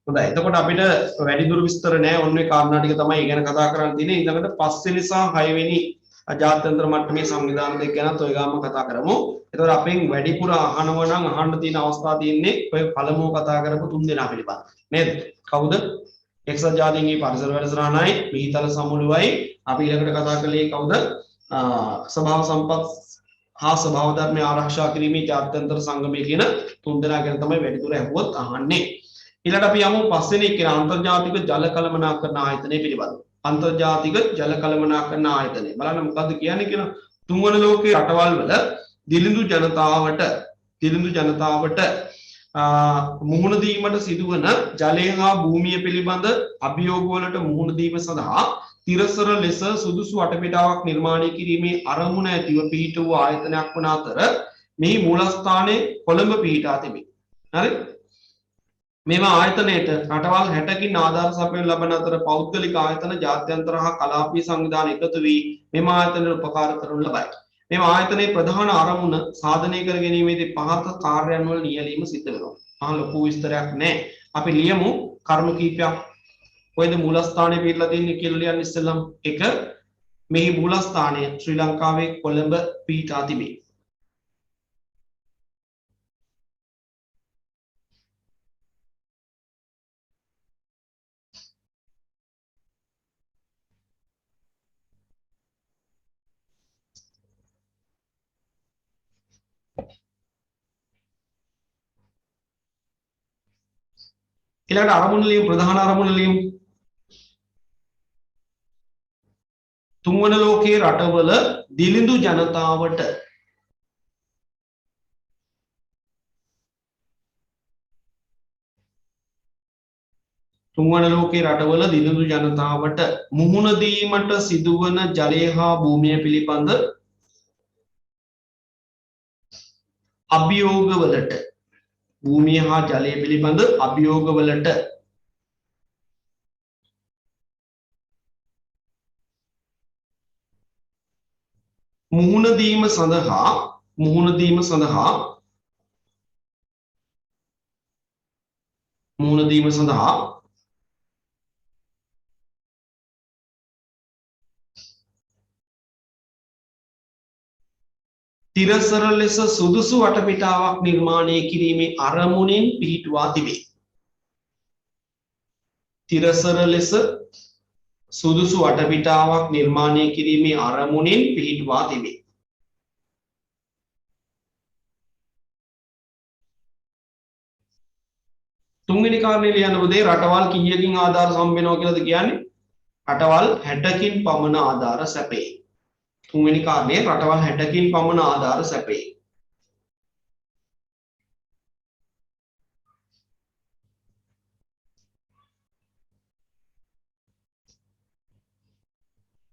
හොඳයි. එතකොට අපිට වැඩිදුර විස්තර නැහැ. ඔන්නේ කාරණා ටික තමයි ඉගෙන කතා කරන්න තියෙන්නේ. ඊළඟට 5 වෙනි සහ 6 වෙනි ජාත්‍යන්තර මට්ටමේ සංවිධාන දෙක ගැනත් ඔය ගාම කතා කරමු. එතකොට අපෙන් වැඩිපුර අහනවා නම් අහන්න තියෙන අවස්ථා තියෙන්නේ ඔය පළමුව කතා කරපු තුන් දෙනා පිළිබඳ. නේද? කවුද? එක්සත් ජාතීන්ගේ පරිසර වැඩසටහනයි, මිහිතල සමුළුවයි. අපි ඊළඟට කතා කළේ කවුද? ස්වභාව සම්පත් හා ස්වභාව ධර්ම ආරක්ෂා කිරීමේ ජාත්‍යන්තර සංගමය කියන තුන් දෙනා ගැන තමයි වැඩිපුර අහුවොත් අහන්නේ. ඊළඟට අපි යමු පස්වෙනි එක අන්තර්ජාතික ජල කළමනාකරණ ආයතනය පිළිබඳව. අන්තර්ජාතික ජල කළමනාකරණ ආයතනය. බලන්න මොකද්ද කියන්නේ කියන තුන්වන ලෝකයේ රටවල් වල දිලිඳු ජනතාවට මුහුණ දීමට සිදුවන ජලය හා භූමිය පිළිබඳ අභියෝග වලට මුහුණ දීම සඳහා තිරසර ලෙස සුදුසු වටපිටාවක් නිර්මාණය කිරීමේ අරමුණ ඇතිව පිහිට වූ ආයතනයක් වන අතර මෙහි මූලස්ථානයේ කොළඹ පිහිටා තිබේ. හරි? මෙම ආයතනයට රටවල් 60කින් ආධාර සපයන ලබන අතර පෞද්ගලික ආයතන ජාත්‍යන්තර හා කලාපීය සංවිධාන එකතු වී මෙම ආයතනයට උපකාර කරනු ලබයි. මෙම ආයතනයේ ප්‍රධාන අරමුණ සාධනය කර ගැනීමේදී පහත කාර්යයන් වල නියැලීම සිද්ධ වෙනවා. ලොකු විස්තරයක් නැහැ. අපි ලියමු කරුණු කීපයක්. කොයිද මූලස්ථානය පිටලා තියෙන්නේ කියලා ලියන්න ඉස්සෙල්ලම. 1 මෙහි මූලස්ථානය ශ්‍රී ලංකාවේ කොළඹ පිහිටා තිබේ. ඊළඟට අරමුණ ලියමු ප්‍රධාන අරමුණ ලියමු. තුන්වන ලෝකයේ රටවල දිලිඳු ජනතාවට තුන්වන ලෝකේ රටවල දිනුදු ජනතාවට මුහුණ දීමට සිදුවන ජලය හා භූමිය පිළිබඳ අභියෝගවලට භූමිය හා ජලය පිළිබඳ අභියෝගවලට මුහුණ දීම සඳහා මුහුණ දීම සඳහා මුහුණ දීම සඳහා තිරසර ලෙස සුදුසු වටපිටාවක් නිර්මාණය කිරීමේ අරමුණින් පිහිටුවා තිබේ. තිරසර ලෙස සුදුසු වටපිටාවක් නිර්මාණය කිරීමේ අරමුණින් පිහිටුවා තිබේ. තුන්වෙනි කාරණේ ලියන්න පුතේ රටවල් කීයකින් ආධාර සම්බ වෙනවා කියලාද කියන්නේ? රටවල් 60කින් පමණ ආධාර සැපේ. තුන්වෙනි කාරණේ රටවල් 60කින් පමණ ආධාර සැපේ.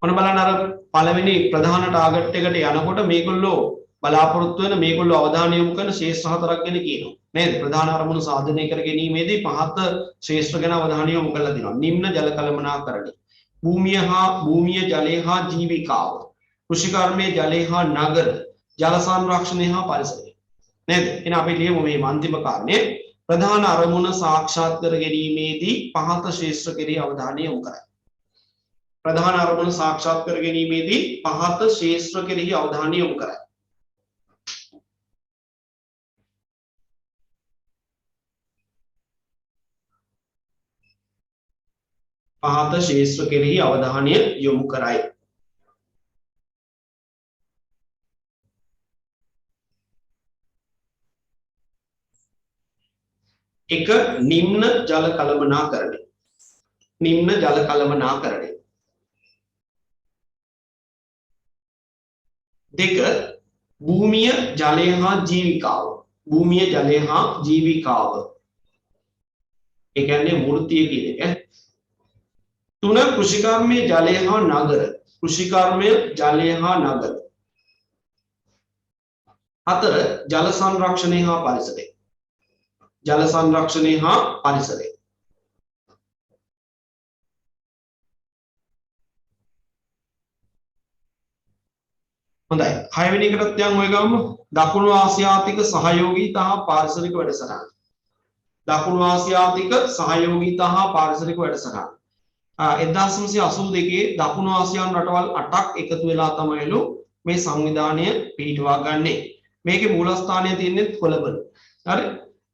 ඔන්න බලන්න අර පළවෙනි ප්‍රධාන ටාගට් එකට යනකොට මේගොල්ලෝ බලාපොරොත්තු වෙන මේගොල්ලෝ අවධානය යොමු කරන ශේෂ්ත්‍ර හතරක් ගැන කියනවා. නේද? ප්‍රධාන අරමුණු සාධනය කර ගැනීමේදී පහත ශේෂ්ත්‍ර ගැන අවධානය යොමු කරලා දෙනවා. නිම්න ජල කළමනාකරණය. භූමිය ජලය හා ජීවිකාව. කෘෂිකර්මයේ ජලය හා නගර. ජල සංරක්ෂණය හා පරිසරය. නේද? එහෙනම් අපි ලියමු මේ අන්තිම කාරණේ ප්‍රධාන අරමුණ සාක්ෂාත් කර ගැනීමේදී පහත ශේෂ්ත්‍ර කෙරෙහි අවධානය යොමු කරයි. ප්‍රධාන අරමුණ සාක්ෂාත් කර ගැනීමේදී පහත ශේෂ්ත්‍ර කෙරෙහි අවධානය යොමු කරයි. පහත ශේෂ්ත්‍ර කෙරෙහි අවධානය යොමු කරයි. එක නිම්න ජල කළමනාකරණය. නිම්න ජල කළමනාකරණය. දෙක භූමිය ජලය හා ජීවිකාව. භූමිය ජලය හා ජීවිකාව. ඒ කියන්නේ වෘත්තීය කියන එක. තුන කෘෂිකර්මයේ ජලය හා නගර. කෘෂිකර්මයේ ජලය හා නගර. හතර ජල සංරක්ෂණය හා පරිසරය. ජල සංරක්ෂණය හා පරිසරය. හොඳයි. හයවෙනි එකටත් යන් ඔය ගමු. දකුණු ආසියාතික සහයෝගීතා හා පාරිසරික වැඩසටහන. දකුණු ආසියාතික සහයෝගීතා හා පාරිසරික වැඩසටහන. 1982 දකුණු ආසියානු රටවල් 8ක් එකතු වෙලා තමයිලු මේ සංවිධානය පිහිටුවා ගන්නේ. මේකේ මූලස්ථානය තියෙන්නේ කොළඹ. හරි?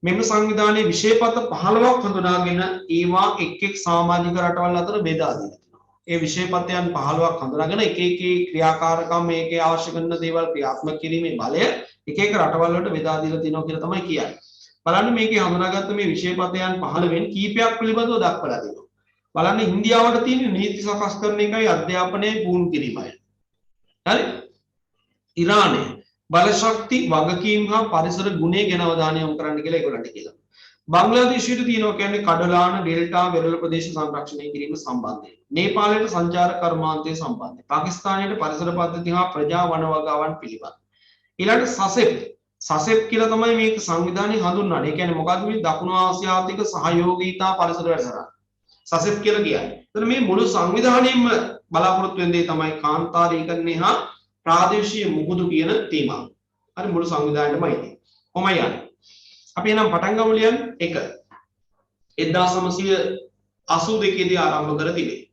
මෙම සංවිධානයේ විෂයපත 15ක් හඳුනාගෙන ඒවා එක් එක් සමාජික රටවල් අතර බෙදා දෙනවා. ඒ විෂයපතයන් 15ක් හඳුනාගෙන එක එක ක්‍රියාකාරකම් මේකේ අවශ්‍ය කරන දේවල් ක්‍රියාත්මක කිරීමේ බලය එක එක රටවල් වලට බෙදා දීලා තියෙනවා කියලා තමයි කියන්නේ. බලන්න මේකේ හඳුනාගත්ත මේ විෂයපතයන් 15 වෙන් කීපයක් පිළිබඳව දක්වලා තියෙනවා. බලන්න ඉන්දියාවට තියෙන නීති සකස් කරන එකයි අධ්‍යාපනයේ පුහුණු කිරීමයි. හරි? ඉරානය බලශක්ති වගකීම් හා පරිසර ගුණය ගැන අවධානය යොමු කරන්න කියලා ඒගොල්ලන්ට කියලා. බංග්ලාදේශයට තියෙනවා කියන්නේ කඩලාන ඩෙල්ටා වෙරළ ප්‍රදේශ සංරක්ෂණය කිරීම සම්බන්ධයෙන්. නේපාලයට සංචාර කර්මාන්තය සම්බන්ධයෙන්. පාකිස්තානයට පරිසර පද්ධති හා ප්‍රජා වන වගාවන් පිළිබඳ. ඊළඟට සසෙප් කියලා තමයි මේක සංවිධානය හඳුන්වන්නේ. ඒ කියන්නේ මොකද්ද මේ දකුණු ආසියාතික සහයෝගීතා පරිසර වැඩසටහන. සසෙප් කියලා කියන්නේ. එතන මේ මුළු සංවිධානයෙම බලාපොරොත්තු වෙන දේ තමයි කාන්තාරීකරණය හා ප්‍රාදේශීය මුහුදු කියන තේමාව. හරි මුළු සංවිධානයටමයි තියෙන්නේ. කොහොමයි යන්නේ? අපි එනම් පටන් ගමු ලියන්න. 1 1982 දී ආරම්භ කර තිබේ.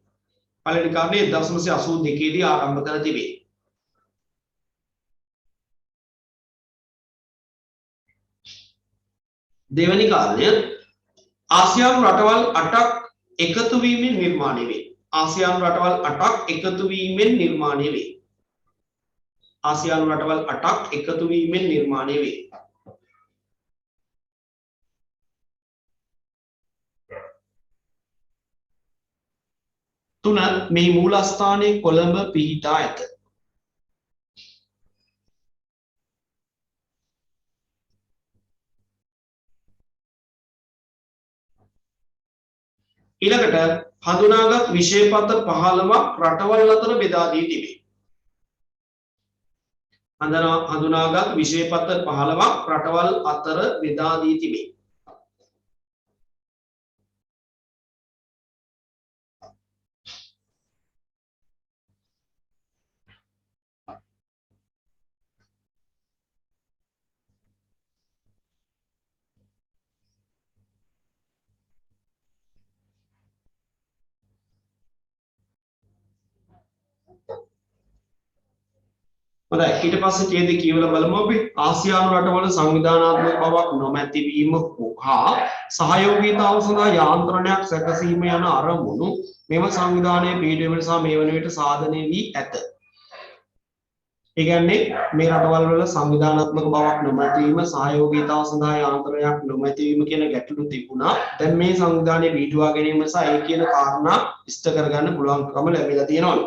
පළවෙනි කාරණේ 1982 දී ආරම්භ කර තිබේ. දෙවැනි කාරණය ආසියානු රටවල් 8ක් එකතු වීමෙන් නිර්මාණය වේ. ආසියානු රටවල් 8ක් එකතු වීමෙන් නිර්මාණය වේ. ආසියානු රටවල් 8ක් එකතු වීමෙන් නිර්මාණය වේ. තුන මේ මූලස්ථානයේ කොළඹ පිහිටා ඇත. ඊළඟට හඳුනාගත් විශේෂපත 15ක් රටවල් අතර බෙදා දී තිබේ. හඳුනාගත් විශේෂපත 15ක් රටවල් අතර බෙදා දී තිබේ. හොඳයි ඊට පස්සේ ඡේදය කියවලා බලමු අපි ආසියානු රටවල සංවිධානාත්මක බවක් නොමැති වීම හා සහයෝගීතාව සඳහා යාන්ත්‍රණයක් සැකසීම යන අරමුණු මෙම සංවිධානයේ පිළිවෙල නිසා මේ වන විට සාධනය වී ඇත. ඒ කියන්නේ මේ රටවල් වල සංවිධානාත්මක බවක් නොමැති වීම සහයෝගීතාව සඳහා යාන්ත්‍රණයක් නොමැති වීම කියන ගැටලු තිබුණා. දැන් මේ සංවිධානයේ පිටුවා ගැනීම නිසා ඒ කියන කාරණා ඉෂ්ට කරගන්න පුළුවන්කම ලැබිලා තියෙනවා.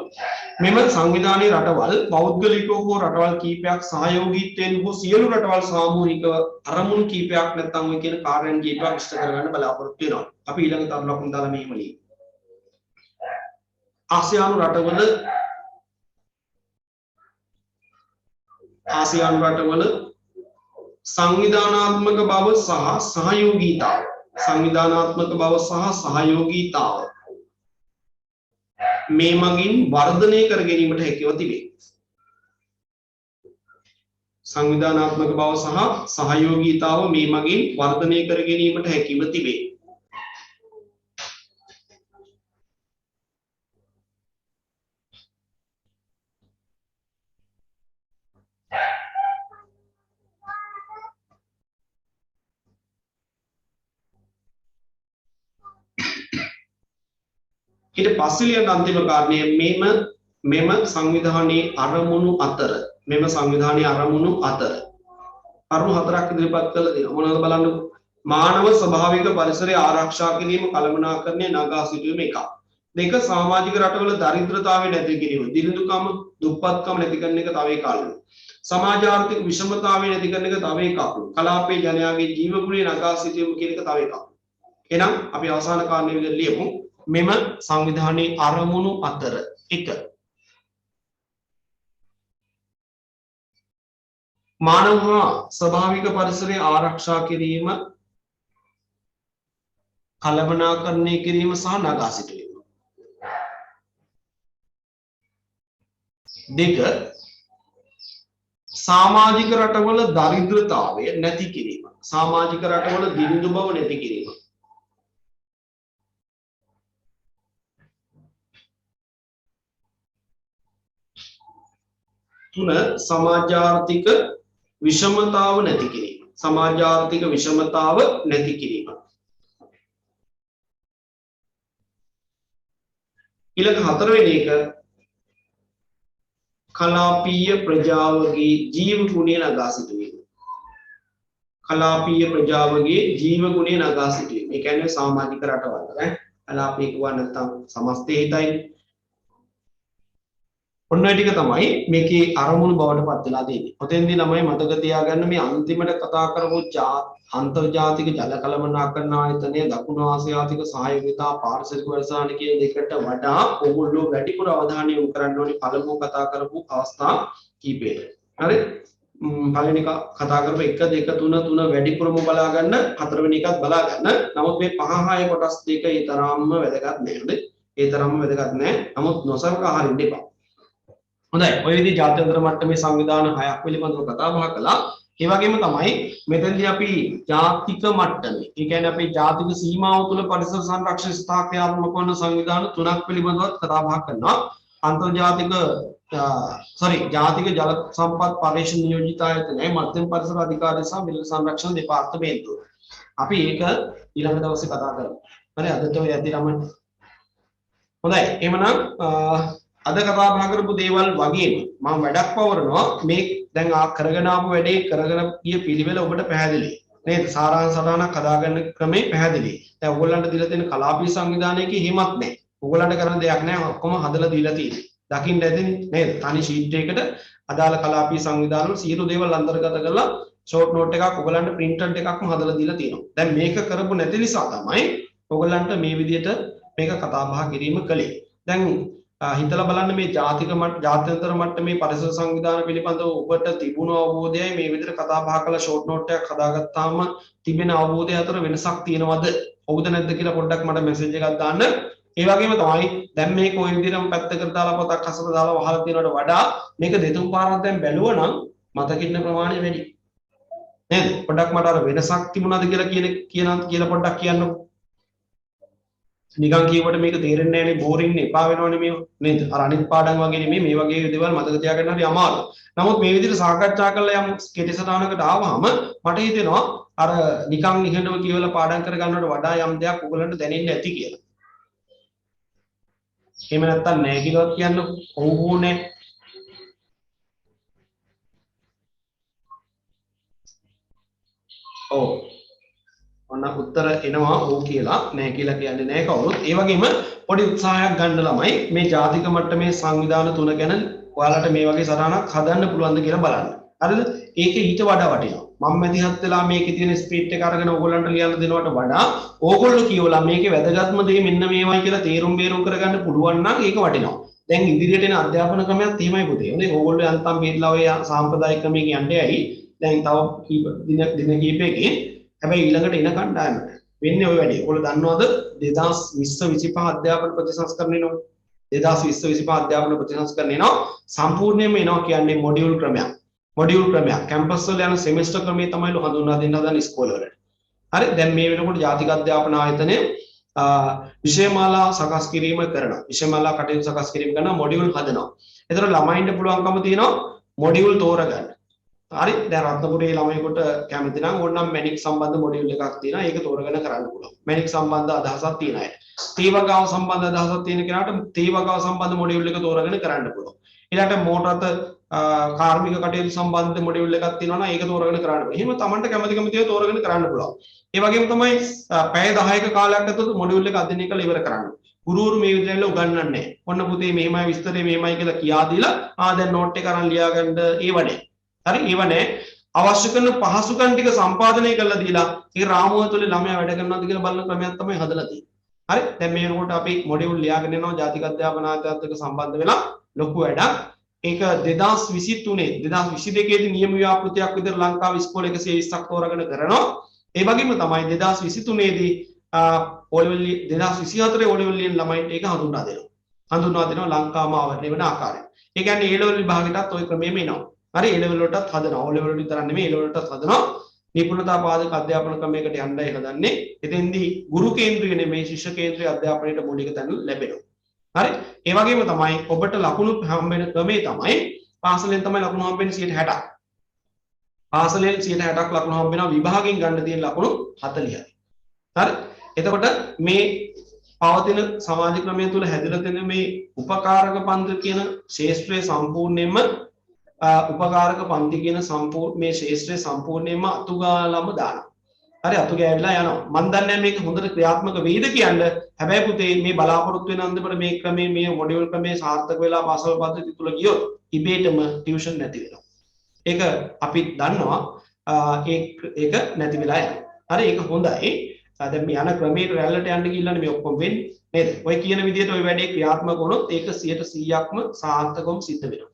මෙම සංවිධානයේ රටවල් පෞද්ගලිකව හෝ රටවල් කීපයක් සහයෝගීත්වයෙන් හෝ සියලු රටවල් සාමූහිකව අරමුණු කීපයක් නැත්නම් ඔය කියන කාර්යයන් කීපයක් ඉෂ්ට කරගන්න බලාපොරොත්තු වෙනවා. අපි ඊළඟ තරු ලකුණු දාලා මෙහෙම ලියමු. ආසියානු රටවල සංවිධානාත්මක බව සහ සහයෝගීතාව මේ මගින් වර්ධනය කර ගැනීමට හැකියාව තිබේ. සංවිධානාත්මක බව සහ සහයෝගීතාව මේ මගින් වර්ධනය කර ගැනීමට හැකියාව තිබේ. ඊට පස්සේ ලියන අන්තිම කාරණය මෙම සංවිධානයේ අරමුණු අතර කරුණු හතරක් ඉදිරිපත් කළ දෙනවා. මොනවද බලන්නකො. මානව ස්වභාවික පරිසරය ආරක්ෂා කිරීම කළමනාකරණය නගා සිටුවීම එකක්. දෙක සමාජික රටවල දරිද්‍රතාවය නැති කිරීම, දිළිඳුකම, දුප්පත්කම නැති කරන එක තව එකක්. සමාජ ආර්ථික විෂමතාවය නැති කරන එක තව එකක්. කලාපයේ ජනයාගේ ජීව ගුණය නගා සිටුවීම කියන එක තව එකක්. එහෙනම් අපි අවසාන කාරණේ විදිහට ලියමු. මෙම සංවිධානයේ අරමුණු අතර 1 මානව ස්වභාවික පරිසරය ආරක්ෂා කිරීම කළමනාකරණය කිරීම සහ නගා සිටුවීම. 2 සමාජික රටවල දරිද්‍රතාවය නැති කිරීම, සමාජික රටවල දිළිඳු බව නැති කිරීම. 3 සමාජාර්ථික විෂමතාව නැති කිරීම. සමාජාර්ථික විෂමතාව නැති කිරීම. ඊළඟ 4 වෙනි එක කලාපීය ප්‍රජාවගේ ජීව ගුණය නගා සිටුවීම. කලාපීය ප්‍රජාවගේ ජීව ගුණය නගා සිටුවීම. ඒ කියන්නේ සමාජික රටවල් ඈ කලාපීය කිව්වා නැත්නම් සමස්තය හිතයි. ඔන්න ඔය ටික තමයි මේකේ අරමුණු බවට පත් වෙලා තියෙන්නේ. ඔතෙන්දී ළමයි මතක තියාගන්න මේ අන්තිමට කතා කරපු අන්තර්ජාතික ජල කළමනාකරණ ආයතනය, දකුණු ආසියාතික සහයෝගිතා පාරිසරික වැඩසටහන කියන දෙකට වඩා ඔයගොල්ලෝ වැඩිපුර අවධානය යොමු කරන්න ඕනේ පළමුව කතා කරපු අවස්ථා කීපයට. හරි? පළවෙනි එක කතා කරපු 1 2 3 3 වැඩිපුරම බලා ගන්න, 4 වෙනි එකත් බලා ගන්න. නමුත් මේ 5 6 කොටස් දෙක ඒ තරම්ම වැදගත් නෑ. ඒ තරම්ම වැදගත් නෑ. නමුත් නොසලකා හරින්න එපා. හොඳයි ඔය විදිහේ ජාත්‍යන්තර මට්ටමේ සංවිධාන 6ක් පිළිබඳව කතා බහ කළා. ඒ වගේම තමයි මෙතනදී අපි ජාතික මට්ටමේ, ඒ කියන්නේ අපේ ජාතික සීමාව තුළ පරිසර සංරක්ෂණ ස්ථාපනාත්මක වන සංවිධාන 3ක් පිළිබඳව කතා බහ කරනවා. අන්තර්ජාතික ජාතික ජල සම්පත් පර්යේෂණ නියෝජිත ආයතනය, මධ්‍යම පරිසර අධිකාරිය සහ මිල සංරක්ෂණ දෙපාර්තමේන්තුව. අපි ඒක ඊළඟ දවසේ කතා කරමු. හරි අදට ඔය ඇති ළමයි. හොඳයි එහෙනම් අද කතා බහ කරපු දේවල් වගේම මම වැඩක් පවරනවා මේ දැන් කරගෙන ආපු වැඩේ කරගෙන ගිය පිළිවෙල ඔබට පැහැදිලි නේද? සාරාංශ සටහනක් හදාගන්න ක්‍රමේ පැහැදිලි. දැන් ඔයගොල්ලන්ට දීලා තියෙන කලාපීය සංවිධානයක හිමත් නැහැ. ඔයගොල්ලන්ට කරන්න දෙයක් නැහැ. ඔක්කොම හදලා දීලා තියෙන්නේ. දකින්න ඇති නේද? තනි ෂීට් එකකට අදාළ කලාපීය සංවිධාන වල සියලු දේවල් අන්තර්ගත කරලා ෂෝට් නෝට් එකක් ඔයගොල්ලන්ට printed එකක්ම හදලා දීලා තියෙනවා. දැන් මේක කරපු නැති නිසා තමයි ඔයගොල්ලන්ට මේ විදිහට මේක කතා බහ කිරීම කළේ. දැන් හිතලා බලන්න මේ ජාත්‍යන්තර මට්ටමේ පරිසර සංවිධාන පිළිබඳව ඔබට තිබුණු අවබෝධයයි මේ විදිහට කතා බහ කළ ෂෝට් නෝට් එකක් හදාගත්තාම තිබෙන අවබෝධය අතර වෙනසක් තියෙනවද? හවුද නැද්ද කියලා පොඩ්ඩක් මට මෙසේජ් එකක් දාන්න. ඒ වගේම තමයි දැන් මේක ඔය විදිහටම පැත්තකට දාලා පොතක් අසල දාලා වහලා තියනවට වඩා මේක දෙතුන් පාරක් දැන් බැලුවනම් මතකින්න ප්‍රමාණය වැඩි. නේද? පොඩ්ඩක් මට අර වෙනසක් තිබුණාද කියලා පොඩ්ඩක් කියන්නකෝ. නිකන් කියවට මේක තේරෙන්නේ නැහැ නේ බෝරින් නේ එපා වෙනවනේ මේ නේද? අර අනිත් පාඩම් වගේ නෙමෙයි මේ වගේ දේවල් මතක තියාගන්න හරි අමාරුයි. නමුත් මේ විදිහට සාකච්ඡා කරලා යම් කෙටිසටහනකට ආවම මට හිතෙනවා අර නිකන් නිහඬව කියවලා පාඩම් කර ගන්නවට වඩා යම් දෙයක් ඔයගලන්ට දැනෙන්න ඇති කියලා. එහෙම නැත්තම් නැහැ කියලා කියන්න ඕනේ. ඔව්. ඔන්න උත්තර එනවා ඕ කියලා නැහැ කියලා කියන්නේ නැහැ කවුරුත්. ඒ වගේම පොඩි උත්සාහයක් ගන්න ළමයි මේ ජාතික මට්ටමේ සංවිධාන තුන ගැන ඔයාලට මේ වගේ සටහනක් හදන්න පුළුවන්ද කියලා බලන්න. හරිද? ඒකේ ඊට වඩා වටිනවා. මම මැදිහත් වෙලා මේකේ තියෙන ස්පීඩ් එක අරගෙන ඕගොල්ලන්ට ලියන්න දෙනවට වඩා ඕගොල්ලෝ කියවලා මේකේ වැදගත්ම දේ මෙන්න මේවයි කියලා තේරුම් බේරුම් කරගන්න පුළුවන් නම් ඒක වටිනවා. දැන් ඉදිරියට එන අධ්‍යාපන ක්‍රමයක් එහෙමයි පුතේ. හොඳේ ඕගොල්ලෝ යන්තම් පිටලා ඔය සාම්ප්‍රදායික ක්‍රමයක යන්නේ ඇයි? දැන් තව දින කීපයකින් හැබැයි ඊළඟට එන කණ්ඩායමට වෙන්නේ ওই වැඩේ. ඔයගොල්ලෝ දන්නවද 2020-25 අධ්‍යාපන ප්‍රතිසංස්කරණය නෝ 2020-25 අධ්‍යාපන ප්‍රතිසංස්කරණය නෝ සම්පූර්ණයෙන්ම එනවා කියන්නේ මොඩියුල් ක්‍රමයක්. මොඩියුල් ක්‍රමයක්. කැම්පස් වල යන සෙමිස්ටර් ක්‍රමයේ තමයි හඳුන්වා දෙන්න හදන ඉස්කෝල වලට. හරි දැන් මේ වෙනකොට ජාතික අධ්‍යාපන ආයතනයේ විෂයමාලා සකස් කිරීම කරනවා. විෂයමාලා කටයුතු සකස් කිරීම කරනවා මොඩියුල් හදනවා. ඒතර ළමයින්ට පුළුවන්කම තියෙනවා මොඩියුල් තෝරගන්න. හරි දැන් රත්නපුරේ ළමයිකට කැමති නම් ඕනනම් මැනික් සම්බන්ධ මොඩියුල් එකක් තියෙනවා. ඒක තෝරගෙන කරන්න පුළුවන්. මැනික් සම්බන්ධ අදහසක් තියෙන අය. තේවගාව සම්බන්ධ අදහසක් තියෙන කෙනාට තේවගාව සම්බන්ධ මොඩියුල් එක තෝරගෙන කරන්න පුළුවන්. ඊළඟට මෝටරත කාර්මික කටයුතු සම්බන්ධ මොඩියුල් එකක් තියෙනවා නම් ඒක තෝරගෙන කරන්න පුළුවන්. එහෙම Tamanට කැමති දේ තෝරගෙන කරන්න පුළුවන්. ඒ වගේම තමයි පැය 10ක කාලයක් ඇතුළත මොඩියුල් එක අධ්‍යයනය කරලා ඉවර කරන්න. ගුරුවරු මේ විදිහට උගන්වන්නේ නැහැ. ඔන්න පුතේ මෙහෙමයි විස්තරේ මෙහෙමයි කියලා කියා දීලා දැන් නෝට් එක අරන් ලියා ගන්න ඒව නැහැ. හරි ඒව නැහැ. අවශ්‍ය කරන පහසුකම් ටික සම්පාදනය කරලා දීලා ඒ රාමුව තුළ ළමයා වැඩ කරනවද කියලා බලන ක්‍රමයක් තමයි හදලා තියෙන්නේ. හරි දැන් මේ වෙනකොට අපි මොඩියුල් ලියාගෙන යනවා ජාතික අධ්‍යාපන ආයතනයත් එක්ක සම්බන්ධ වෙලා ලොකු වැඩක්. ඒක 2023 2022 දී නියම ව්‍යාපෘතියක් විදිහට ලංකාවේ ඉස්කෝල 120ක් තෝරගෙන කරනවා. ඒ වගේම තමයි 2023 දී ඕලෙවල් 2024 ඕලෙවල් ලියන ළමයින්ට ඒක හඳුන්වා දෙනවා ලංකාවම ආවරණය වෙන ආකාරය. ඒ කියන්නේ ඒ ලෙවල් විභාගයටත් ওই ක්‍රමෙම එනවා. හරි ඒ ලෙවල් වලටත් හදනවා. ඕ ලෙවල් වලට විතර නෙමෙයි ඒ ලෙවල් වලටත් හදනවා. නිපුණතා පාදක අධ්‍යාපන ක්‍රමයකට යන්නයි හදන්නේ. එතෙන්දී ගුරු කේන්ද්‍රීය නෙමෙයි ශිෂ්‍ය කේන්ද්‍රීය අධ්‍යාපනයට මූලික තැන ලැබෙනවා. හරි ඒ වගේම තමයි ඔබට ලකුණු හම්බෙන ක්‍රමේ තමයි පාසලෙන් තමයි ලකුණු හම්බෙන්නේ 60ක්. පාසලෙන් 60ක් ලකුණු හම්බෙනවා විභාගයෙන් ගන්න තියෙන ලකුණු 40යි. හරි එතකොට මේ පවතින සමාජ ක්‍රමය තුළ හැදිලා තියෙන මේ උපකාරක පන්ති කියන ශාස්ත්‍රයේ සම්පූර්ණයෙන්ම උපකාරක පන්ති කියන මේ ශාස්ත්‍රයේ සම්පූර්ණයෙන්ම අතුගාලම දානවා. හරි අතු ගෑවිලා යනවා. මම දන්නේ මේක හොඳට ක්‍රියාත්මක වෙයිද කියන්න. හැබැයි පුතේ මේ බලාපොරොත්තු වෙන අන්දමට මේ ක්‍රමයේ මේ මොඩියුල් ක්‍රමයේ සාර්ථක වෙලා පාසල් පද්ධතිය තුල ගියොත් ඉබේටම ටියුෂන් නැති වෙනවා. ඒක අපි දන්නවා ඒක නැති වෙලා යනවා. හරි ඒක හොඳයි. දැන් මේ යන ක්‍රමයේ රැල්ලට යන්න ගිහිල්ලානේ මේ ඔක්කොම වෙන්නේ නේද? ඔය කියන විදිහට ඔය වැඩේ ක්‍රියාත්මක වුණොත් ඒක 100%ක්ම සාර්ථකවම සිද්ධ වෙනවා.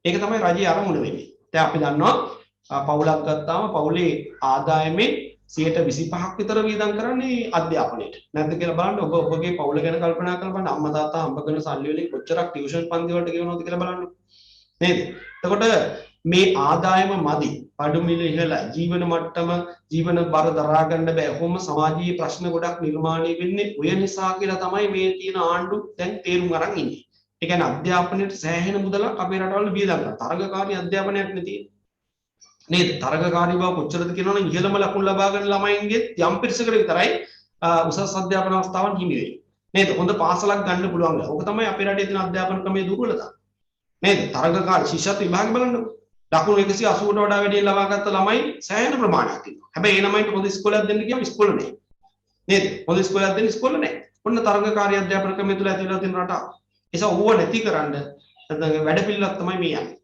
ඒක තමයි රජයේ අරමුණ වෙන්නේ. දැන් අපි දන්නවා පවුලක් ගත්තාම පවුලේ ආදායමේ 25ක් විතර වියදම් කරන්නේ අධ්‍යාපනයට. නැද්ද කියලා බලන්න ඔබගේ පවුල ගැන කල්පනා කරලා බලන්න අම්මා තාත්තා හම්බ කරන සල්ලි වලින් කොච්චරක් ටියුෂන් පන්ති වලට ගෙවනවද කියලා බලන්න. නේද? එතකොට මේ ආදායම මදි. බඩු මිල ඉහළයි. ජීවන මට්ටම ජීවන බර දරා ගන්න බෑ. කොහොම සමාජීය ප්‍රශ්න ගොඩක් නිර්මාණය වෙන්නේ ඔය නිසා කියලා තමයි මේ තියෙන ආණ්ඩු දැන් තේරුම් අරන් ඉන්නේ. ඒ කියන්නේ අධ්‍යාපනයට සෑහෙන මුදලක් අපේ රටවල වියදම් කරනවා. තරගකාරී අධ්‍යාපනයක් නෙතියි. නේද? තරගකාරී බව කොච්චරද කියනවනම් ඉහළම ලකුණු ලබා ගන්න ළමයින්ගේ යම් පිරිසකට විතරයි උසස් අධ්‍යාපන අවස්ථාවන් හිමි වෙන්නේ. නේද? හොඳ පාසලක් ගන්න පුළුවන්. ඕක තමයි අපේ රටේ තියෙන අධ්‍යාපන ක්‍රමයේ දුර්වලතාව. නේද? තරගකාරී ශිෂ්‍යත්ව විභාගෙ බලන්නකො. ලකුණු 180කට වඩා වැඩි ලබාගත්ත ළමයි සෑහෙන ප්‍රමාණයක් ඉන්නවා. හැබැයි ඒ ළමයින්ට හොඳ ඉස්කෝලයක් දෙන්න කියම ඉස්කෝල නැහැ. නේද? හොඳ ඉස්කෝලයක් දෙන්න ඉස්කෝල නැහැ. ඔන්න තරගකාරී අධ්‍යාපන ක්‍රමය තුල ඇතිවලා තියෙන රට. ඒස ඕව නැති කරන්න වැඩ පිළිලක් තමයි මේ යන්නේ.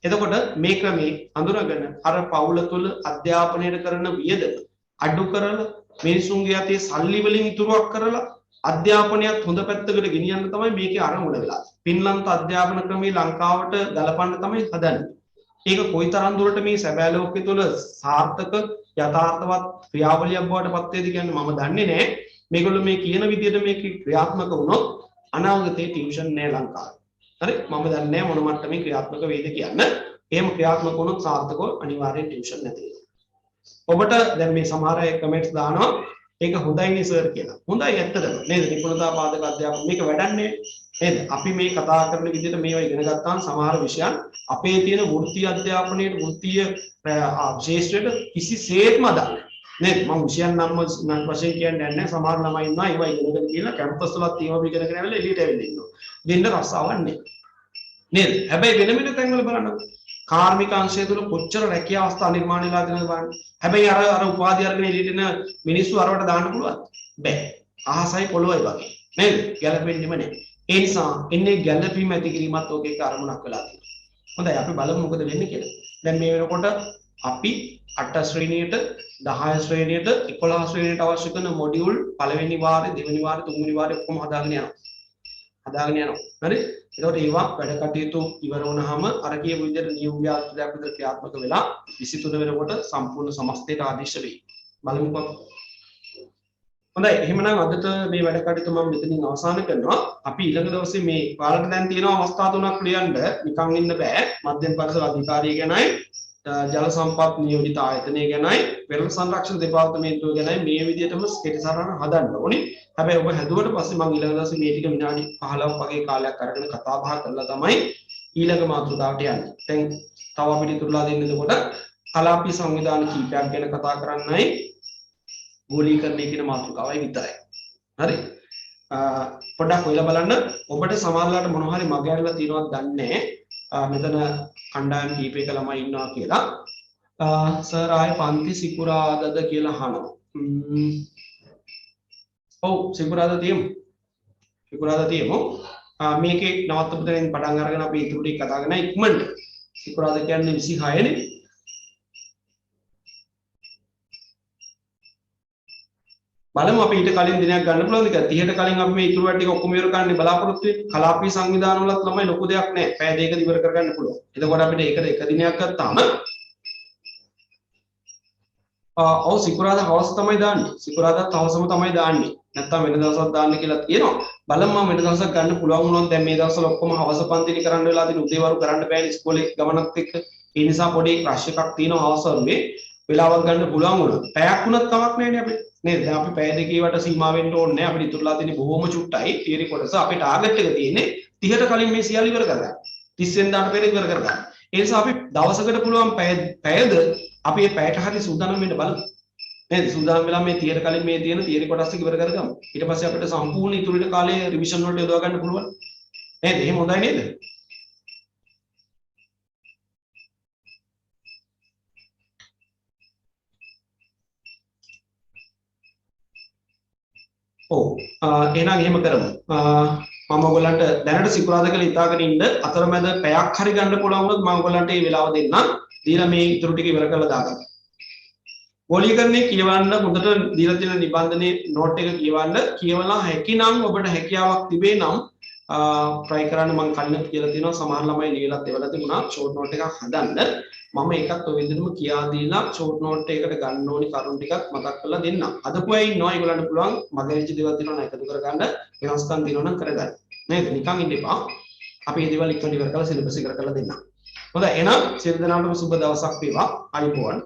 එතකොට මේ ක්‍රමේ අඳුරගෙන අර පවුල තුල අධ්‍යාපනයට කරන වියදම අඩු කරලා මිනිසුන්ගේ අතේ සල්ලි වලින් ඉතුරුවක් කරලා අධ්‍යාපනයත් හොඳ පැත්තකට ගෙනියන්න තමයි මේකේ අරමුණ වෙලා. ෆින්ලන්ත අධ්‍යාපන ක්‍රමයේ ලංකාවට ගලපන්න තමයි හදන්නේ. ඒක කොයිතරම් දුරට මේ සැබෑ ලෝකයේ තුල සාර්ථක යථාර්ථවත් ක්‍රියාවලියක් බවට පත් වේද කියන්නේ මම දන්නේ නැහැ. මේගොල්ලෝ මේ කියන විදිහට මේක ක්‍රියාත්මක වුණොත් අනාගතේ ටියුෂන් නෑ ලංකාවේ. හරි මම දන්නේ නැහැ මොන මට්ටමේ ක්‍රියාත්මක වේද කියන්න. එහෙම ක්‍රියාත්මක වුණොත් සාර්ථකව අනිවාර්යෙන් ටියුෂන් නැති වෙනවා. ඔබට දැන් මේ සමහර අය කමෙන්ට්ස් දානවා ඒක හොඳයිනේ සර් කියලා. හොඳයි ඇත්තටම නේද? නිපුණතා පාදක අධ්‍යාපන මේක වැඩන්නේ නේද? අපි මේ කතා කරන විදිහට මේවා ඉගෙන ගත්තාම සමහර විෂයන් අපේ තියෙන වෘත්තීය අධ්‍යාපනයේ වෘත්තීය ශාස්ත්‍රයට කිසිසේත්ම අදාළ නේද? මම විෂයන් නම් වශයෙන් කියන්නේ නැහැ. සමහර ළමයි ඉන්නවා ඒවා ඉගෙනගෙන කියලා කැම්පස් වලත් ඒවා ඉගෙනගෙන ආවිල්ලා එළියට ඇවිල්ලා ඉන්නවා. දෙන්න රස්සාවක් නැහැ. නේද? හැබැයි වෙන වෙන තැන්වල බලන්න කාර්මික අංශය තුල කොච්චර රැකියාව අවස්ථා නිර්මාණය වෙලා තියෙනවද බලන්න. හැබැයි අර උපාධිය අරගෙන එළියට එන මිනිස්සු අරවට දාන්න පුළුවන්. බෑ. අහසයි පොළොවයි වගේ. නේද? ගැලපෙන්නෙම නැහැ. ඒ නිසා එන්නේ ගැලපීම ඇති කිරීමත් ඔකේ කාර්මුණක් වෙලා තියෙනවා. හොඳයි අපි බලමු මොකද වෙන්නේ කියලා. දැන් මේ වෙනකොට අපි 8 ශ්‍රේණියට 10 ශ්‍රේණියට 11 ශ්‍රේණියට අවශ්‍ය කරන මොඩියුල් පළවෙනි වාරේ දෙවෙනි වාරේ තුන්වෙනි වාරේ ඔක්කොම හදාගෙන යනවා. හරි? ඒකට ඒවා වැඩ කටයුතු ඉවර වුණාම අර කියපු විදිහට නියම ව්‍යාපෘතියක් විතර ක්‍රියාත්මක වෙලා 23 වෙනකොට සම්පූර්ණ සමස්තයට ආදේශ වෙයි. බලමුකෝ. හොඳයි එහෙමනම් අදට මේ වැඩ කටයුතු මම මෙතනින් අවසන් කරනවා. අපි ඊළඟ දවසේ මේ පාලට දැන් තියෙන අවස්ථා තුනක් ලියන්න නිකන් ඉන්න බෑ. මධ්‍යම පරිසර අධිකාරිය ගැනයි ජල සම්පත් නියෝජිත ආයතනය ගැනයි පෙරළ සංරක්ෂණ දෙපාර්තමේන්තුව ගැනයි මේ විදිහටම කෙටි සටහන හදන්න ඕනේ. හැබැයි ඔබ හැදුවට පස්සේ මම ඊළඟ දවසේ මේ ටික විනාඩි 15ක් වගේ කාලයක් අරගෙන කතා බහ කරලා තමයි ඊළඟ මාතෘකාවට යන්නේ. දැන් තව අපිට ඉතුරුලා දෙන්නේ එතකොට කලාපීය සංවිධාන කීපයක් ගැන කතා කරන්නයි ගෝලීකරණය කියන මාතෘකාවයි විතරයි. හරි? පොඩ්ඩක් ඔයලා බලන්න ඔබට සමහරලාට මොනවා හරි මග ඇරලා තියෙනවද දන්නේ මෙතන කණ්ඩායම් කීපයක ළමයි ඉන්නවා කියලා. සර් ආයේ පන්ති සිකුරාදද කියලා අහනවා. ඔව් සිකුරාදා තියමු. මේකේ නවත්තපු තැනින් පටන් අරගෙන අපි ඉතුරු ටික කතා කරන ඉක්මනට. සිකුරාදා කියන්නේ 26 නේ. බලමු අපි ඊට කලින් දිනයක් ගන්න පුළුවන්ද කියලා. 30ට කලින් අපි මේ ඉතුරු ටික ඔක්කොම ඉවර කරන්න බලාපොරොත්තු වෙන්නේ. කලාපීය සංවිධාන වලත් ළමයි ලොකු දෙයක් නැහැ. පැය දෙකක ඉවර කරගන්න පුළුවන්. එතකොට අපිට ඒකට එක දිනයක් ගත්තාම ඔව් සිකුරාදා හවස තමයි දාන්නේ. සිකුරාදාත් හවසම තමයි දාන්නේ. නැත්තම් වෙන දවසක් දාන්න කියලා තියෙනවා. බලමු මම වෙන දවසක් ගන්න පුළුවන් වුණොත් දැන් මේ දවස්වල ඔක්කොම හවස පන්තිලි කරන්න වෙලා තියෙන උදේවරු කරන්න බෑනේ ඉස්කෝලේ ගමනත් එක්ක. ඒ නිසා පොඩි රෂ් එකක් තියෙනවා හවස වරුවේ. වෙලාවක් ගන්න පුළුවන් වුණොත්. පැයක් වුණත් කමක් නැහැ නේ අපිට. නේද? දැන් අපි පැය දෙකේ වට සීමා වෙන්න ඕනේ නැහැ. අපිට ඉතුරුලා තියෙන්නේ බොහොම චුට්ටයි. තියරි කොටස අපේ ටාගට් එක තියෙන්නේ 30ට කලින් මේ සියල්ල ඉවර කරගන්න. 30 වෙනිදාට පෙර ඉවර කරගන්න. ඒ නිසා අපි දවසකට පුළුවන් පැයද අපි මේ පැයට හරි සූදානම් වෙන්න බලමු. නේද? සූදානම් වෙලා මේ 30ට කලින් මේ තියෙන තියරි කොටස් ටික ඉවර කරගමු. ඊට පස්සේ අපිට සම්පූර්ණ ඉතුරු කාලේ රිවිෂන් වලට යොදවා ගන්න පුළුවන්. නේද? එහෙම හොඳයි නේද? ඔව් එහෙනම් එහෙම කරමු. මම ඔයගලන්ට දැනට සිකුරාදා කියලා හිතාගෙන ඉන්න අතරමැද පැයක් හරි ගන්න පුළුවන් වුණොත් මම ඔයගලන්ට මේ වෙලාව දෙන්නම්. දීලා මේ ඉතුරු ටික ඉවර කරලා දාගන්න. ගෝලීකරණය කියවන්න හොඳට දීලා තියෙන නිබන්ධනයේ නෝට් එක කියවලා හැකිනම් ඔබට හැකියාවක් තිබේ නම් try කරන්න මම කලින් කියලා තියෙනවා සමහර ළමයි ලියලත් එවලා තිබුණා ෂෝට් නෝට් එකක් හදන්න. මම ඒකත් ඔය විදිහටම කියා දීලා ෂෝට් නෝට් එකකට ගන්න ඕනි කරුණු ටිකක් මතක් කරලා දෙන්නම්. අදපු අය ඉන්නවා ඒගොල්ලන්ට පුළුවන් මගේ වෙච්ච දේවල් තියෙනවා නම් එකතු කරගන්න වෙනස්කම් තියෙනවා නම් කරගන්න. නේද? නිකන් ඉන්න එපා. අපි මේ දේවල් ඉක්මනට ඉවර කරලා සිලබස් ඉවර කරලා දෙන්නම්. හොඳයි එහෙනම් සියලු දෙනාටම සුබ දවසක් වේවා. අයිබෝන්.